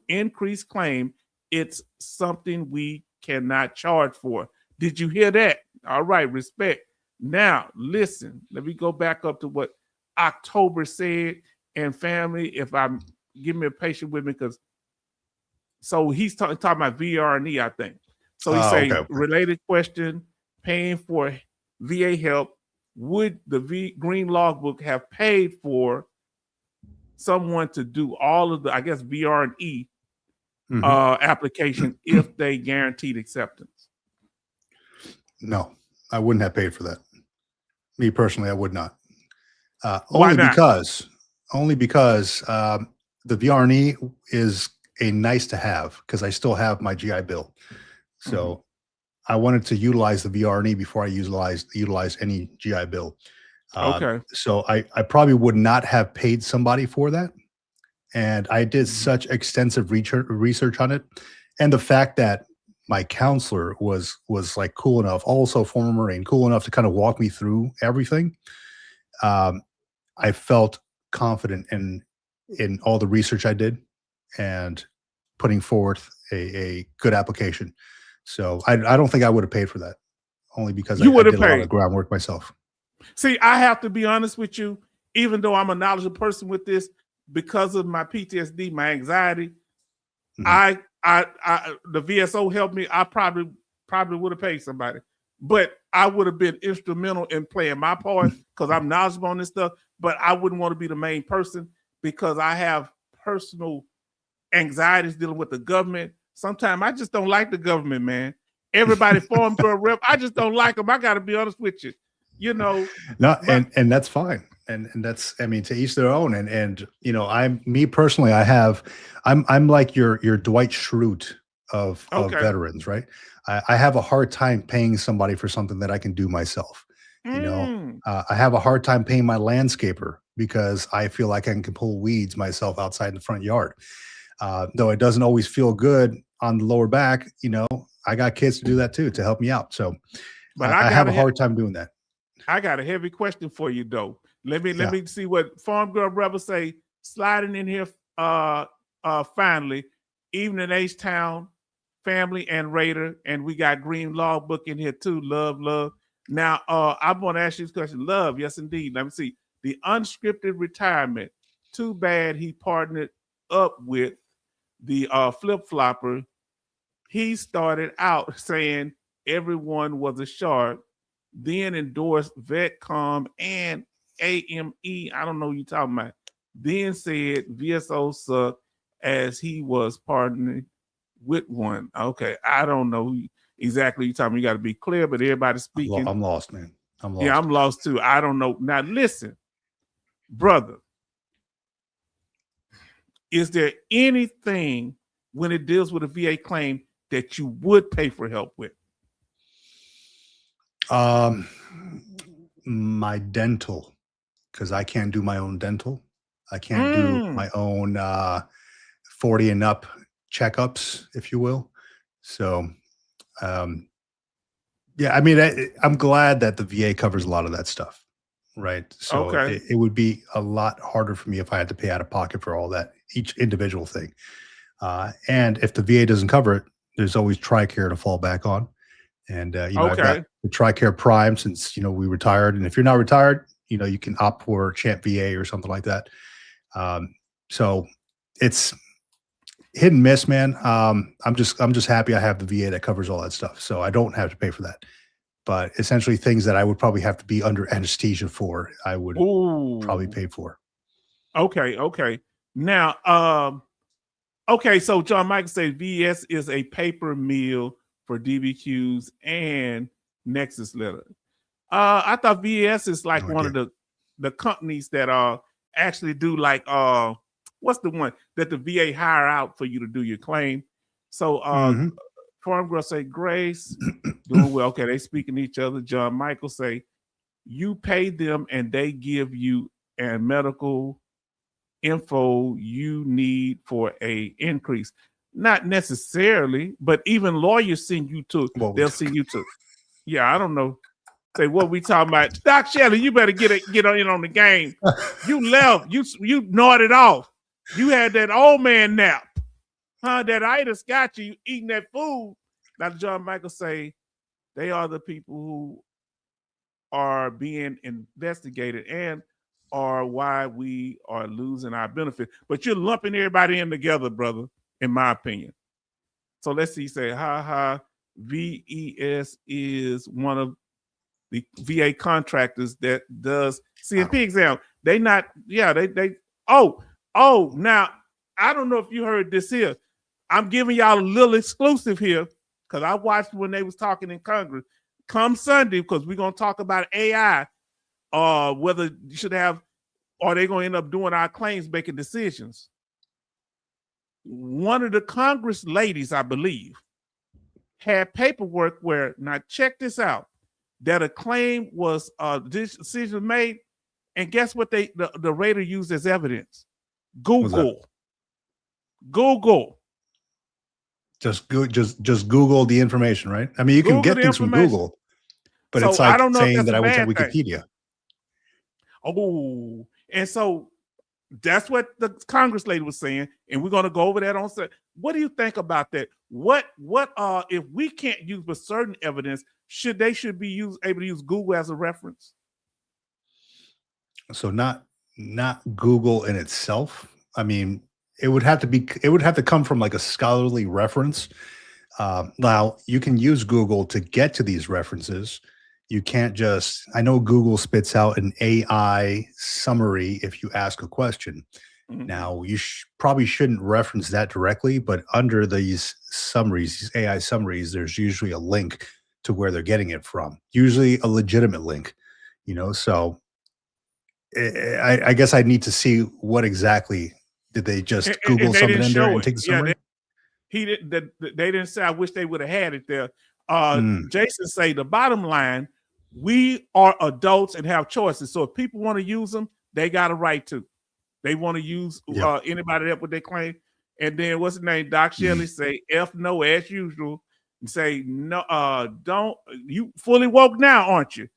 increased claim, it's something we cannot charge for. Did you hear that? All right, respect. Now, listen, let me go back up to what October said. And family, if I'm give me a patient with me, because so he's talking about VRE, I think. So he say Okay. related question, paying for VA help. Would the Green Logbook have paid for someone to do all of the, I guess, VRE application if they guaranteed acceptance? No, I wouldn't have paid for that. Me personally, I would not. Why Only not? because the VRE is a nice to have because I still have my GI Bill. So I wanted to utilize the VRE before I utilize any GI Bill. Okay. So I probably would not have paid somebody for that. And I did such extensive research on it. And the fact that my counselor was like cool enough, also former Marine, cool enough to kind of walk me through everything. I felt confident in all the research I did and putting forth a good application. So I don't think I would have paid for that, only because I did a lot of groundwork myself. See, I have to be honest with you, even though I'm a knowledgeable person with this, because of my PTSD, my anxiety, the VSO helped me. I probably would have paid somebody, but I would have been instrumental in playing my part because I'm knowledgeable on this stuff. But I wouldn't want to be the main person because I have personal anxieties dealing with the government. Sometimes I just don't like the government, man. Everybody Farm Girl rep, I just don't like them. I got to be honest with you. You know, and that's fine. And that's, I mean, to each their own. And you know, I'm like your Dwight Schrute of veterans, right? I have a hard time paying somebody for something that I can do myself. You know, I have a hard time paying my landscaper because I feel like I can pull weeds myself outside in the front yard. Though it doesn't always feel good on the lower back, you know, I got kids to do that too, to help me out. So but I have a hard time doing that. I got a heavy question for you though. Let me see what Farm Girl Rebel say. Sliding in here finally, Evening H-Town, family and Raider, and we got Green Logbook in here too. Love. Now I want to ask you this question. Love, yes indeed. Let me see. The unscripted retirement. Too bad he partnered up with the flip flopper. He started out saying everyone was a shark, then endorsed Vetcom and AME. I don't know what you're talking about. Then said VSO sucked as he was partnering with one. Okay, I don't know exactly you're talking about. You got to be clear, but everybody's speaking. I'm lost, man. I'm lost. Yeah, I'm lost too. I don't know. Now listen, brother. Is there anything when it deals with a VA claim that you would pay for help with? My dental, because I can't do my own dental. I can't do my own 40 and up checkups, if you will. So, yeah, I mean, I'm glad that the VA covers a lot of that stuff, right? So it would be a lot harder for me if I had to pay out of pocket for all that, each individual thing. And if the VA doesn't cover it, there's always TRICARE to fall back on. And, you know, I've got the TRICARE Prime since, you know, we retired. And if you're not retired, you know, you can opt for Champ VA or something like that. So it's hit and miss, man. I'm just happy I have the VA that covers all that stuff. So I don't have to pay for that. But essentially things that I would probably have to be under anesthesia for, I would probably pay for. Okay. Now, okay, so John Michael says VS is a paper mill for DBQs and Nexus letter. I thought VS is like one of the companies that actually do like what's the one that the VA hire out for you to do your claim. So Farm Girl say Grace doing well. Okay, they speaking to each other. John Michael say you pay them and they give you a medical info you need for a increase. Not necessarily, but even lawyers send you to. They'll send you to. Yeah, I don't know. Say what we talking about. Doc Shelley, you better get in on the game. You left. You nodded off. You had that old man nap. Huh? That itis got you eating that food. Dr. John Michael say they are the people who are being investigated. And are why we are losing our benefit. But you're lumping everybody in together, brother, in my opinion. So let's see, say, VES is one of the VA contractors that does CNP exam. Now, I don't know if you heard this here. I'm giving y'all a little exclusive here because I watched when they was talking in Congress. Come Sunday, because we're going to talk about AI, whether you should have, or they're going to end up doing our claims, making decisions. One of the Congress ladies, I believe, had paperwork where, now check this out, that a claim was, decision made, and guess what the rater used as evidence? Google. Just Google the information, right? I mean, you can get things from Google, but so it's like saying that I went to Wikipedia. Oh, and so that's what the Congress lady was saying, and we're going to go over that on set. What do you think about that? What if we can't use but certain evidence, should be able to use Google as a reference? So not Google in itself. I mean, it would have to come from like a scholarly reference. Now you can use Google to get to these references. You can't just, I know Google spits out an AI summary if you ask a question. Mm-hmm. Now you probably shouldn't reference that directly, but under these summaries, these AI summaries, there's usually a link to where they're getting it from, usually a legitimate link, so I guess I need to see what exactly did they just Google something in there and take the summary? They didn't say, I wish they would have had it there. Jason say the bottom line, we are adults and have choices. So if people want to use them, they got a right to. They want to use anybody that what they claim. And then what's the name? Doc Shelley say F no as usual. And say no, don't, you fully woke now, aren't you?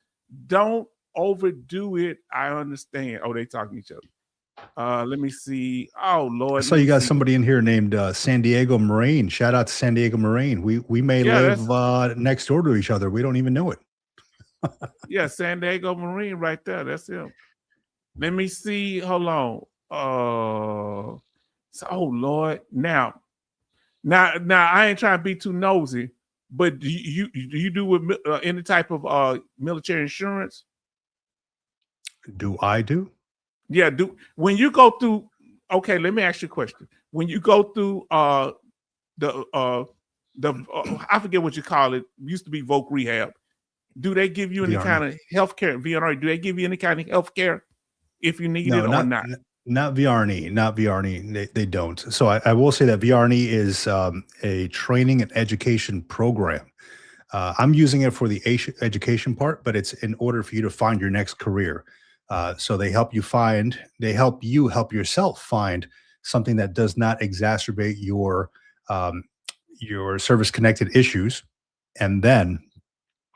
Don't overdo it. I understand. Oh, they talking to each other. Let me see. Oh Lord. So you got somebody in here named San Diego Moraine. Shout out to San Diego Moraine. We may live next door to each other. We don't even know it. Yeah, San Diego Marine right there. That's him. Let me see. Hold on. Oh Lord. Now I ain't trying to be too nosy, but do you do with any type of military insurance? Do I do? Yeah. When you go through? Okay, let me ask you a question. When you go through I forget what you call it. It used to be Voc Rehab. Do they give you any kind of health care? VRNE, do they give you any kind of health care if you need it or not? Not VRNE. They don't. So I will say that VRNE is a training and education program. I'm using it for the education part, but it's in order for you to find your next career. So they help you help yourself find something that does not exacerbate your service-connected issues, and then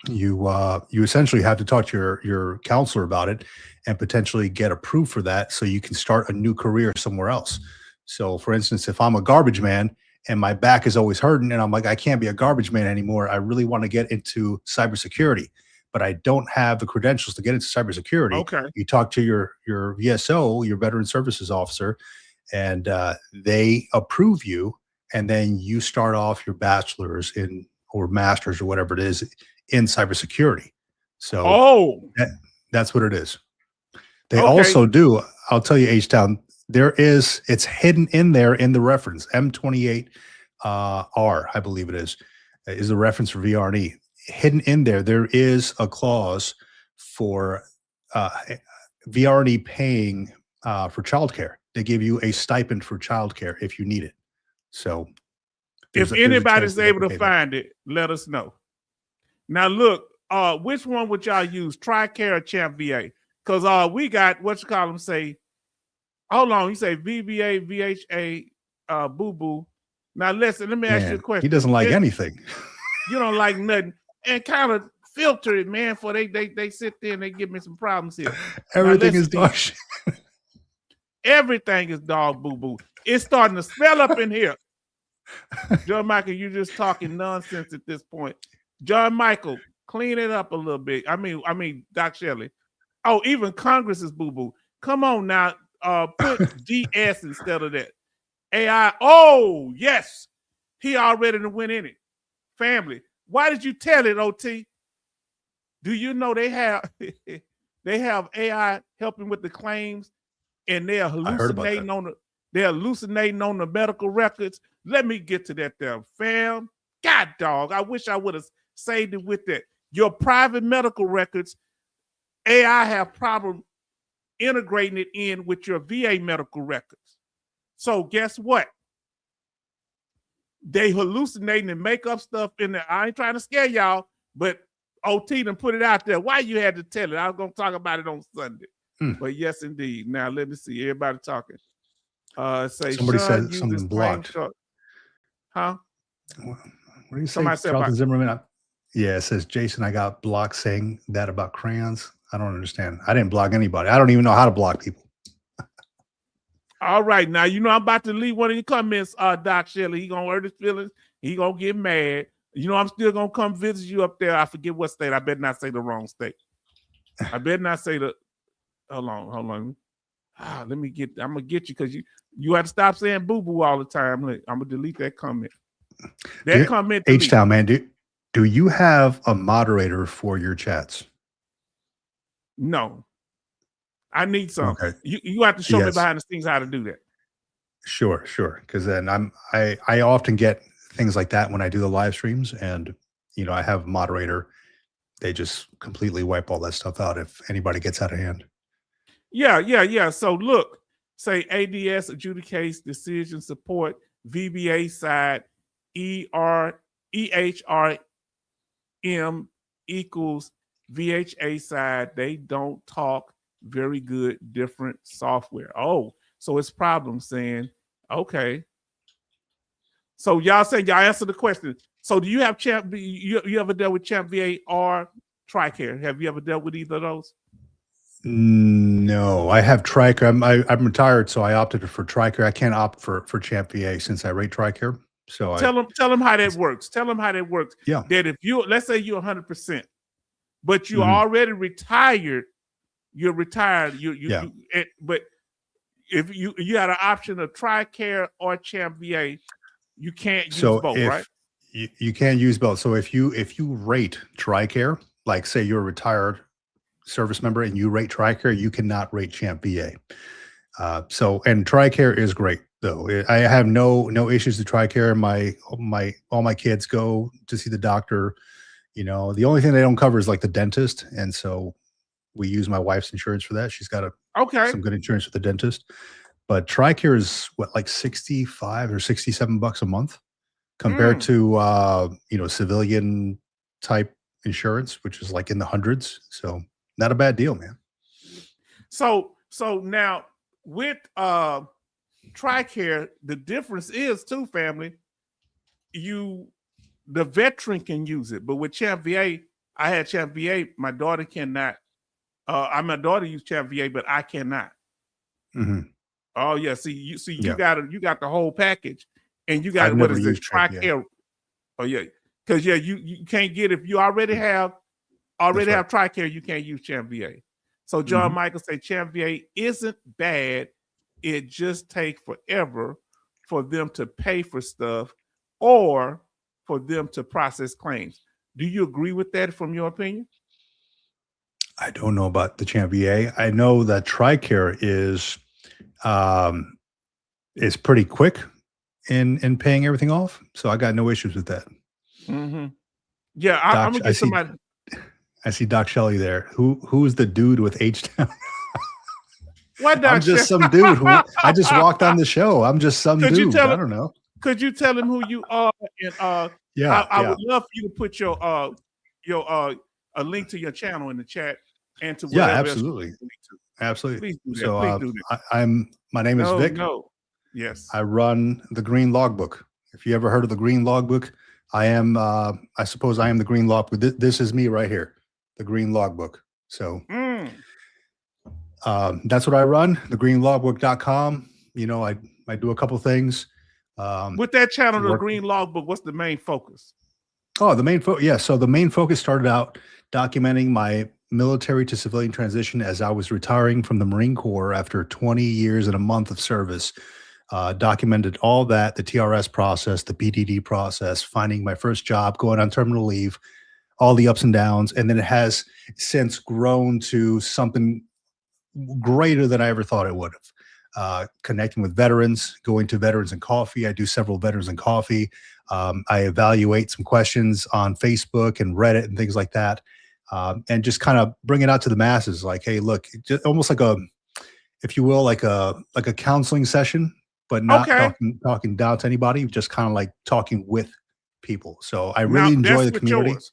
you essentially have to talk to your counselor about it and potentially get approved for that so you can start a new career somewhere else. So for instance, if I'm a garbage man and my back is always hurting and I'm like, I can't be a garbage man anymore, I really want to get into cybersecurity, but I don't have the credentials to get into cybersecurity. Okay. You talk to your VSO, your Veteran Services Officer, and they approve you, and then you start off your bachelor's or master's or whatever it is in cybersecurity. So that's what it is. They also do, I'll tell you, H-Town, it's hidden in there in the reference, M28R, I believe it is the reference for VRNE. Hidden in there is a clause for VRNE paying for childcare. They give you a stipend for childcare if you need it. So if anybody's able to find it, let us know. Now look, which one would y'all use, TRICARE or Champ VA? Because we got say, hold on, you say VBA, VHA, Boo Boo. Now listen, let me ask you a question. He doesn't like anything. You don't like nothing, and kind of filter it, man. For they sit there and they give me some problems here. Everything is dog shit. Everything is dog boo boo. It's starting to smell up in here. John Michael, you just talking nonsense at this point. John Michael, clean it up a little bit. I mean, Doc Shelley. Oh, even Congress is boo boo. Come on now. Put DS instead of that. AI. Oh, yes. He already went in it. Family. Why did you tell it, OT? Do you know they have they have AI helping with the claims, and they're hallucinating on the medical records? Let me get to that there, fam. God dog. I wish I would have saved it with that. Your private medical records, AI have problem integrating it in with your VA medical records. So guess what? They hallucinating and make up stuff in there. I ain't trying to scare y'all, but OT done put it out there. Why you had to tell it? I was going to talk about it on Sunday. But yes, indeed. Now, let me see. Everybody talking. Somebody said something blocked. Huh? What do you say, Charlton Zimmerman? Yeah, it says, Jason, I got blocked saying that about crayons. I don't understand. I didn't block anybody. I don't even know how to block people. All right. Now, you know, I'm about to leave one of your comments, Doc Shelley. He going to hurt his feelings. He going to get mad. You know, I'm still going to come visit you up there. I forget what state. I better not say the wrong state. I better not say the... Hold on. I'm going to get you because you have to stop saying boo-boo all the time. Look, I'm going to delete that comment. H-Town, man, do you have a moderator for your chats? No. I need some. Okay. You have to show me behind the scenes how to do that. Sure. Because then I often get things like that when I do the live streams, and you know, I have a moderator. They just completely wipe all that stuff out if anybody gets out of hand. Yeah. So look, say ADS adjudicates decision support, VBA side, EHRM equals VHA side. They don't talk very good, different software. Oh, so it's problem saying, okay. So y'all saying y'all answer the question. So do you have Champ? You ever dealt with Champ VA or TRICARE? Have you ever dealt with either of those? No, I have TRICARE. I'm retired, so I opted for TRICARE. I can't opt for Champ VA since I rate TRICARE. So tell them how that works. Tell them how that works. Yeah. That if you, let's say you're 100%, but you already retired, you're retired. But if you had an option of TRICARE or Champ VA, you can't use both, right? You can't use both. So if you rate TRICARE, like say you're a retired service member and you rate TRICARE, you cannot rate Champ VA. And TRICARE is great though. I have no issues with TRICARE. All my kids go to see the doctor. You know, the only thing they don't cover is like the dentist, and so we use my wife's insurance for that. She's got some good insurance with the dentist. But TRICARE is what, like $65 or $67 a month compared to civilian type insurance, which is like in the hundreds. So not a bad deal, man. So now with TRICARE, the difference is too, family. The veteran can use it, but with Champ VA, I had Champ VA. My daughter cannot. My daughter used Champ VA, but I cannot. Mm-hmm. Oh yeah, you got the whole package, and you got what is this TRICARE? Oh yeah, because you can't get, if you already have TRICARE, you can't use Champ VA. So John Michael said Champ VA isn't bad. It just takes forever for them to pay for stuff or for them to process claims. Do you agree with that from your opinion? I don't know about the Champ VA. I know that TRICARE is pretty quick in paying everything off. So I got no issues with that. Mm-hmm. Yeah, I'm gonna get somebody. I see Doc Shelley there. Who's the dude with H-Town? What Doc? I'm just some dude who I just walked on the show. I'm just some dude. I don't know. Could you tell him who you are? And I would love for you to put your a link to your channel in the chat and to absolutely. Absolutely. Please do that. So Please do that. My name is Vic. Yes. I run the Green Logbook. If you ever heard of the Green Logbook, I suppose I am the Green Logbook. This is me right here, the Green Logbook. So that's what I run, thegreenlogbook.com. You know, I do a couple things. With that channel, the Green Logbook, what's the main focus? Oh, the main focus. Yeah. So the main focus started out documenting my military to civilian transition as I was retiring from the Marine Corps after 20 years and a month of service. Documented all that, the TRS process, the PDD process, finding my first job, going on terminal leave, all the ups and downs. And then it has since grown to something greater than I ever thought it would have. Connecting with veterans, going to Veterans and Coffee. I do several Veterans and Coffee. I evaluate some questions on Facebook and Reddit and things like that. And just kind of bring it out to the masses. Like, hey, look, just almost like a, if you will, like a counseling session, but not talking down to anybody, just kind of like talking with people. So I really enjoy the community. Yours.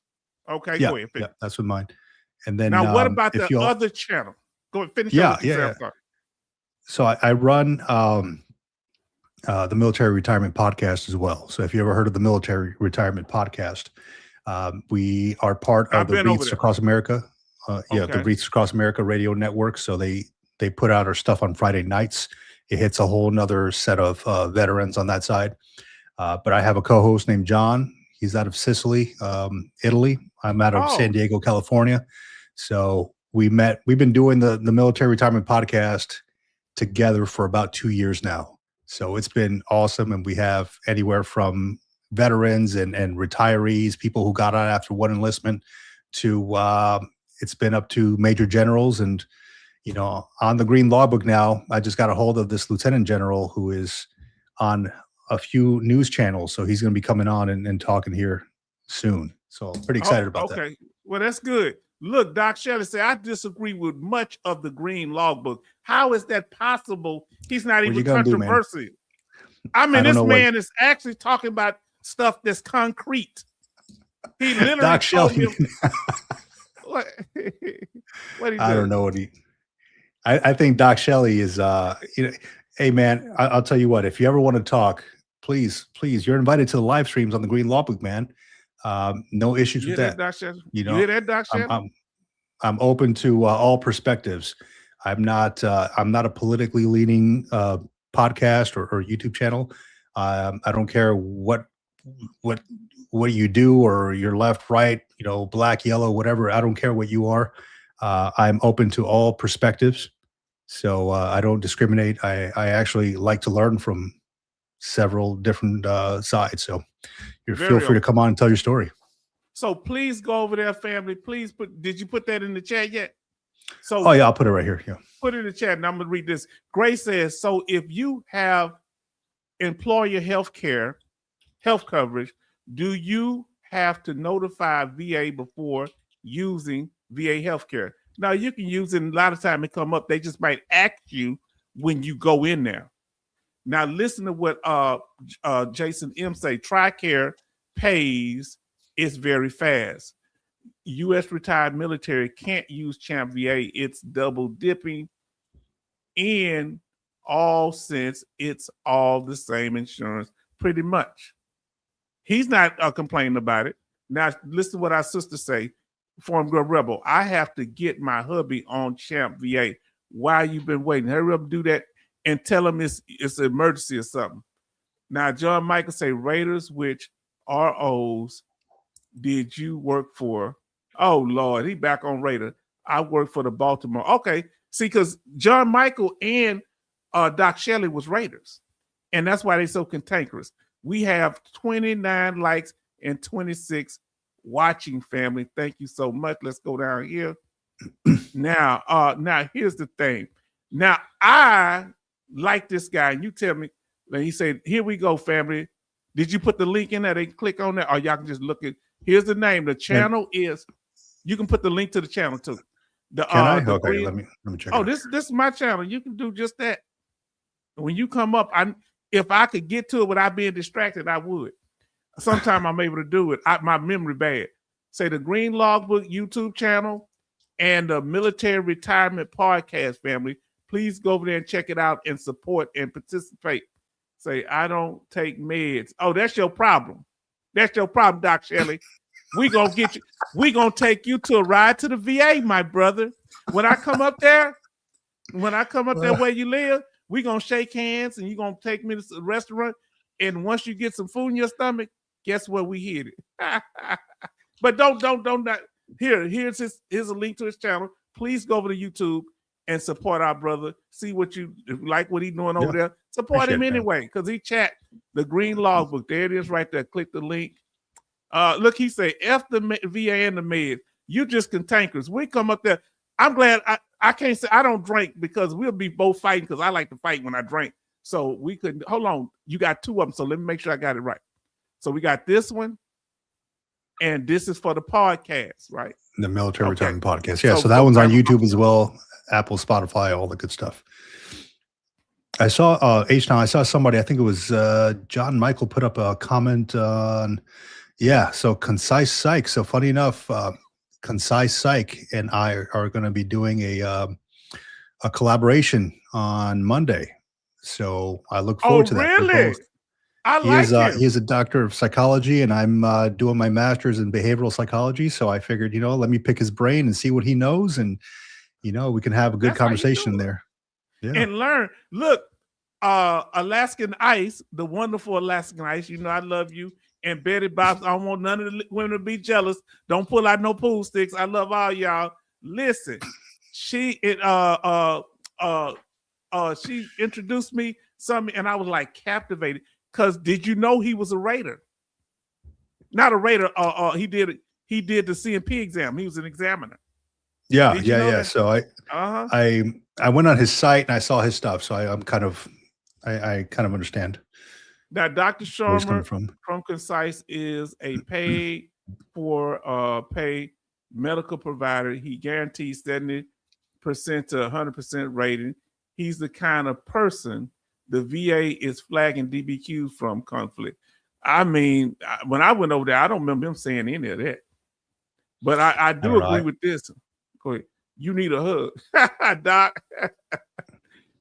Okay, yeah, go ahead. Yeah, that's with mine. And then now, what about the other channel? Go ahead, finish. Yeah. So I run the Military Retirement Podcast as well. So if you ever heard of the Military Retirement Podcast, we are part of the Wreaths Across America. The Wreaths Across America radio network. So they put out our stuff on Friday nights. It hits a whole nother set of veterans on that side. But I have a co-host named John. He's out of Sicily, Italy. I'm out of San Diego, California. So we've been doing the Military Retirement Podcast together for about 2 years now. So it's been awesome. And we have anywhere from veterans and retirees, people who got out after one enlistment, to it's been up to major generals. And on the Green Logbook now, I just got a hold of this lieutenant general who is on a few news channels. So he's going to be coming on and talking here soon. So I'm pretty excited about that. Okay. Well, that's good. Look, Doc Shelley said, I disagree with much of the Green Logbook. How is that possible? He's not even controversial. I mean, this man is actually talking about stuff that's concrete. He literally Doc Shelley. What he I don't know what he... I think Doc Shelley is, hey, man, I'll tell you what, if you ever want to talk, please, you're invited to the live streams on the Green Logbook, man. No issues with that. You hear that, Doc Shelley? I'm open to all perspectives. I'm not a politically leaning podcast or YouTube channel. I don't care what you do, or you're left, right, black, yellow, whatever. I don't care what you are. I'm open to all perspectives. So I don't discriminate. I actually like to learn from several different sides. So feel free to come on and tell your story. So please go over there, family. Please did you put that in the chat yet? So I'll put it right here. Yeah. Put it in the chat and I'm gonna read this. Grace says, so if you have employer health coverage, do you have to notify VA before using VA healthcare? Now you can use it, and a lot of time it come up. They just might ask you when you go in there. Now listen to what Jason M say. TRICARE pays is very fast. U.S. retired military can't use CHAMP VA. It's double dipping in all sense. It's all the same insurance, pretty much. He's not complaining about it. Now listen to what our sister say. Form Girl Rebel, I have to get my hubby on CHAMP VA. Why you been waiting? Hurry up, do that, and tell him it's an emergency or something. Now, John Michael say, Raiders, which ROs did you work for? Oh, Lord, he back on Raider. I work for the Baltimore. Okay, see, because John Michael and Doc Shelley was Raiders, and that's why they're so cantankerous. We have 29 likes and 26 watching, family. Thank you so much. Let's go down here. Now here's the thing. Now I like this guy, and you tell me. He said, "Here we go, family. Did you put the link in there? They can click on that, or y'all can just look at. Here's the name. The channel is. You can put the link to the channel too. Can I? Okay, let me check. Oh, this is my channel. You can do just that. When you come up, if I could get to it without being distracted, I would. Sometime I'm able to do it. My memory bad. Say the Green Logbook YouTube channel and the Military Retirement Podcast, family. Please go over there and check it out and support and participate. Say, I don't take meds. Oh, that's your problem. That's your problem, Doc Shelley. We gonna get you. We gonna take you to a ride to the VA, my brother. When I come up there where you live, we gonna shake hands and you gonna take me to the restaurant. And once you get some food in your stomach, guess where we hit it. But don't Here's a link to his channel. Please go over to YouTube and support our brother. See what you like, what he's doing over there. Support him anyway, because he chat the green logbook. There it is right there. Click the link. Look, he say, F the VA and the meds. You just cantankerous. We come up there. I'm glad I can't say I don't drink because we'll be both fighting because I like to fight when I drink. So we couldn't. Hold on. You got two of them. So let me make sure I got it right. So we got this one. And this is for the podcast, right? The Military Retirement Podcast. Yeah. So that one's on YouTube as well. Apple, Spotify, all the good stuff. I saw H-Town. I saw somebody, I think it was John Michael, put up a comment on, so Concise Psych. So funny enough, Concise Psych and I are going to be doing a collaboration on Monday. So I look forward to that. Really? I like him. He is a doctor of psychology, and I'm doing my master's in behavioral psychology. So I figured, let me pick his brain and see what he knows, and we can have a good conversation there. Yeah. And learn. Look, Alaskan Ice, the wonderful Alaskan Ice. I love you. And Betty Bobs, I don't want none of the women to be jealous. Don't pull out no pool sticks. I love all y'all. Listen, she introduced me something, and I was like captivated. Because did you know he was a Raider? Not a Raider. He did the CMP exam. He was an examiner. Yeah. So I went on his site and I saw his stuff. So I kind of understand. Now, Dr. Sharma from Concise is a paid medical provider. He guarantees 70% to 100% rating. He's the kind of person the VA is flagging DBQs from conflict. I mean, when I went over there, I don't remember him saying any of that. But I do agree with this. Go ahead. You need a hug. Doc.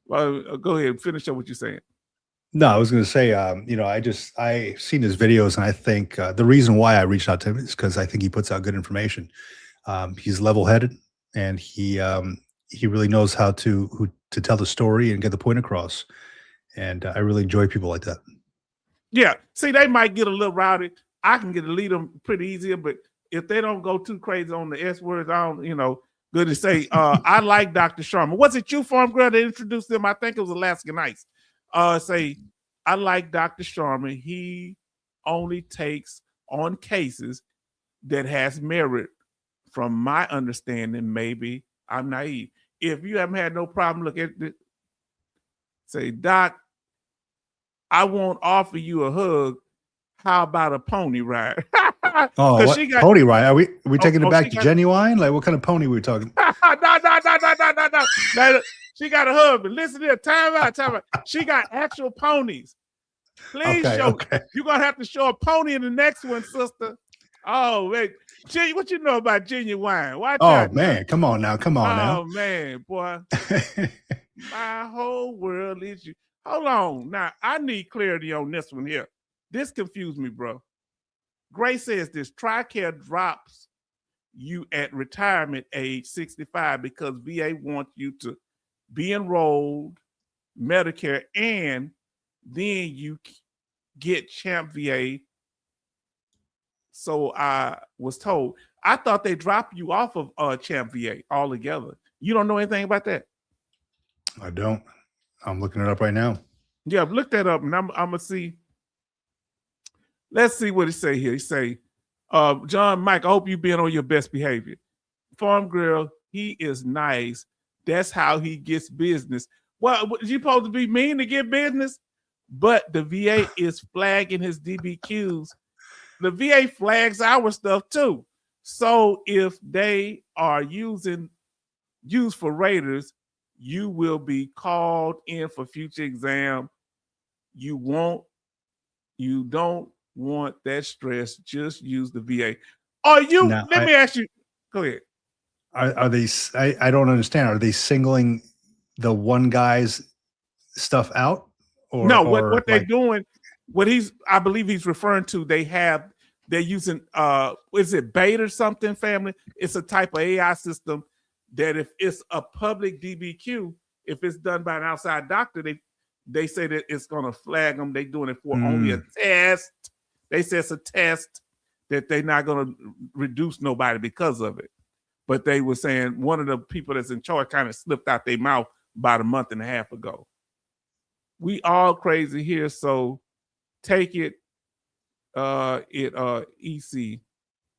Well, go ahead and finish up what you're saying. No, I was going to say, I seen his videos, and I think the reason why I reached out to him is because I think he puts out good information. He's level-headed, and he really knows how to tell the story and get the point across. And I really enjoy people like that. Yeah. See, they might get a little rowdy. I can lead them pretty easier, but if they don't go too crazy on the S words, I don't, good to say. I like Dr. Sharma. Was it you, Farm Girl, that introduced them? I think it was Alaskan Ice. Say, I like Dr. Sharma. He only takes on cases that has merit. From my understanding, maybe I'm naive. If you haven't had no problem, look at it. Say, Doc, I won't offer you a hug. How about a pony ride? What? Pony ride? Are we taking it back to Genuine? Like, what kind of pony were we talking? No. She got a husband. Listen to it. Time out. She got actual ponies. Please show. You're going to have to show a pony in the next one, sister. Oh, wait. What you know about Genuine? Man. Come on now. Oh, man, boy. My whole world is you. Hold on. Now, I need clarity on this one here. This confused me, bro. Grace says this. TRICARE drops you at retirement age 65 because VA wants you to be enrolled, Medicare, and then you get Champ VA. So I was told. I thought they dropped you off of Champ VA altogether. You don't know anything about that? I don't. I'm looking it up right now. Yeah, look that up, and I'm gonna see. Let's see what it say here. He say, John Mike, I hope you being on your best behavior. Farm Girl, he is nice. That's how he gets business. Well, you supposed to be mean to get business, but the VA is flagging his DBQs. The VA flags our stuff too. So if they are used for Raiders, you will be called in for future exam. You don't want that stress. Just use the VA. Let me ask you. Go ahead. Are they? I don't understand. Are they singling the one guy's stuff out? Or no? What they're doing? I believe he's referring to. They're using. Is it Bait or something? Family. It's a type of AI system that if it's a public DBQ, if it's done by an outside doctor, they say that it's going to flag them. They're doing it for only a test. They say it's a test that they're not going to reduce nobody because of it. But they were saying one of the people that's in charge kind of slipped out their mouth about a month and a half ago. We all crazy here, so take it. EC.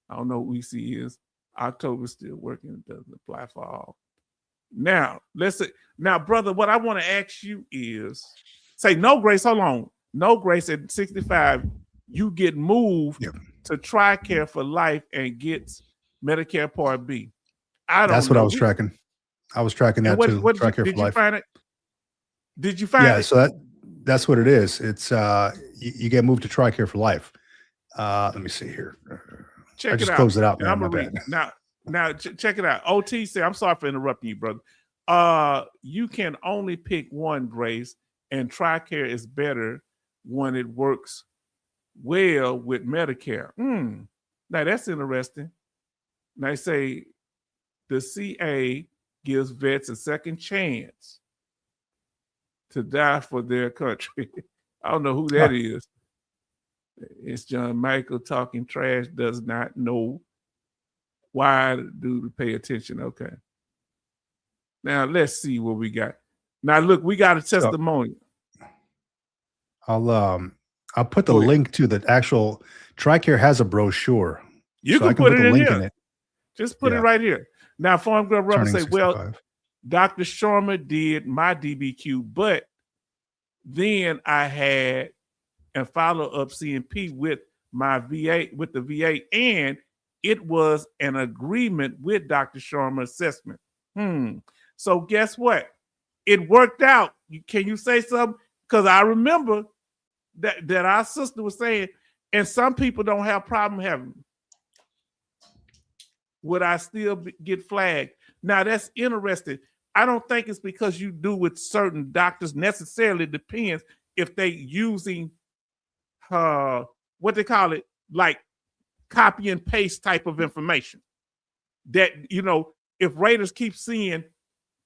I don't know what EC is. October still working. It doesn't apply for all. Now, now, brother, what I want to ask you is, say, no, Grace, hold on. No, Grace, at 65, you get moved to TRICARE for life and gets Medicare Part B. That's what I was tracking. I was tracking that too. TRICARE for life. Did you find it? Did you find it? Yeah, so that's what it is. It's you get moved to TRICARE for life. Let me see here. Check I just it out. closed it out. Man, I'm gonna read now. Check it out. OT said, I'm sorry for interrupting you, brother. You can only pick one, Grace, and TRICARE is better when it works well with Medicare. Now that's interesting. Now they say the CA gives vets a second chance to die for their country. I don't know who that is. It's John Michael talking trash, does not know why to pay attention. Okay. Now let's see what we got. Now look, we got a testimonial. I'll put the link to the actual TRICARE has a brochure. You can put it in here. Just put it right here. Now, Farm Girl Rubber say, 65. Well, Dr. Sharma did my DBQ, but then I had a follow-up CMP with my VA, with the VA, and it was an agreement with Dr. Sharma assessment. So guess what? It worked out. Can you say something? Because I remember that our sister was saying, and some people don't have problem having them. Would I still get flagged? Now that's interesting. I don't think it's because you do with certain doctors necessarily. Depends if they using what they call it, like copy and paste type of information. That, you know, if Raiders keep seeing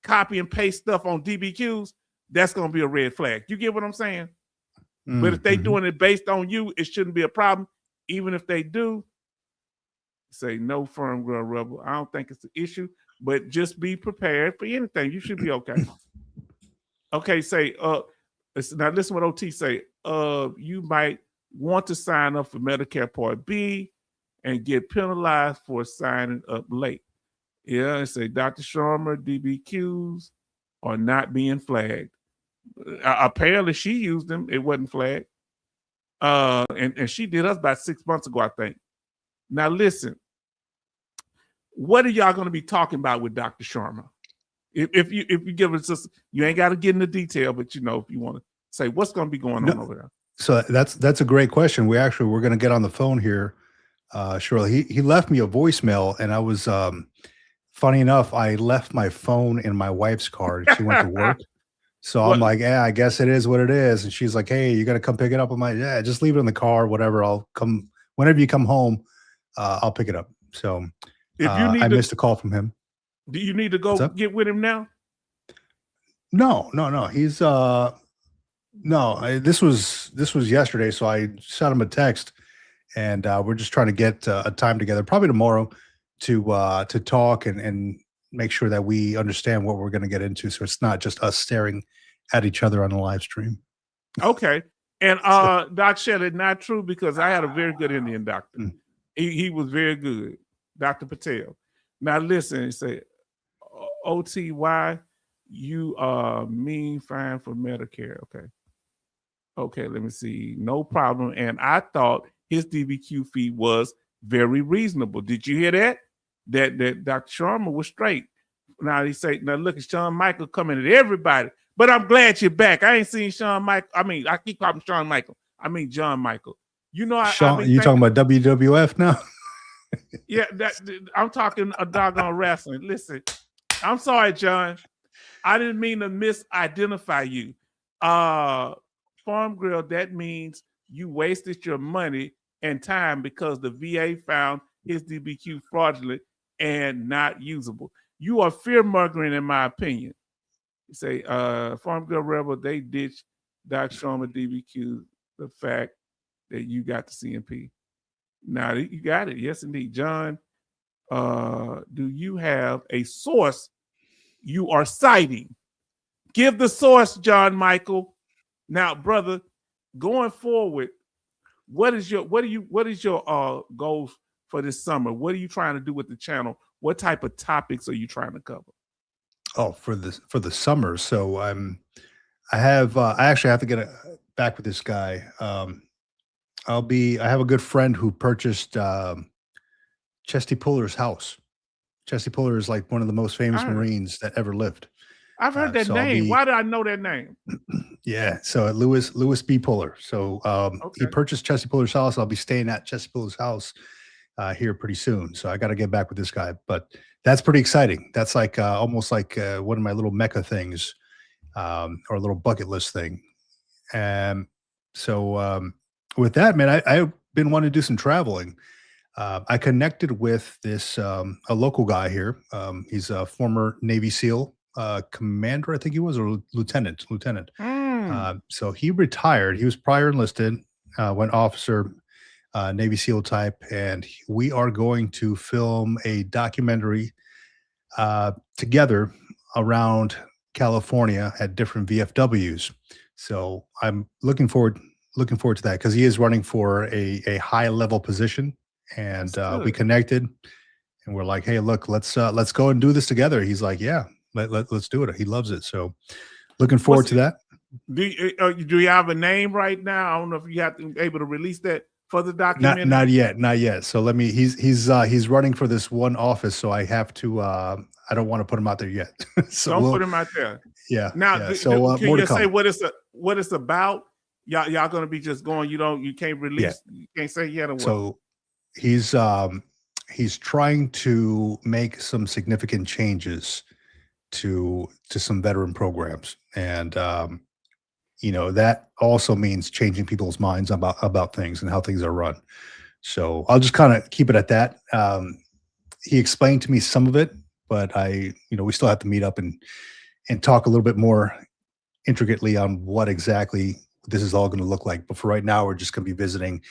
copy and paste stuff on DBQs, that's going to be a red flag. You get what I'm saying? But if they doing it based on you, it shouldn't be a problem. Even if they do, say no, Firm Girl Rebel. I don't think it's an issue, but just be prepared for anything. You should be okay. Okay, say now listen what OT say. You might want to sign up for Medicare Part B and get penalized for signing up late. Yeah, and say Dr. Sharma DBQs are not being flagged. Apparently she used them. It wasn't flagged. And she did us about 6 months ago, I think. Now listen, what are y'all going to be talking about with Dr. Sharma? If you give us just, you ain't got to get into detail, but you know, if you want to say what's going to be going on over there. So that's a great question. We're going to get on the phone here. Shirley, he left me a voicemail, and I was funny enough, I left my phone in my wife's car. She went to work. So I'm like, yeah, I guess it is what it is. And she's like, hey, you got to come pick it up. I'm like, yeah, just leave it in the car, whatever. I'll come whenever you come home. I'll pick it up. So if you need I missed a call from him. Do you need to go get with him now? No. He's this was yesterday. So I sent him a text, and we're just trying to get a time together, probably tomorrow, to talk and make sure that we understand what we're going to get into. So it's not just us staring at each other on the live stream. Okay. And Doc Shelley, not true, because I had a very good Indian doctor. He was very good, Dr. Patel. Now listen, he said, OTY, you mean fine for Medicare. Okay, let me see. No problem. And I thought his DBQ fee was very reasonable. Did you hear that? That Dr. Sharma was straight. Now he say, now look at Shawn Michael coming at everybody. But I'm glad you're back. I ain't seen Shawn Michael. I mean, I keep calling Shawn Michael. I mean John Michael. You know, you talking about WWF now? Yeah, I'm talking a doggone wrestling. Listen, I'm sorry, John. I didn't mean to misidentify you. Farm Grill, that means you wasted your money and time because the VA found his DBQ fraudulent and not usable. You are fear-mongering, in my opinion. You say, Farm Girl Rebel, they ditched Dr. Sharma DBQ, the fact that you got the CMP. Now you got it. Yes, indeed. John, do you have a source you are citing? Give the source, John Michael. Now, brother, going forward, what is your goals for this summer? What are you trying to do with the channel? What type of topics are you trying to cover? Oh, for the summer. So I actually have to get back with this guy. I have a good friend who purchased Chesty Puller's house. Chesty Puller is like one of the most famous Marines that ever lived. I've heard that name. Why do I know that name? Yeah, so Lewis B. Puller. So he purchased Chesty Puller's house. I'll be staying at Chesty Puller's house here pretty soon. So I got to get back with this guy. But that's pretty exciting. That's like almost like one of my little Mecca things, or a little bucket list thing. And so with that, man, I've been wanting to do some traveling. I connected with this a local guy here. He's a former Navy SEAL commander, I think he was, or lieutenant. So he retired. He was prior enlisted, went officer, Navy SEAL type, and we are going to film a documentary together around California at different VFWs. So I'm looking forward to that, because he is running for a high level position, and we connected, and we're like, hey, look, let's go and do this together. He's like, yeah, let's do it. He loves it. So looking forward to that. Do you have a name right now? I don't know if you have to be able to release that for the documentary. Not yet. So let me. He's running for this one office, so I have to. I don't want to put him out there yet. So don't put him out there. Yeah. Now, yeah. So can you say what it's about? Y'all gonna be just going? You can't release. Yeah. You can't say yet or what? So he's trying to make some significant changes to some veteran programs, and that also means changing people's minds about things and how things are run. So I'll just kind of keep it at that. He explained to me some of it, but we still have to meet up and talk a little bit more intricately on what exactly this is all going to look like. But for right now, we're just going to be visiting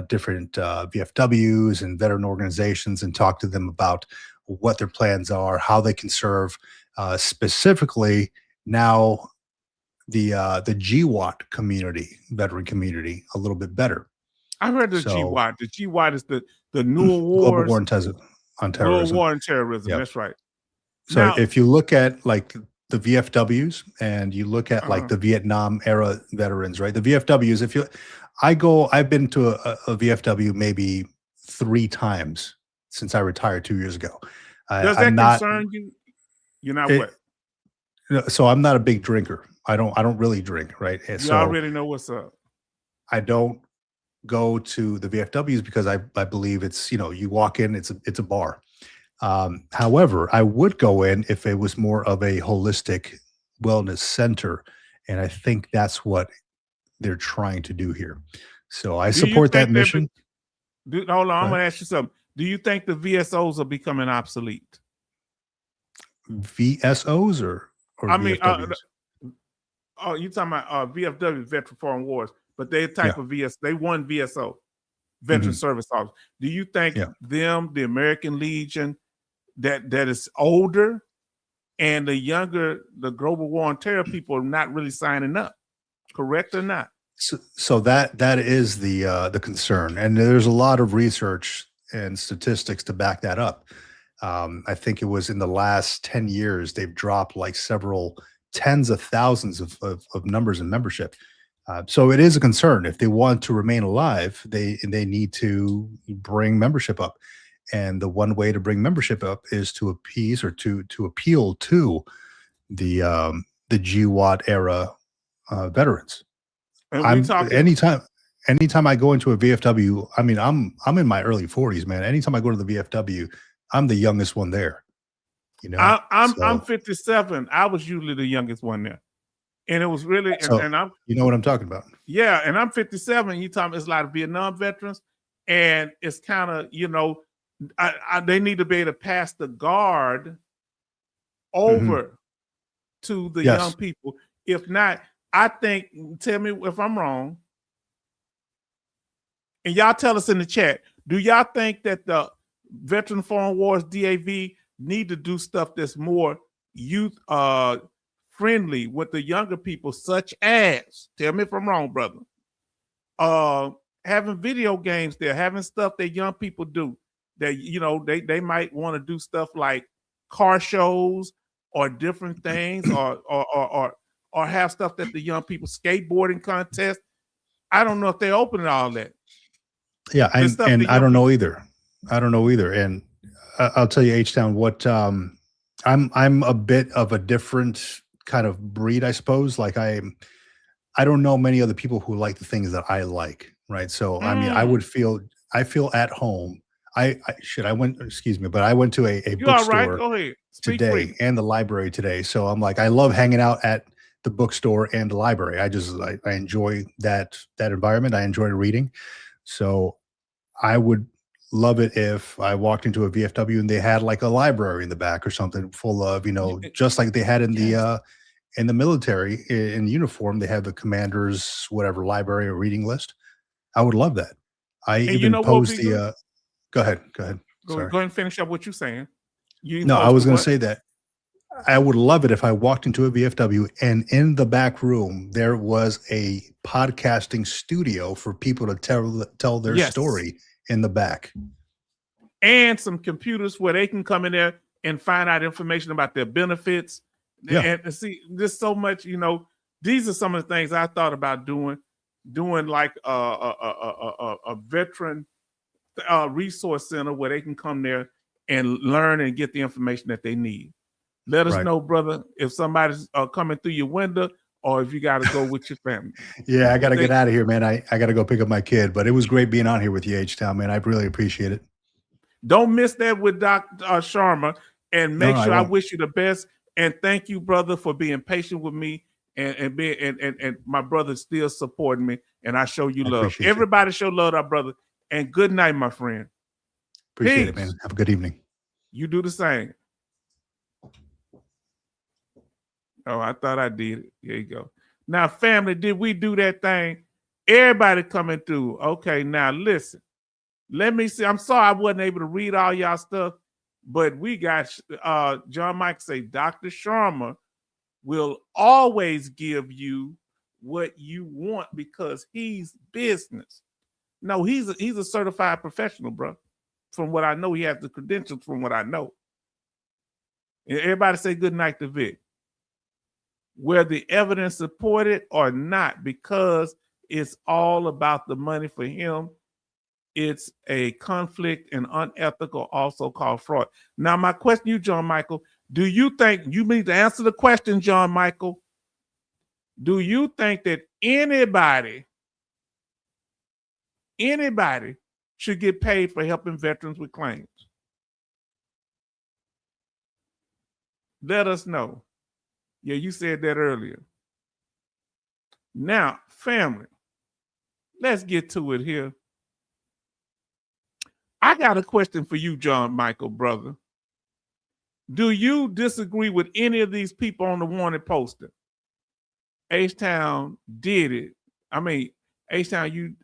different VFWs and veteran organizations and talk to them about what their plans are, how they can serve, specifically now the GWAT community, veteran community, a little bit better. I've heard the GWAT. The GWAT is the new awards. Global War on Terrorism. Global War on Terrorism. Yep. That's right. So now, if you look at like the VFWs and you look at like the Vietnam era veterans, right? The VFWs, I've been to a VFW maybe 3 times since I retired 2 years ago. Does that concern you? You're not what? So I'm not a big drinker. I don't really drink, right? And you already know what's up. I don't go to the VFWs because I believe it's, you walk in, it's a bar. However, I would go in if it was more of a holistic wellness center, and I think that's what they're trying to do here. So I support that mission. Hold on, I'm going to ask you something. Do you think the VSOs are becoming obsolete? VSOs or VFWs? You're talking about VFW, Veteran Foreign Wars, but they type of VS. They won VSO, Veteran Service Officer. Do you think them, the American Legion, that is older, and the younger, the Global War on Terror people are not really signing up? Correct or not? So that is the concern, and there's a lot of research and statistics to back that up. I think it was in the last 10 years they've dropped like several tens of thousands of numbers in membership. So it is a concern. If they want to remain alive, they need to bring membership up. And the one way to bring membership up is to appease or to appeal to the GWAT era veterans. Anytime I go into a VFW, I mean, I'm in my early 40s, man. Anytime I go to the VFW, I'm the youngest one there. I'm 57. I was usually the youngest one there, and it was really and I'm what I'm talking about. Yeah, and I'm 57. You talking? It's a lot of Vietnam veterans, and it's kind of they need to be able to pass the guard over to the young people. If not, I think. Tell me if I'm wrong, and y'all tell us in the chat. Do y'all think that the Veteran Foreign Wars DAV need to do stuff that's more youth friendly with the younger people, such as, tell me if I'm wrong, brother, having video games there, having stuff that young people do that, you know, they might want to do stuff like car shows or different things or have stuff that the young people skateboarding contest. I don't know if they're open to all that. Yeah, and I don't know either. And I'll tell you, H-Town, what I'm a bit of a different kind of breed, I suppose. Like I don't know many other people who like the things that I like, right? So I mean, I feel at home. I went to a bookstore today free. and the library today. So I'm like, I love hanging out at the bookstore and the library. I enjoy that environment. I enjoy reading. So I would love it if I walked into a VFW and they had like a library in the back or something full of, you know, just like they had in the military in uniform, they have the commander's whatever library or reading list. I would love that. I even posed the go ahead. Go ahead and finish up what you're saying. I was going to say that I would love it if I walked into a VFW and in the back room there was a podcasting studio for people to tell their story in the back, and some computers where they can come in there and find out information about their benefits. And see, there's so much, you know. These are some of the things I thought about doing like a veteran resource center where they can come there and learn and get the information that they need. Let us know, brother, if somebody's coming through your window or if you got to go with your family. Yeah, I got to get out of here, man. I got to go pick up my kid, but it was great being on here with you, H-Town, man. I really appreciate it. Don't miss that with Dr. Sharma, and make sure I wish you the best. And thank you, brother, for being patient with me and my brother still supporting me. And I show you love. Everybody show love to our brother. And good night, my friend. Appreciate it, man. Have a good evening. You do the same. Oh, I thought I did it. Here you go. Now, family, did we do that thing? Everybody coming through. Okay, now listen. Let me see. I'm sorry I wasn't able to read all y'all stuff, but we got John Michael say Dr. Sharma will always give you what you want because he's business. No, he's a certified professional, bro. From what I know, he has the credentials from what I know. And everybody say good night to Vic. Whether the evidence support it or not, because it's all about the money for him. It's a conflict and unethical, also called fraud. Now, my question to you, John Michael, do you think, you need to answer the question, John Michael, do you think that anybody should get paid for helping veterans with claims? Let us know. Yeah, you said that earlier. Now, family, let's get to it here. I got a question for you, John Michael, brother. Do you disagree with any of these people on the wanted poster? H-Town did it. I mean, H-Town, you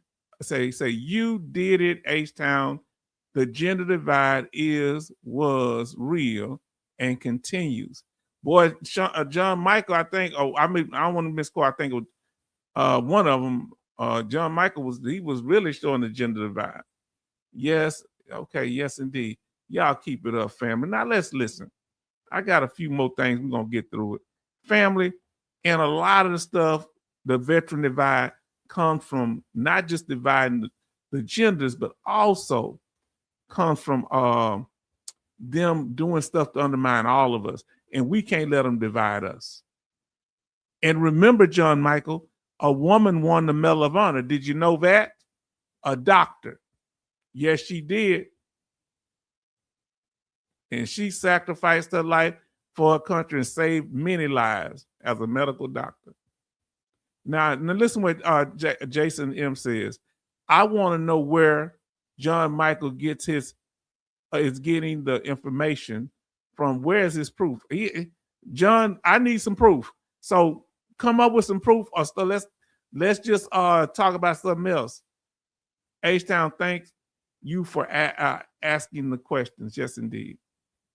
say you did it, H-Town. The gender divide was real and continues. Boy, John Michael, I think. I don't want to misquote. I think it was one of them. John Michael was really showing the gender divide. Yes, okay, yes, indeed. Y'all keep it up, family. Now let's listen. I got a few more things. We're gonna get through it, family. And a lot of the stuff, the veteran divide, comes from not just dividing the genders, but also comes from them doing stuff to undermine all of us. And we can't let them divide us. And remember, John Michael, a woman won the Medal of Honor. Did you know that? A doctor. Yes, she did. And she sacrificed her life for her country and saved many lives as a medical doctor. Now listen what Jason M says. I want to know where John Michael gets is getting the information from. Where is his proof? John, I need some proof. So come up with some proof, or let's just talk about something else. H-Town, thanks. you for asking the questions. Yes, indeed.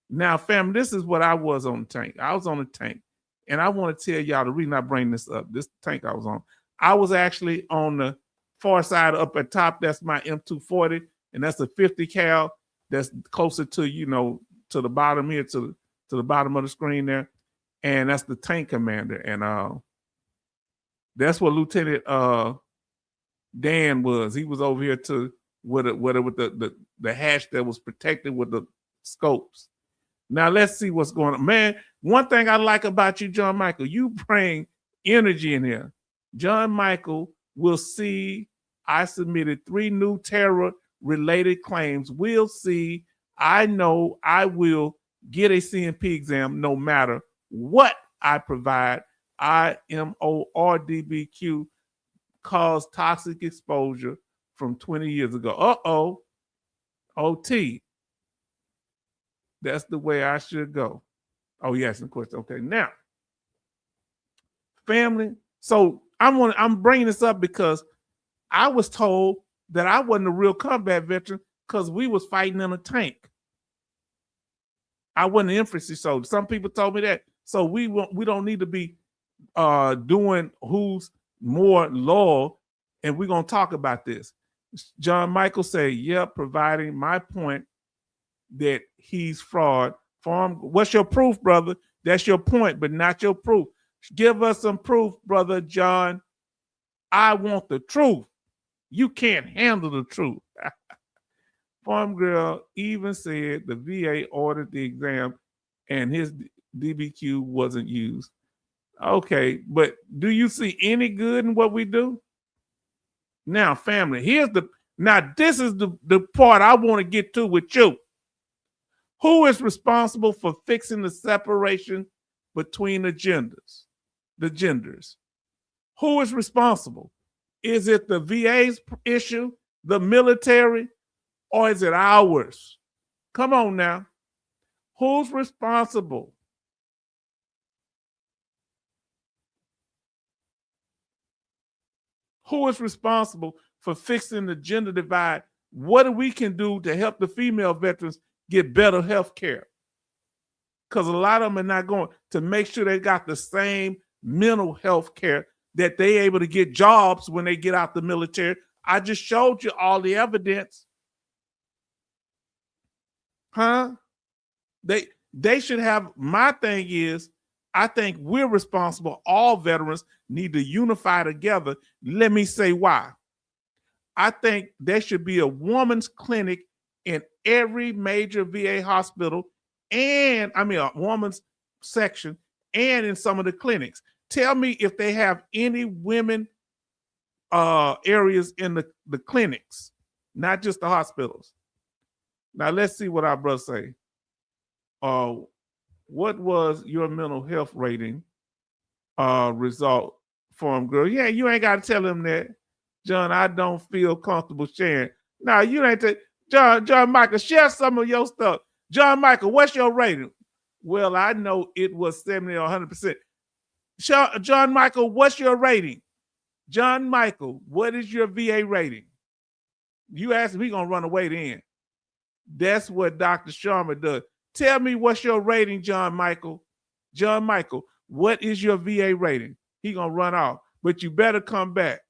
Now, family, this is what I was on the tank. I was on the tank, and I want to tell y'all the reason I bring this up. This tank I was on, I was actually on the far side up at top. That's my M240, and that's a 50 cal. That's closer to, you know, to the bottom here, to the bottom of the screen there, and that's the tank commander. And that's what Lieutenant Dan was. He was over here to with the hatch that was protected with the scopes. Now let's see what's going on. Man, one thing I like about you, John Michael, you bring energy in here. John Michael will see I submitted 3 new terror-related claims. We'll see. I know I will get a CMP exam no matter what I provide. IMO or DBQ caused toxic exposure from 20 years ago. Uh-oh. OT. That's the way I should go. Oh, yes, of course. Okay, now, family. So I'm bringing this up because I was told that I wasn't a real combat veteran because we was fighting in a tank. I wasn't an infantry soldier. Some people told me that. So we don't need to be doing who's more loyal, and we're gonna talk about this. John Michael say, "Yep, providing my point that he's fraud." What's your proof, brother? That's your point, but not your proof. Give us some proof, brother John. I want the truth. You can't handle the truth. Farm Girl even said the VA ordered the exam and his DBQ wasn't used. Okay, but do you see any good in what we do? Now, family, this is the part I want to get to with you. Who is responsible for fixing the separation between the genders? Who is responsible? Is it the VA's issue, the military, or is it ours? Come on now. Who's responsible? Who is responsible for fixing the gender divide? What we can do to help the female veterans get better health care? Because a lot of them are not going to make sure they got the same mental health care that they able to get jobs when they get out the military. I just showed you all the evidence. Huh? They should have. My thing is, I think we're responsible. All veterans need to unify together. Let me say why. I think there should be a woman's clinic in every major VA hospital, and a woman's section, and in some of the clinics. Tell me if they have any women areas in the clinics, not just the hospitals. Now let's see what our brothers say. What was your mental health rating result for girl? Yeah, you ain't got to tell them that. John, I don't feel comfortable sharing. Now, you ain't John Michael, share some of your stuff. John Michael, what's your rating? Well, I know it was 70 or 100%. John Michael, what's your rating? John Michael, what is your VA rating? You asked me, going to run away then. That's what Dr. Sharma does. Tell me what's your rating, John Michael. John Michael, what is your VA rating? He going to run off, but you better come back.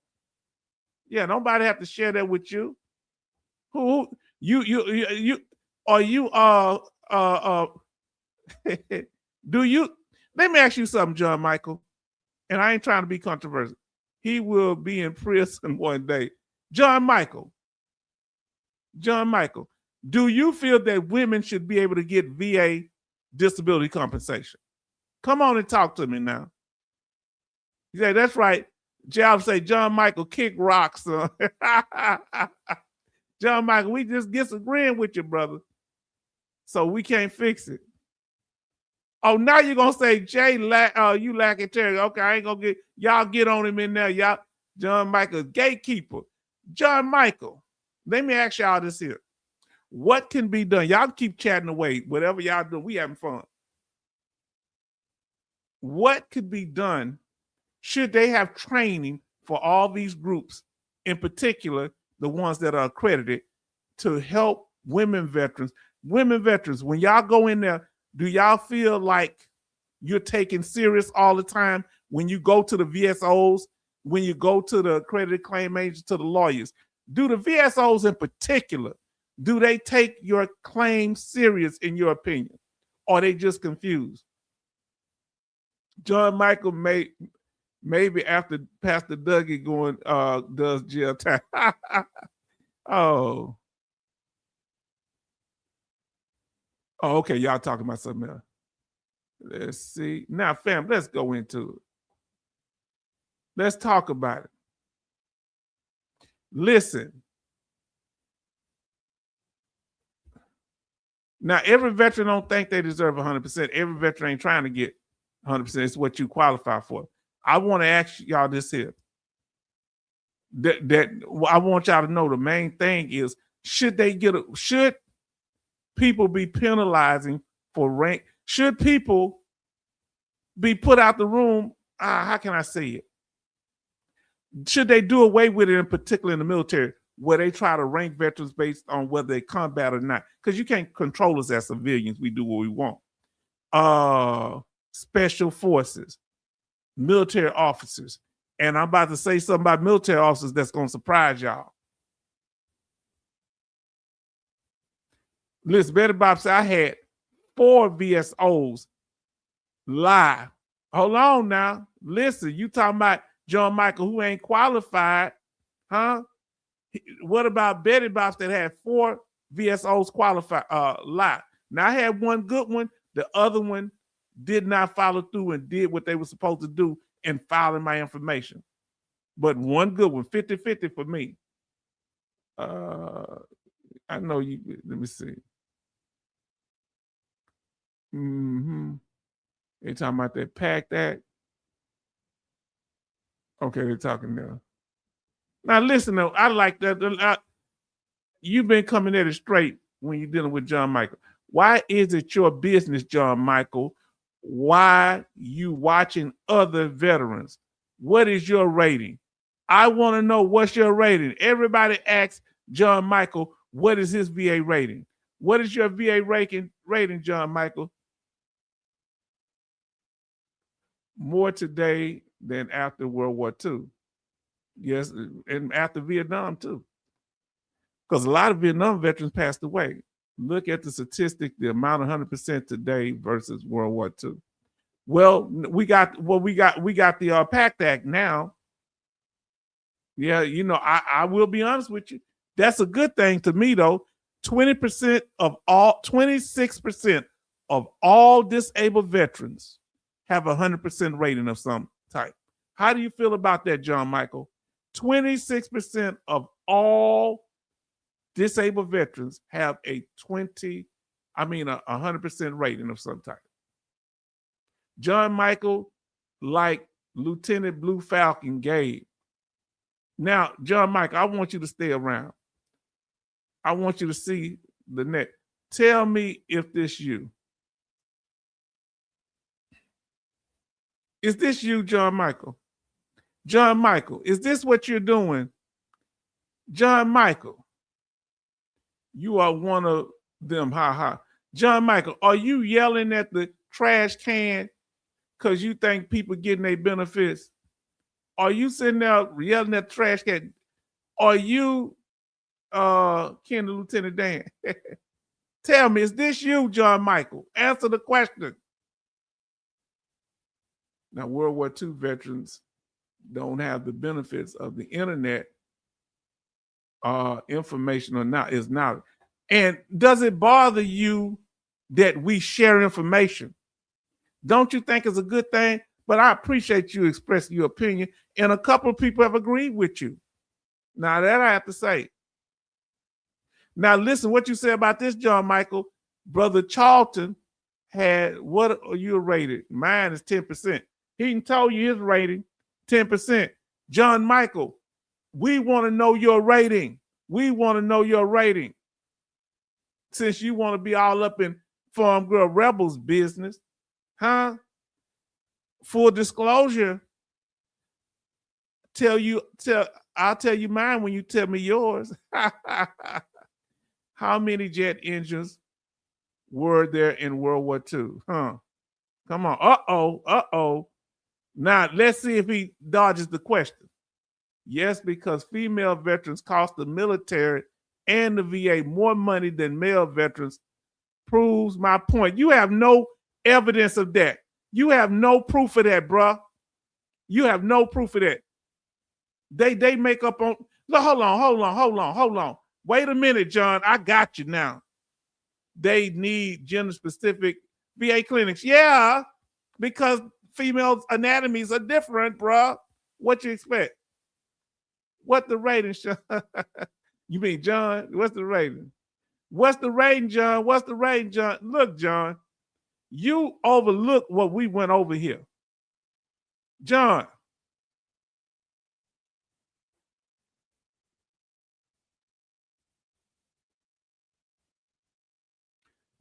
Yeah, nobody have to share that with you. Who you are you do you let me ask you something, John Michael, and I ain't trying to be controversial. He will be in prison one day. John Michael, do you feel that women should be able to get VA disability compensation? Come on and talk to me now. Yeah, that's right. Job say, John Michael, kick rocks. John Michael, we just disagreeing with you, brother. So we can't fix it. Oh, now you're going to say, Jay, you lacking Terry. Okay, I ain't going to y'all get on him in there. Y'all, John Michael, gatekeeper. John Michael, let me ask y'all this here. What can be done? Y'all keep chatting away. Whatever y'all do, we having fun. What could be done? Should they have training for all these groups, in particular, the ones that are accredited, to help women veterans. Women veterans, when y'all go in there, do y'all feel like you're taken serious all the time when you go to the VSOs, when you go to the accredited claim agents, to the lawyers? Do the VSOs in particular, do they take your claim serious in your opinion? Or are they just confused? John Michael maybe after Pastor Dougie going does jail time. Oh, okay. Y'all talking about something else. Let's see. Now, fam, let's go into it. Let's talk about it. Listen. Now, every veteran don't think they deserve 100%. Every veteran ain't trying to get 100%. It's what you qualify for. I want to ask y'all this here. That I want y'all to know the main thing is, should people be penalizing for rank? Should people be put out the room? How can I say it? Should they do away with it, in particular in the military, where they try to rank veterans based on whether they combat or not? Because you can't control us as civilians. We do what we want. Special forces, military officers. And I'm about to say something about military officers that's going to surprise y'all. Listen, Betty Bob said I had 4 VSOs live. Hold on now. Listen, you talking about John Michael who ain't qualified, huh? What about Betty Bob that had 4 VSOs qualified live? Now I had one good one. The other one did not follow through and did what they were supposed to do in filing my information. But one good one, 50-50 for me. I know you, let me see. They talking about that PACT Act. Okay, they're talking now. Now listen though, I like that. You've been coming at it straight when you're dealing with John Michael. Why is it your business, John Michael? Why you watching other veterans? What is your rating? I want to know what's your rating. Everybody asks John Michael, what is his VA rating? What is your VA rating, John Michael? More today than after World War II. Yes, and after Vietnam too. Because a lot of Vietnam veterans passed away. Look at the statistic, the amount of 100% today versus World War II. Well, we got the PACT Act now. Yeah, you know, I will be honest with you. That's a good thing to me, though. 26% of all disabled veterans have 100% rating of some type. How do you feel about that, John Michael? 26% of all disabled veterans have a 100% rating of some type. John Michael, like Lieutenant Blue Falcon Gabe. Now, John Michael, I want you to stay around. I want you to see the net. Tell me if this you. Is this you, John Michael? John Michael, is this what you're doing? John Michael, you are one of them, John Michael, are you yelling at the trash can because you think people getting their benefits? Are you sitting there yelling at the trash can? Are you Ken the Lieutenant Dan? Tell me, is this you, John Michael? Answer the question. Now, World War II veterans don't have the benefits of the internet information or not is not. And does it bother you that we share information? Don't you think it's a good thing? But I appreciate you expressing your opinion, and a couple of people have agreed with you. Now that I have to say. Now listen, what you say about this, John Michael. Brother Charlton had, what are you rated? Mine is 10%. He can tell you his rating, 10%. John Michael, we want to know your rating. We want to know your rating. Since you want to be all up in Farm Girl Rebels business, huh? Full disclosure, I'll tell you mine when you tell me yours. How many jet engines were there in World War II? Huh? Come on. Uh-oh. Now, let's see if he dodges the question. Yes, because female veterans cost the military and the VA more money than male veterans proves my point. You have no evidence of that. You have no proof of that, bruh. You have no proof of that. They make up on. Look, hold on. Wait a minute, John. I got you now. They need gender-specific VA clinics. Yeah, because females' anatomies are different, bruh. What you expect? What the rating, Sean? You mean John? What's the rating? What's the rating, John? What's the rating, John? Look, John, you overlook what we went over here. John.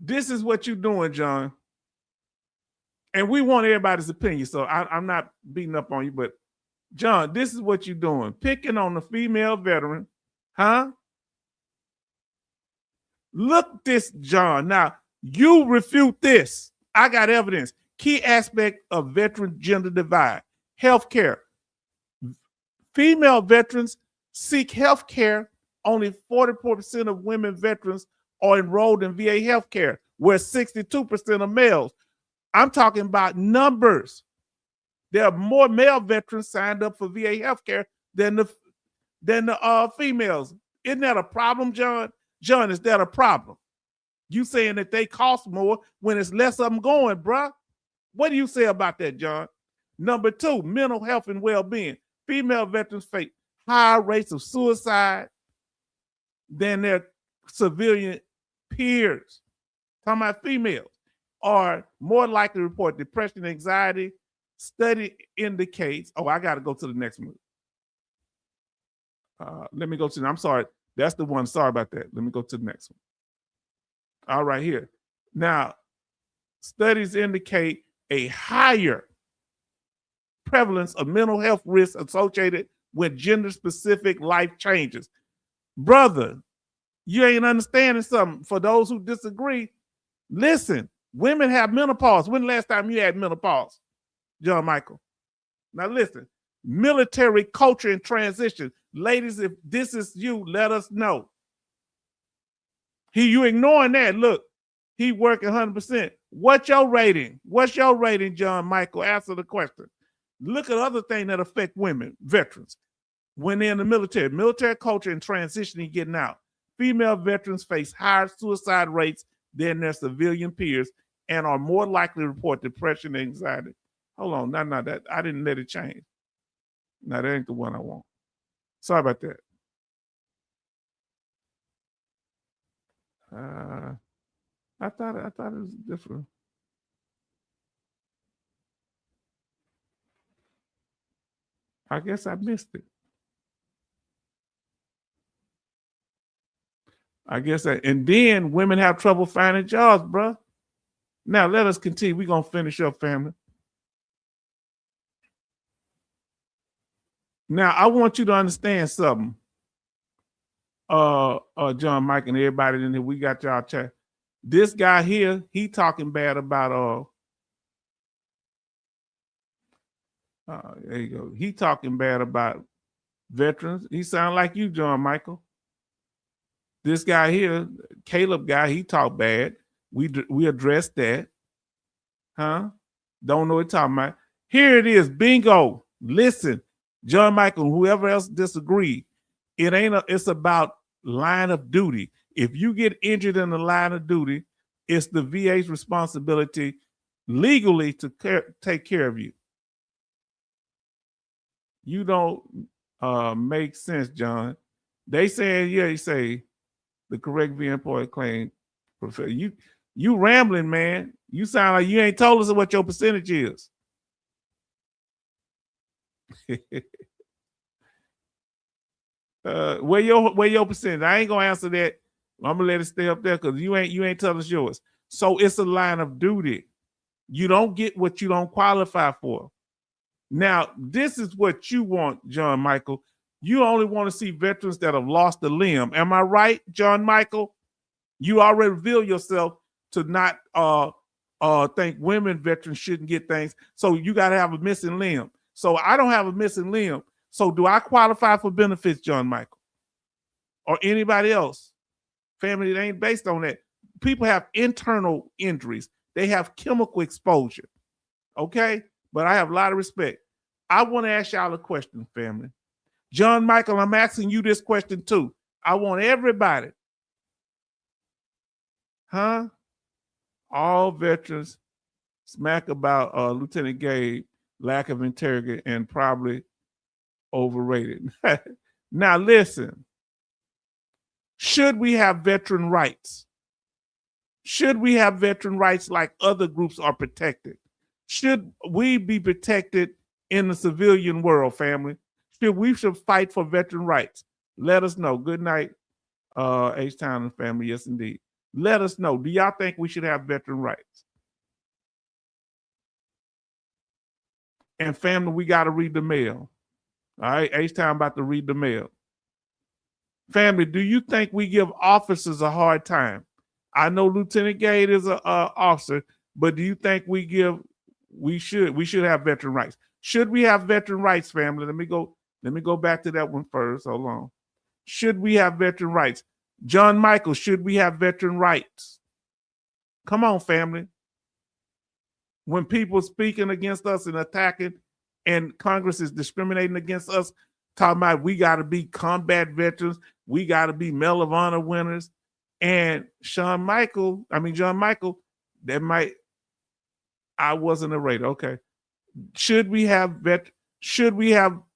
This is what you're doing, John. And we want everybody's opinion, so I'm not beating up on you, but John, this is what you're doing. Picking on the female veteran, huh? Look this, John. Now, you refute this. I got evidence. Key aspect of veteran gender divide. Healthcare. Female veterans seek healthcare. Only 44% of women veterans are enrolled in VA healthcare, where 62% are males. I'm talking about numbers. There are more male veterans signed up for VA healthcare than the females. Isn't that a problem, John? John, is that a problem? You saying that they cost more when it's less of them going, bruh? What do you say about that, John? Number 2, mental health and well-being. Female veterans face higher rates of suicide than their civilian peers. Talking about females are more likely to report depression and anxiety. Study indicates, I got to go to the next one. Let me go to, I'm sorry, that's the one. Sorry about that. Let me go to the next one. All right, here. Now, studies indicate a higher prevalence of mental health risks associated with gender-specific life changes. Brother, you ain't understanding something. For those who disagree, listen, women have menopause. When the last time you had menopause, John Michael? Now listen, military culture and transition. Ladies, if this is you, let us know. You ignoring that. Look, he working 100%. What's your rating? What's your rating, John Michael? Answer the question. Look at other things that affect women, veterans, when they're in the military. Military culture and transitioning, getting out. Female veterans face higher suicide rates than their civilian peers and are more likely to report depression and anxiety. Hold on, no, that I didn't let it change. No, that ain't the one I want. Sorry about that. I thought it was different. I guess I missed it. And then women have trouble finding jobs, bro. Now let us continue. We're gonna finish up, family. Now I want you to understand something. John, Mike, and everybody in here, we got y'all chat. This guy here, he talking bad about there you go. He talking bad about veterans. He sound like you, John Michael. This guy here, Caleb guy, he talk bad. We addressed that. Huh? Don't know what talking about. Here it is. Bingo. Listen, John Michael, whoever else disagreed, it's about line of duty. If you get injured in the line of duty, it's the VA's responsibility legally to take care of you. You don't make sense, John. They saying, you say the correct VA employee claim. You rambling, man. You sound like you ain't told us what your percentage is. Where your percentage? I ain't gonna answer that. I'm gonna let it stay up there because you ain't telling us yours. So it's a line of duty. You don't get what you don't qualify for. Now, this is what you want, John Michael. You only want to see veterans that have lost a limb. Am I right, John Michael? You already revealed yourself to not think women veterans shouldn't get things. So you got to have a missing limb. So I don't have a missing limb. So do I qualify for benefits, John Michael? Or anybody else? Family, it ain't based on that. People have internal injuries. They have chemical exposure. Okay? But I have a lot of respect. I want to ask y'all a question, family. John Michael, I'm asking you this question too. I want everybody. Huh? All veterans smack about Lieutenant Gabe, lack of integrity, and probably overrated. Now listen. Should we have veteran rights? Should we have veteran rights like other groups are protected? Should we be protected in the civilian world, family? We should fight for veteran rights. Let us know. Good night, H-Town and family. Yes, indeed. Let us know. Do y'all think we should have veteran rights? And family, we got to read the mail. All right, H-Town about to read the mail. Family, do you think we give officers a hard time? I know Lieutenant Gade is an officer, but do you think we should have veteran rights? Should we have veteran rights, family? Let me go back to that one first. Hold on. Should we have veteran rights? John Michael, should we have veteran rights? Come on, family. When people speaking against us and attacking, and Congress is discriminating against us, talking about we got to be combat veterans, we got to be Medal of Honor winners, and John Michael, I wasn't a raider. Okay. Should we have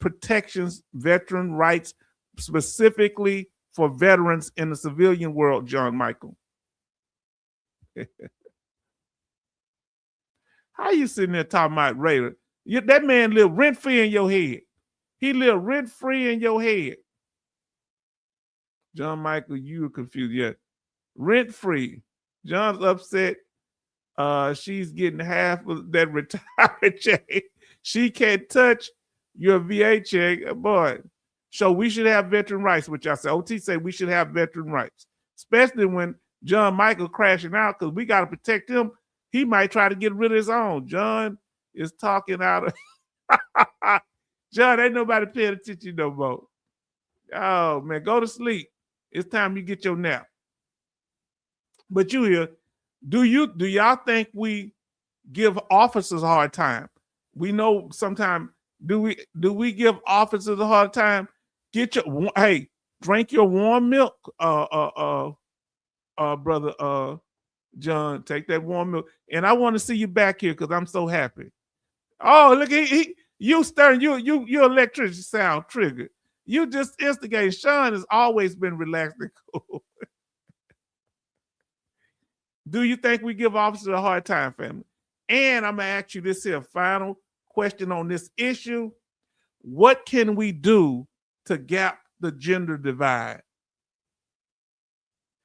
protections, veteran rights, specifically for veterans in the civilian world, John Michael? How you sitting there talking about raider? That man lived rent-free in your head. He lived rent-free in your head. John Michael, you were confused. Yeah. Rent-free. John's upset. She's getting half of that retirement check. She can't touch your VA check. Boy. So we should have veteran rights, which I said. OT said we should have veteran rights, especially when John Michael crashing out, because we got to protect him. He might try to get rid of his own. John is talking out of John, ain't nobody paying attention no more. Oh man, go to sleep. It's time you get your nap. But you here, do y'all think we give officers a hard time? We know sometimes, do we give officers a hard time? Drink your warm milk, brother John. Take that warm milk. And I want to see you back here because I'm so happy. Oh, look, you stirring, your electricity sound triggered. You just instigated. Sean has always been relaxed and cool. Do you think we give officers a hard time, family? And I'm going to ask you this here final question on this issue. What can we do to gap the gender divide?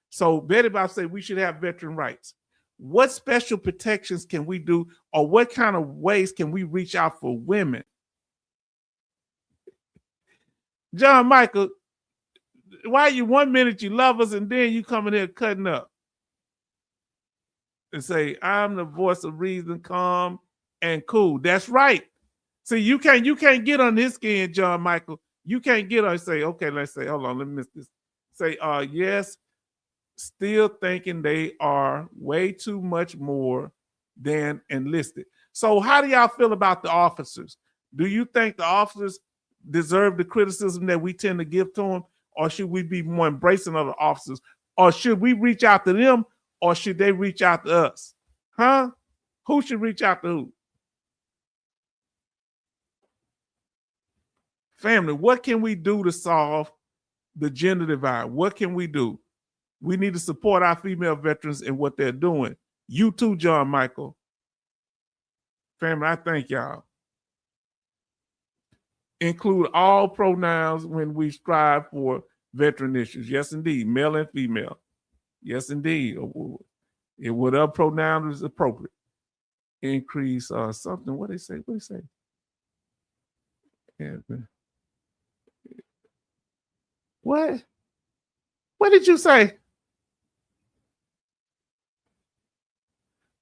So Betty Bob said we should have veteran rights. What special protections can we do, or what kind of ways can we reach out for women? John Michael, why you 1 minute you love us and then you come in here cutting up and say, I'm the voice of reason, calm and cool. That's right. See, you can't get on his skin, John Michael. You can't get on and say, okay, let's say, hold on, let me miss this. Say, yes, still thinking they are way too much more than enlisted. So how do y'all feel about the officers? Do you think the officers deserve the criticism that we tend to give to them, or should we be more embracing of the officers, or should we reach out to them, or should they reach out to us? Huh? Who should reach out to who? Family, what can we do to solve the gender divide? What can we do? We need to support our female veterans in what they're doing. You too, John Michael. Family, I thank y'all. Include all pronouns when we strive for veteran issues. Yes, indeed. Male and female. Yes, indeed. Whatever pronoun is appropriate. Increase something. What they say? Yeah, what? What did you say?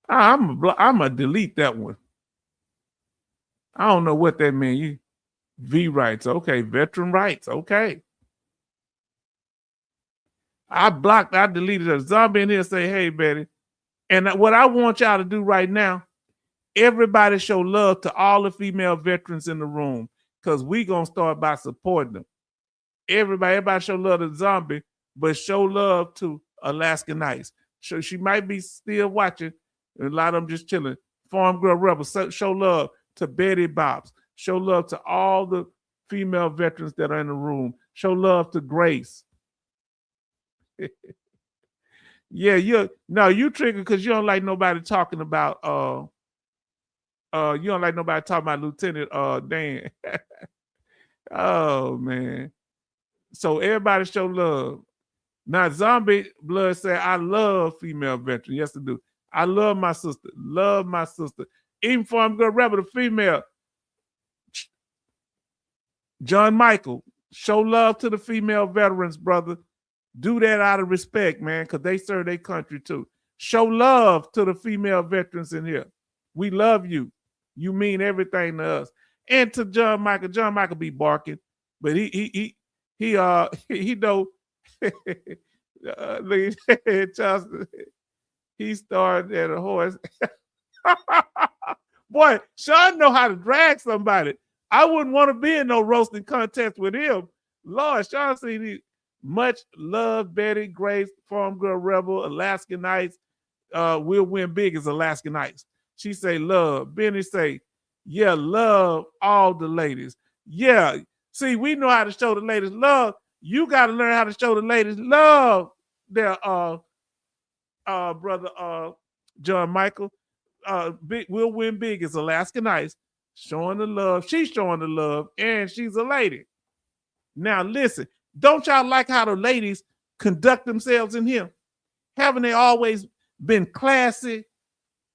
I'm gonna delete that one. I don't know what that means. You V rights, okay. Veteran rights, okay. I deleted a zombie in here. Say, hey, Betty. And what I want y'all to do right now, everybody show love to all the female veterans in the room, because we gonna start by supporting them. Everybody show love to Zombie, but show love to Alaska Nights. So she might be still watching. A lot of them just chilling. Farm Girl Rebel, show love to Betty Bobs. Show love to all the female veterans that are in the room. Show love to Grace. Yeah, you trigger because you don't like nobody talking about you don't like nobody talking about Lieutenant Dan. Oh man. So everybody show love. Now Zombie Blood said, I love female veterans. Yes, I do. I love my sister. Love my sister. Even Farm Girl Rebel, the female. John Michael, show love to the female veterans, brother. Do that out of respect, man, because they serve their country too. Show love to the female veterans in here. We love you. You mean everything to us. And to John Michael. John Michael be barking, but he know. He started at a horse. Boy, Sean know how to drag somebody. I wouldn't want to be in no roasting contest with him. Lord, Sean see much love, Betty, Grace, Farm Girl Rebel, Alaska Nights. We'll win big as Alaska Nights. She say love. Benny say, yeah, love all the ladies. Yeah. See, we know how to show the ladies love. You got to learn how to show the ladies love. Their brother John Michael. We'll win big as Alaska Nights. Showing the love. She's showing the love, and she's a lady. Now listen, don't y'all like how the ladies conduct themselves in here? Haven't they always been classy?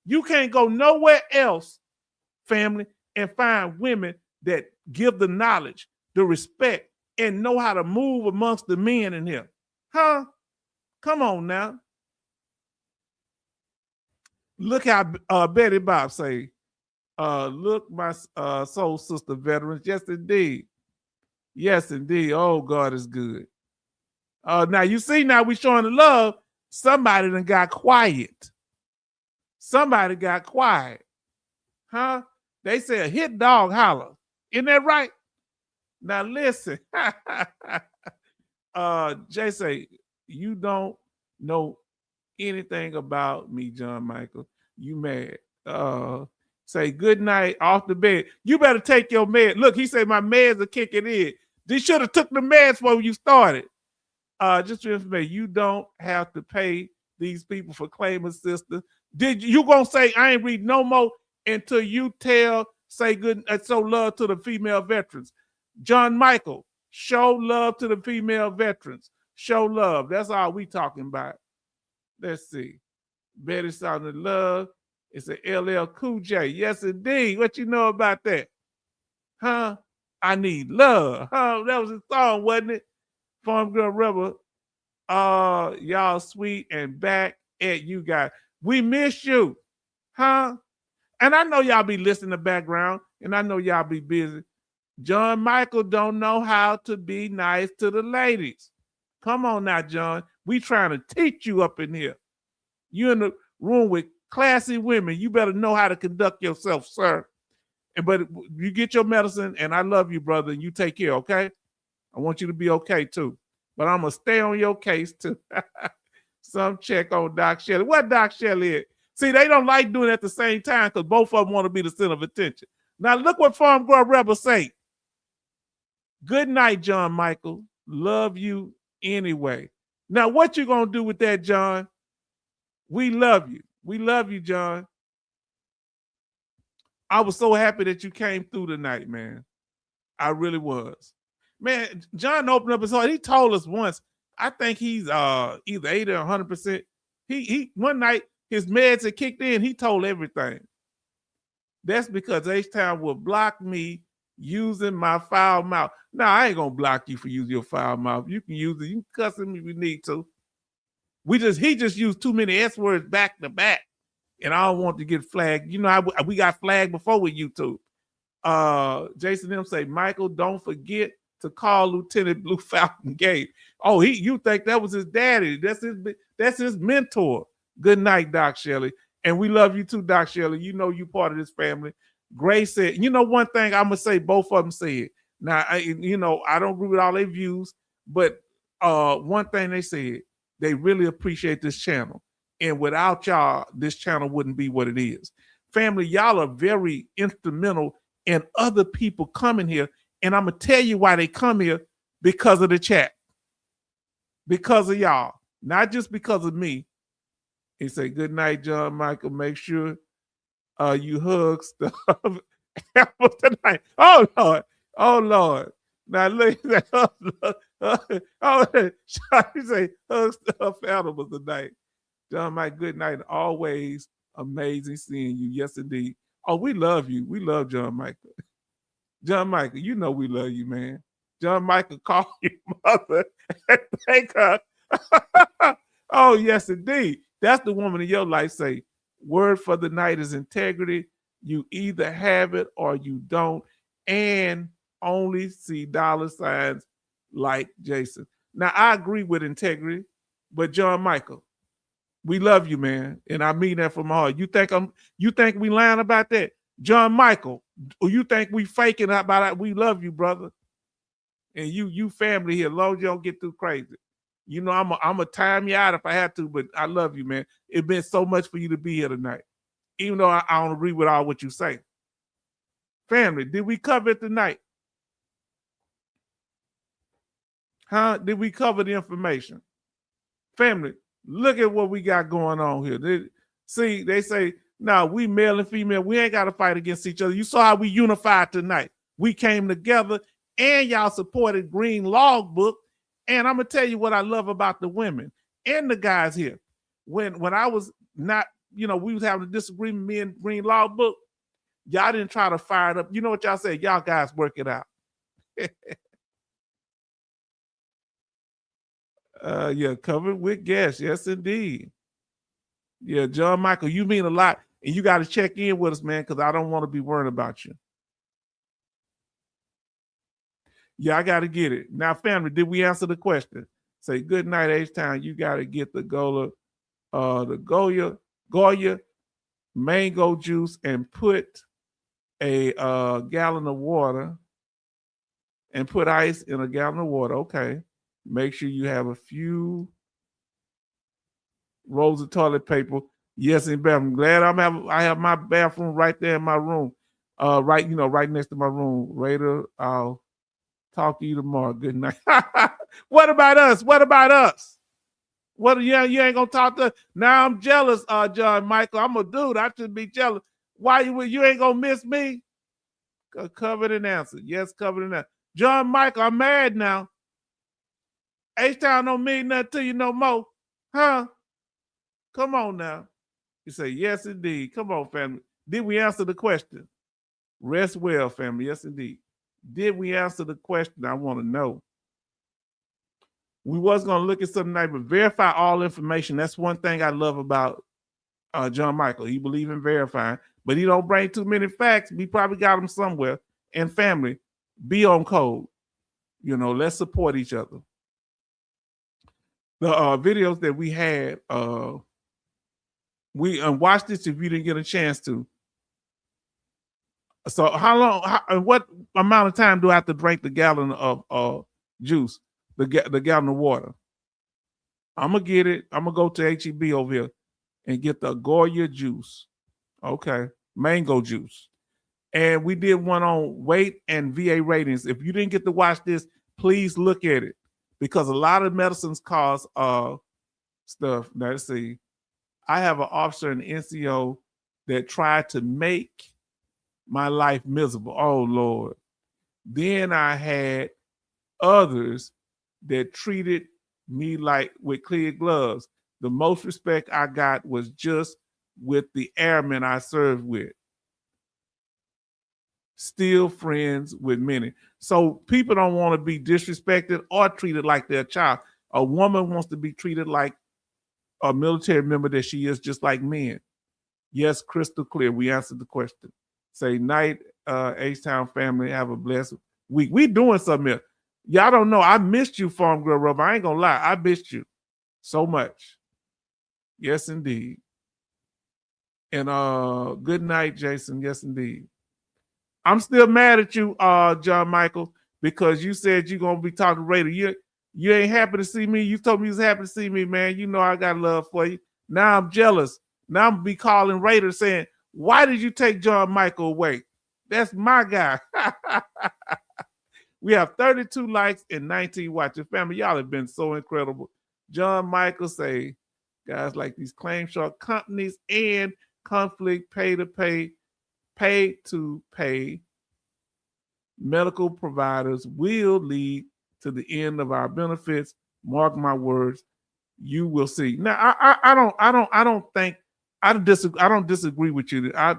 You can't go nowhere else, family, and find women that give the knowledge, the respect, and know how to move amongst the men in here. Huh? Come on now. Look how Betty Bob say, look, my soul sister veterans. Yes, indeed. Yes, indeed. Oh, God is good. Now, you see, now we showing the love. Somebody done got quiet. Somebody got quiet. Huh? They say a hit dog holler. Isn't that right? Now, listen. Jay say, you don't know anything about me, John Michael. You mad. Say good night off the bed. You better take your med. Look, he said my meds are kicking in. They should have took the meds when you started. Just for information, you don't have to pay these people for claim assistance. Did you gonna say I ain't read no more until you say good, show love to the female veterans. John Michael, show love to the female veterans. Show love. That's all we talking about. Let's see. Betty sounded love. It's a LL Cool J. Yes, indeed. What you know about that? Huh? I need love. Huh? That was a song, wasn't it? Farm Girl Rebel. Y'all sweet and back at you guys. We miss you. Huh? And I know y'all be listening in the background, and I know y'all be busy. John Michael don't know how to be nice to the ladies. Come on now, John. We trying to teach you up in here. You in the room with classy women. You better know how to conduct yourself, sir. But you get your medicine, and I love you, brother, and you take care, okay? I want you to be okay, too. But I'm going to stay on your case, too. Some check on Doc Shelley. What Doc Shelley is? See, they don't like doing it at the same time because both of them want to be the center of attention. Now, look what Farm Girl Rebel say. Good night, John Michael. Love you anyway. Now, what you going to do with that, John? We love you. We love you, John. I was so happy that you came through tonight, man. I really was. Man, John opened up his heart. He told us once, I think he's either 80 or 100%. He one night, his meds had kicked in. He told everything. That's because H-Town will block me using my foul mouth. Now, I ain't going to block you for using your foul mouth. You can use it. You can cuss him if you need to. He just used too many S words back to back. and I don't want to get flagged. You know, we got flagged before with YouTube. Jason M say, Michael, don't forget to call Lieutenant Blue Falcon Gate. Oh, you think that was his daddy? That's his mentor. Good night, Doc Shelley. And we love you too, Doc Shelley. You know you part of this family. Grace said, you know, one thing I'm gonna say, both of them said. Now, I don't agree with all their views, but one thing they said, they really appreciate this channel. And without y'all, this channel wouldn't be what it is. Family, y'all are very instrumental in other people coming here. And I'm going to tell you why they come here, because of the chat. Because of y'all. Not just because of me. He say, good night, John Michael. Make sure you hug stuff tonight. Oh, Lord. Oh, Lord. Now, look at that. He say, hug stuff animals tonight. John Mike, good night. Always amazing seeing you. Yes, indeed. Oh, we love you. We love John Michael. John Michael, you know we love you, man. John Michael, call your mother and thank her. Oh, yes, indeed. That's the woman in your life. Say, word for the night is integrity. You either have it or you don't. And only see dollar signs like Jason. Now, I agree with integrity, but John Michael, we love you, man. And I mean that from my heart. You think we lying about that? John Michael, or you think we faking about it? We love you, brother. And you family here, as long as you don't get too crazy. You know, I'm gonna time you out if I have to, but I love you, man. It's been so much for you to be here tonight. Even though I don't agree with all what you say. Family, did we cover it tonight? Huh? Did we cover the information? Family, look at what we got going on here. They say, no, we male and female, we ain't got to fight against each other. You saw how we unified tonight. We came together and y'all supported Green Logbook. And I'm going to tell you what I love about the women and the guys here. When I was not, we was having a disagreement, me and Green Logbook, y'all didn't try to fire it up. You know what y'all said? Y'all guys work it out. Yeah, covered with guests. Yes, indeed. Yeah, John Michael, you mean a lot. And you got to check in with us, man, because I don't want to be worried about you. Yeah, I got to get it. Now, family, did we answer the question? Say, good night, H-Town. You got to get the Goya mango juice and put a gallon of water and put ice in a gallon of water. Okay. Make sure you have a few rolls of toilet paper. Yes, in bathroom. I'm glad I have my bathroom right there in my room. Right next to my room. Raider, I'll talk to you tomorrow. Good night. What about us? What you ain't gonna talk to us? Now I'm jealous, John Michael. I'm a dude. I should be jealous. Why you ain't gonna miss me? Covered and answered. Yes, covered and answered. John Michael, I'm mad now. H-Town don't mean nothing to you no more. Huh? Come on now. You say, yes, indeed. Come on, family. Did we answer the question? Rest well, family. Yes, indeed. Did we answer the question? I want to know. We was going to look at something tonight, but verify all information. That's one thing I love about John Michael. He believes in verifying, but he don't bring too many facts. We probably got them somewhere. And family, be on code. Let's support each other. The videos that we had, we watch this if you didn't get a chance to. So what amount of time do I have to drink the gallon of juice, the gallon of water? I'm going to get it. I'm going to go to H-E-B over here and get the Goya juice. Okay. Mango juice. And we did one on weight and VA ratings. If you didn't get to watch this, please look at it. Because a lot of medicines cause stuff. Now, let's see. I have an officer in the NCO that tried to make my life miserable. Oh, Lord. Then I had others that treated me like with clear gloves. The most respect I got was just with the airmen I served with. Still friends with many. So people don't want to be disrespected or treated like their child. A woman wants to be treated like a military member that she is, just like men. Yes, crystal clear. We answered the question. Say night, H-Town family. Have a blessed week. We doing something here. Y'all don't know. I missed you, Farm Girl Rubber. I ain't gonna lie. I missed you so much. Yes, indeed. And good night, Jason. Yes, indeed. I'm still mad at you, John Michael, because you said you're gonna be talking Raider. You ain't happy to see me. You told me you was happy to see me, man. You know I got love for you. Now I'm jealous. Now I'm gonna be calling Raider saying, why did you take John Michael away? That's my guy. We have 32 likes and 19 watches. Family, y'all have been so incredible. John Michael say, guys like these claim short companies and conflict pay to pay medical providers will lead to the end of our benefits. Mark my words, you will see. Now, I don't disagree with you. I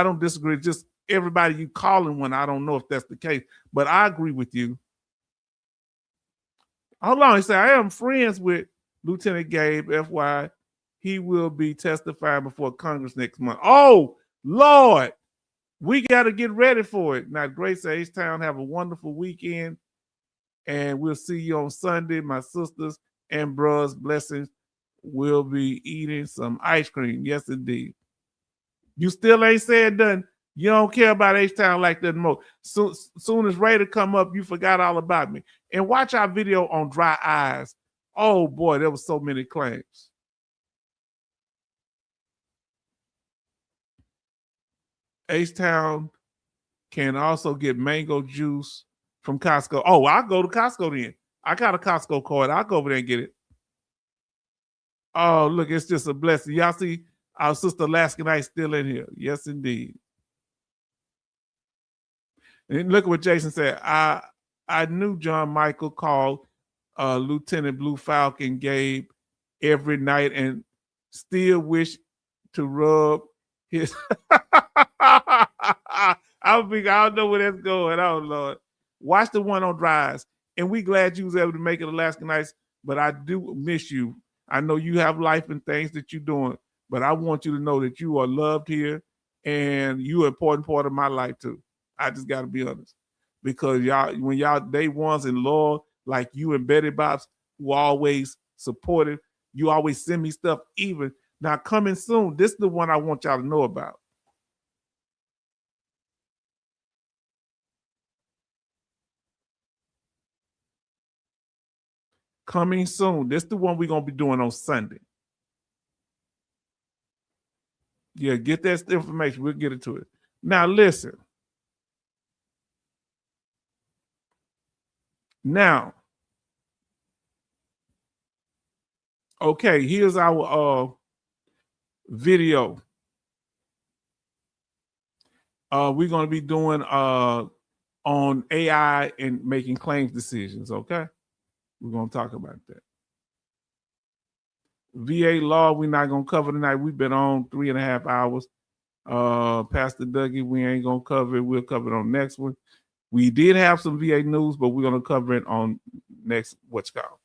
don't disagree. Just everybody you calling one, I don't know if that's the case, but I agree with you. Hold on, he said, I am friends with Lieutenant Gabe, FY. He will be testifying before Congress next month. Oh, Lord, we got to get ready for it. Now, Grace H-Town, have a wonderful weekend, and we'll see you on Sunday. My sisters and brothers, blessings. We'll be eating some ice cream. Yes, indeed. You still ain't said nothing. You don't care about H-Town like that more. Soon as Raider come up, you forgot all about me. And watch our video on dry eyes. Oh, boy, there was so many claims. H-Town can also get mango juice from Costco. Oh, I'll go to Costco then. I got a Costco card. I'll go over there and get it. Oh, look, it's just a blessing. Y'all see our sister Alaskan Ice still in here. Yes, indeed. And look at what Jason said. I knew John Michael called Lieutenant Blue Falcon Gabe every night and still wish to rub his. I don't know where that's going. Oh, Lord. Watch the one on Dries. And we glad you was able to make it Alaska Nights, but I do miss you. I know you have life and things that you're doing, but I want you to know that you are loved here and you're an important part of my life too. I just got to be honest. Because when y'all day ones and loyal, like you and Betty Bops, who always supportive, you always send me stuff even. Now coming soon, this is the one I want y'all to know about. Coming soon. This is the one we're going to be doing on Sunday. Yeah, get that information. We'll get into it. Now, listen. Now, okay, here's our video. We're going to be doing on AI and making claims decisions, okay? We're going to talk about that. VA law, we're not going to cover tonight. We've been on 3.5 hours. Pastor Dougie, we ain't going to cover it. We'll cover it on next one. We did have some VA news, but we're going to cover it on next what's called.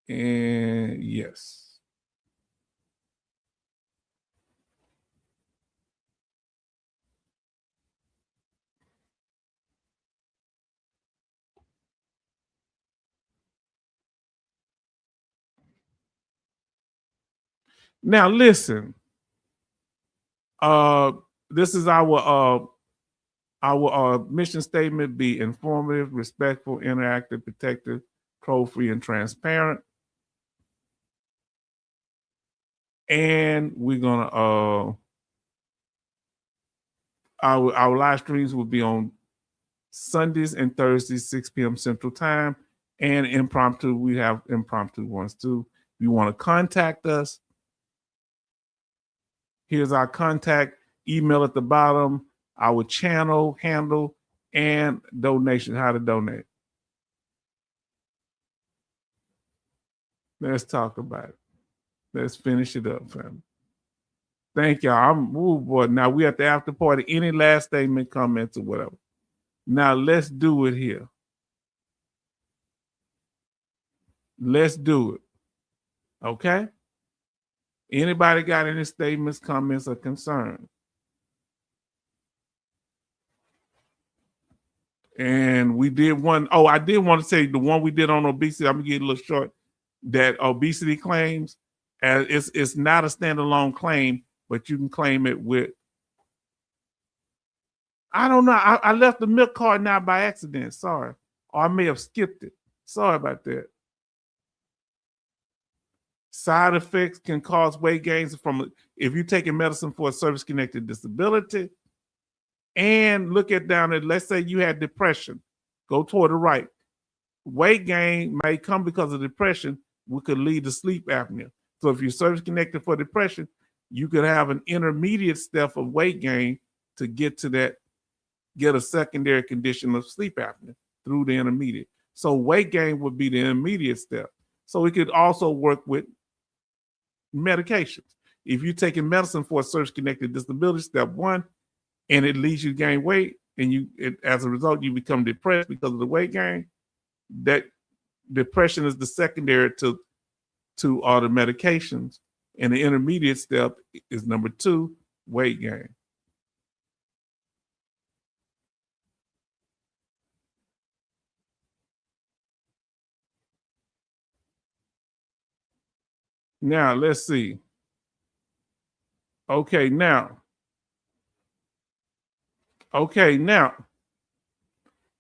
And yes. Now listen. This is our mission statement: be informative, respectful, interactive, protective, troll-free, and transparent. And we're gonna our live streams will be on Sundays and Thursdays, 6 p.m. Central Time, and impromptu. We have impromptu ones too. If you want to contact us, here's our contact email at the bottom, our channel handle, and donation, how to donate. Let's talk about it. Let's finish it up, family. Thank y'all. Boy. Now we at the after party. Any last statement, comments, or whatever. Now let's do it here. Let's do it. Okay? Anybody got any statements, comments, or concerns? And we did one. Oh, I did want to say the one we did on obesity. I'm gonna get a little short. That obesity claims, it's not a standalone claim, but you can claim it with. I don't know. I left the milk carton out by accident. Sorry, or I may have skipped it. Sorry about that. Side effects can cause weight gains from if you're taking medicine for a service-connected disability. And look at down there. Let's say you had depression. Go toward the right. Weight gain may come because of depression, which could lead to sleep apnea. So if you're service-connected for depression, you could have an intermediate step of weight gain to get to that, get a secondary condition of sleep apnea through the intermediate. So weight gain would be the intermediate step. So it could also work with medications. If you're taking medicine for a service-connected disability, step 1, and it leads you to gain weight, and as a result, you become depressed because of the weight gain, that depression is the secondary to all the medications. And the intermediate step is number 2, weight gain. Now, let's see. Okay, now,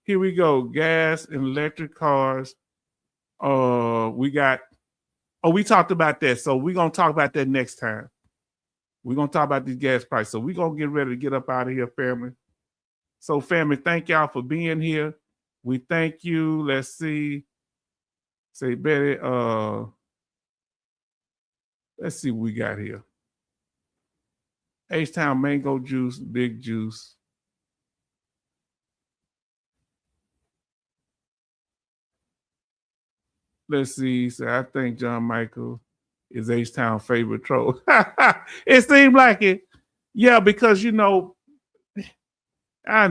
here we go. Gas and electric cars. We talked about that. So we're going to talk about that next time. We're going to talk about these gas prices. So we're going to get ready to get up out of here, family. So, family, thank y'all for being here. We thank you. Let's see. Say, Betty, let's see what we got here. H-Town mango juice, big juice. Let's see. So I think John Michael is H-Town favorite troll. It seemed like it. Yeah, because I know. I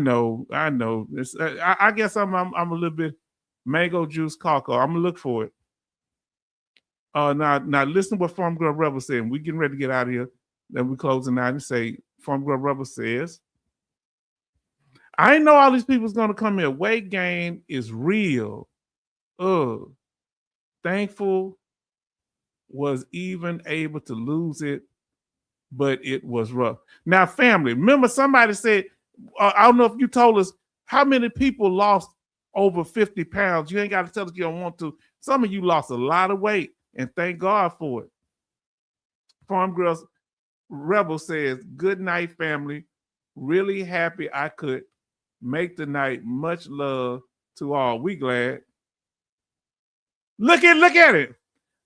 guess I'm a little bit mango juice cocoa. I'm gonna look for it. Now listen to what Farm Girl Rebel said. We getting ready to get out of here. Then we closing out and say Farm Girl Rebel says, I know all these people's gonna come here. Weight gain is real. Thankful was even able to lose it, but it was rough. Now, family, remember somebody said, I don't know if you told us how many people lost over 50 pounds. You ain't got to tell us you don't want to. Some of you lost a lot of weight, and thank God for it. Farm Girls Rebel says, good night, family. Really happy I could make the night. Much love to all. We glad. Look at it.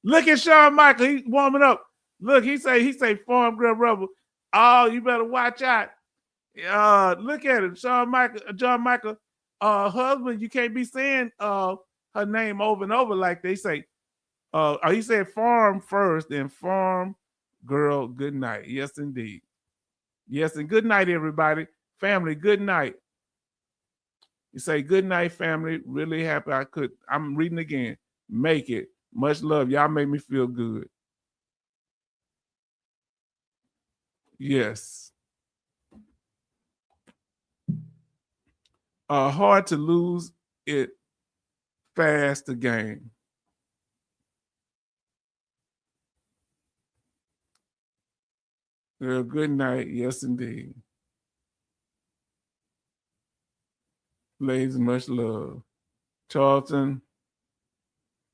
Look at Shawn Michael. He's warming up. Look, he say Farm Girl Rebel. Oh, you better watch out. Look at it. John Michael, husband, you can't be saying her name over and over like they say. He said farm first, then Farm Girl, good night. Yes, indeed. Yes, and good night, everybody. Family, good night. You say good night, family. Really happy I could. I'm reading again. Make it. Much love. Y'all make me feel good. Yes. Hard to lose it, fast to gain. Well, good night. Yes, indeed. Ladies, much love. Charlton,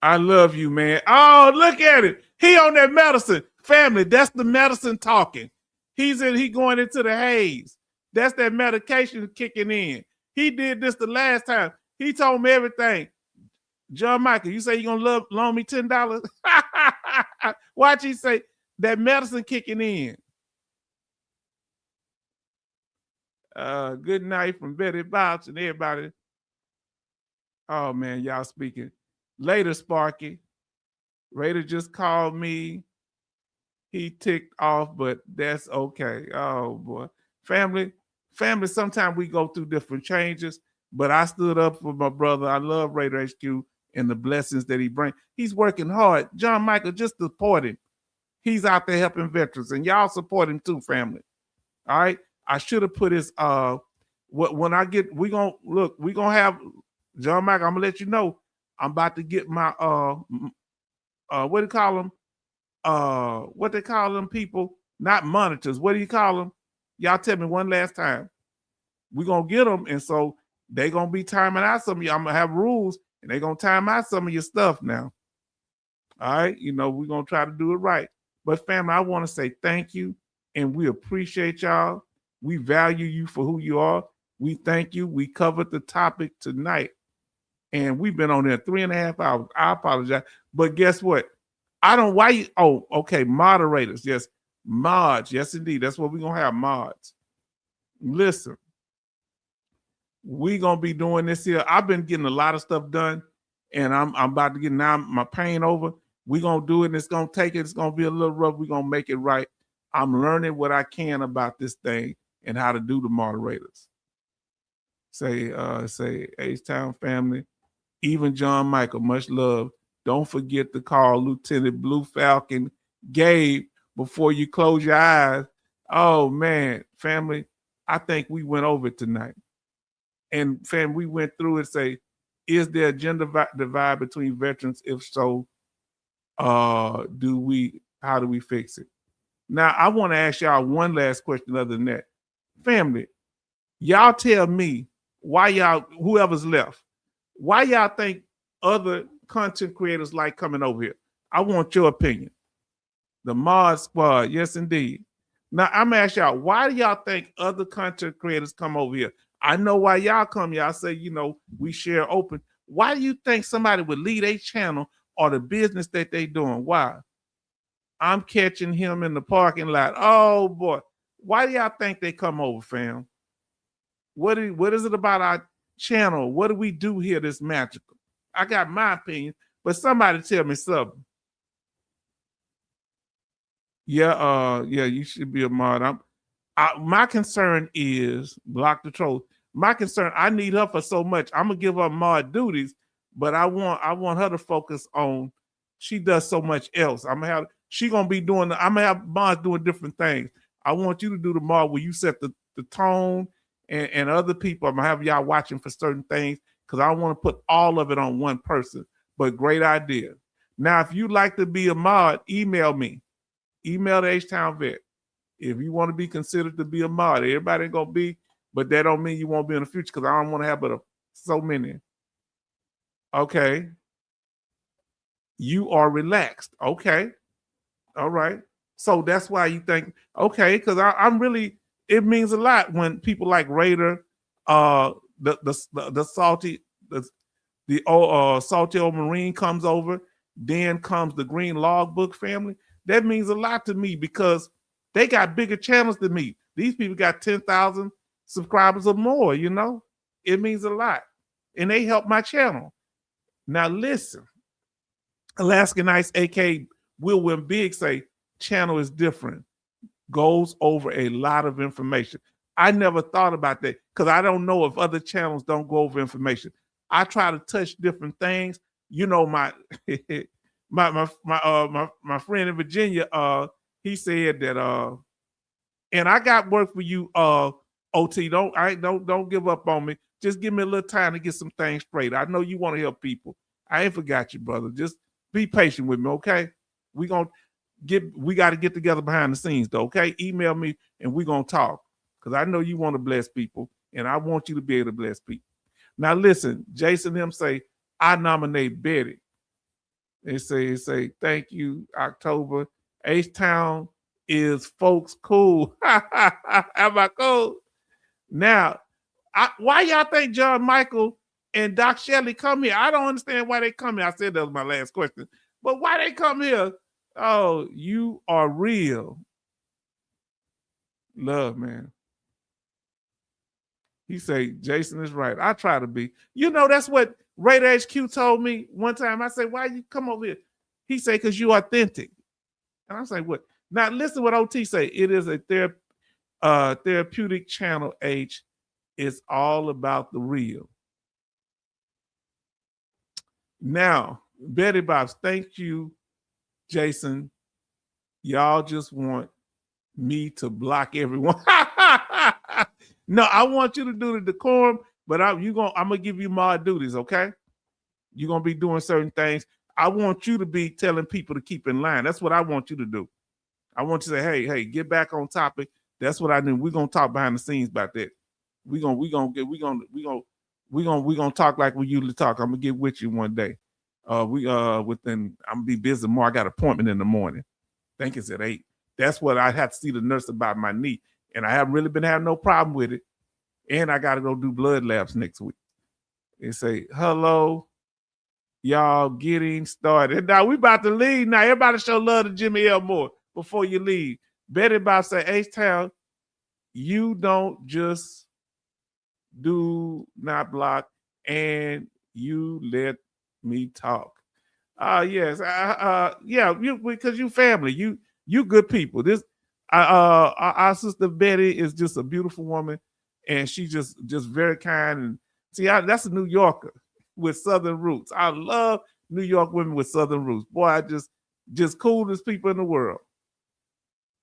I love you, man. Oh, look at it. He on that medicine. Family, that's the medicine talking. He going into the haze. That's that medication kicking in. He did this the last time. He told me everything. John Michael, you say you're going to loan me $10? Watch he say that medicine kicking in. Good night from Betty Bouch and everybody. Oh, man, y'all speaking. Later, Sparky. Raider just called me. He ticked off, but that's okay. Oh, boy. Family, sometimes we go through different changes, but I stood up for my brother. I love Raider HQ and the blessings that he brings. He's working hard. John Michael, just support him. He's out there helping veterans, and y'all support him too, family. All right. I should have put his when I get we gonna have John Michael. I'm gonna let you know I'm about to get my what do you call them? What they call them people? Not monitors. What do you call them? Y'all tell me one last time. We're gonna get them, and so they gonna be timing out some of you. I'm gonna have rules, and they gonna time out some of your stuff now. All right, we're gonna try to do it right. But family, I want to say thank you, and we appreciate y'all. We value you for who you are. We thank you. We covered the topic tonight, and we've been on there 3.5 hours. I apologize, but guess what? I don't why you. Oh, okay, moderators. Yes, mods. Yes, indeed. That's what we're gonna have, mods. Listen, we're gonna be doing this here. I've been getting a lot of stuff done, and I'm about to get now my pain over. We're gonna do it, and it's gonna take it. It's gonna be a little rough. We're gonna make it right. I'm learning what I can about this thing and how to do the moderators. Say H-Town family, even John Michael, much love. Don't forget to call Lieutenant Blue Falcon Gabe before you close your eyes. Oh man, family, I think we went over it tonight. And fam, we went through it. Say, is there a gender divide between veterans? If so, how do we fix it? Now, I want to ask y'all one last question other than that. Family, y'all tell me why y'all, whoever's left, why y'all think other content creators like coming over here? I want your opinion. The Mod Squad, yes, indeed. Now, I'm going to ask y'all, why do y'all think other content creators come over here? I know why y'all come. Y'all say, we share open. Why do you think somebody would lead a channel or the business that they doing? Why? I'm catching him in the parking lot. Oh, boy. Why do y'all think they come over, fam? What is it about our channel? What do we do here that's magical? I got my opinion, but somebody tell me something. Yeah, you should be a mod. My concern is Block the Troll. My concern, I need her for so much. I'm gonna give her mod duties, but I want her to focus on. She does so much else. I'm gonna have mods doing different things. I want you to do the mod where you set the tone, and other people. I'm gonna have y'all watching for certain things because I want to put all of it on one person. But great idea. Now, if you'd like to be a mod, email me. Email the H-Town Vet. If you want to be considered to be a mod, everybody ain't gonna be, but that don't mean you won't be in the future because I don't want to have so many. Okay. You are relaxed. Okay. All right. So that's why you think, okay, because I'm really, it means a lot when people like Raider, the salty old Marine comes over, then comes the Green Logbook family. That means a lot to me because they got bigger channels than me. These people got 10,000 subscribers or more, It means a lot. And they help my channel. Now listen, Alaska Nights, a.k.a. Will Win Big, say channel is different. Goes over a lot of information. I never thought about that because I don't know if other channels don't go over information. I try to touch different things. My my friend in Virginia, he said that and I got work for you, OT. Don't give up on me. Just give me a little time to get some things straight. I know you want to help people. I ain't forgot you, brother. Just be patient with me, okay? We got to get together behind the scenes, though, okay? Email me and we're gonna talk. Because I know you want to bless people, and I want you to be able to bless people. Now listen, Jason them say, I nominate Betty. They say, thank you, October. H-Town is folks cool. How about cool? Now, why y'all think John Michael and Doc Shelley come here? I don't understand why they come here. I said that was my last question. But why they come here? Oh, you are real. Love, man. He say, Jason is right. I try to be. That's what Radar HQ told me one time. I said, why you come over here? He say, because you authentic. And I was like, what? Now listen what OT say. It is a therapeutic channel, H. It's all about the real. Now, Betty Bobs, thank you, Jason. Y'all just want me to block everyone. No, I want you to do the decorum, but I'm gonna give you more duties, okay? You're gonna be doing certain things. I want you to be telling people to keep in line. That's what I want you to do. I want you to say, hey, get back on topic. That's what I do. We're gonna talk behind the scenes about that. We're gonna talk like we usually talk. I'm gonna get with you one day. I'm gonna be busy tomorrow. I got an appointment in the morning. I think it's at 8. That's what I have to see the nurse about my knee. And I haven't really been having no problem with it. And I got to go do blood labs next week. They say, hello, y'all getting started. Now we about to leave. Now everybody show love to Jimmy Elmore before you leave. Betty about to say, H-Town, you don't just do not block and you let me talk. Yes. Yeah, because you family. You good people. Our sister Betty is just a beautiful woman, and she just very kind. And see, that's a New Yorker with Southern roots. I love New York women with Southern roots. Boy, I just coolest people in the world.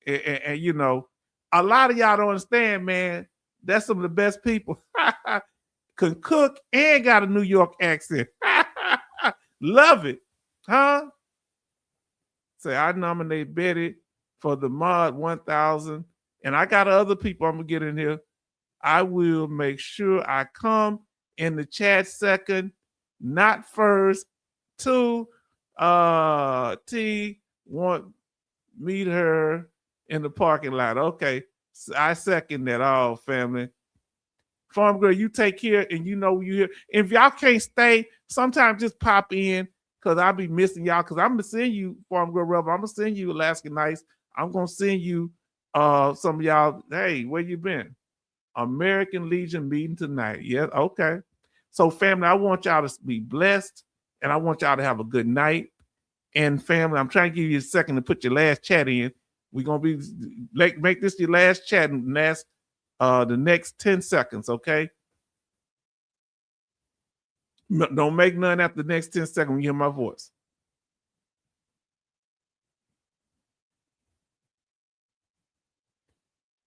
And you know, a lot of y'all don't understand, man. That's some of the best people. Can cook and got a New York accent. Love it, huh? Say, I nominate Betty for the Mod 1000, and I got other people I'm gonna get in here. I will make sure I come in the chat second, not first. 2, T want meet her in the parking lot. Okay, so I second that. All family. Farm Girl, you take care, and you know you here. If y'all can't stay, sometimes just pop in, because I'll be missing y'all, because I'm gonna send you Farm Girl Rebel. I'm gonna send you Alaska Nights. I'm gonna send you some of y'all. Hey, where you been? American Legion meeting tonight. Yeah, okay. So family, I want y'all to be blessed, and I want y'all to have a good night. And family, I'm trying to give you a second to put your last chat in. We're gonna be make this your last chat and last the next 10 seconds, okay? Don't make none after the next 10 seconds when you hear my voice.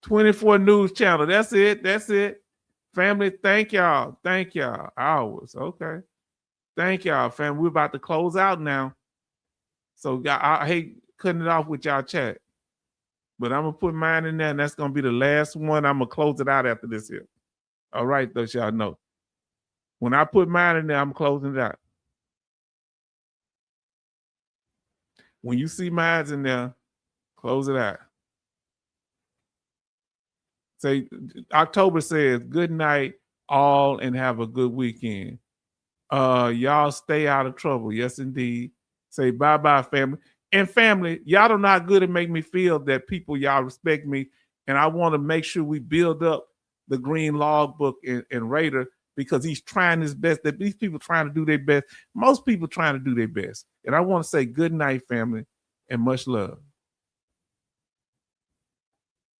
"24 News Channel." That's it. Family, thank y'all. Hours, okay. Thank y'all, family. We're about to close out now. So I hate cutting it off with y'all chat. But I'm going to put mine in there, and that's going to be the last one. I'm going to close it out after this here. All right, though, y'all know. When I put mine in there, I'm closing it out. When you see mine in there, close it out. Say, October says, good night, all, and have a good weekend. Y'all stay out of trouble. Yes, indeed. Say bye-bye, family. And family, y'all are not good at make me feel that people, y'all respect me. And I want to make sure we build up the Green Logbook and Raider, because he's trying his best. That these people trying to do their best. Most people trying to do their best. And I want to say good night, family, and much love.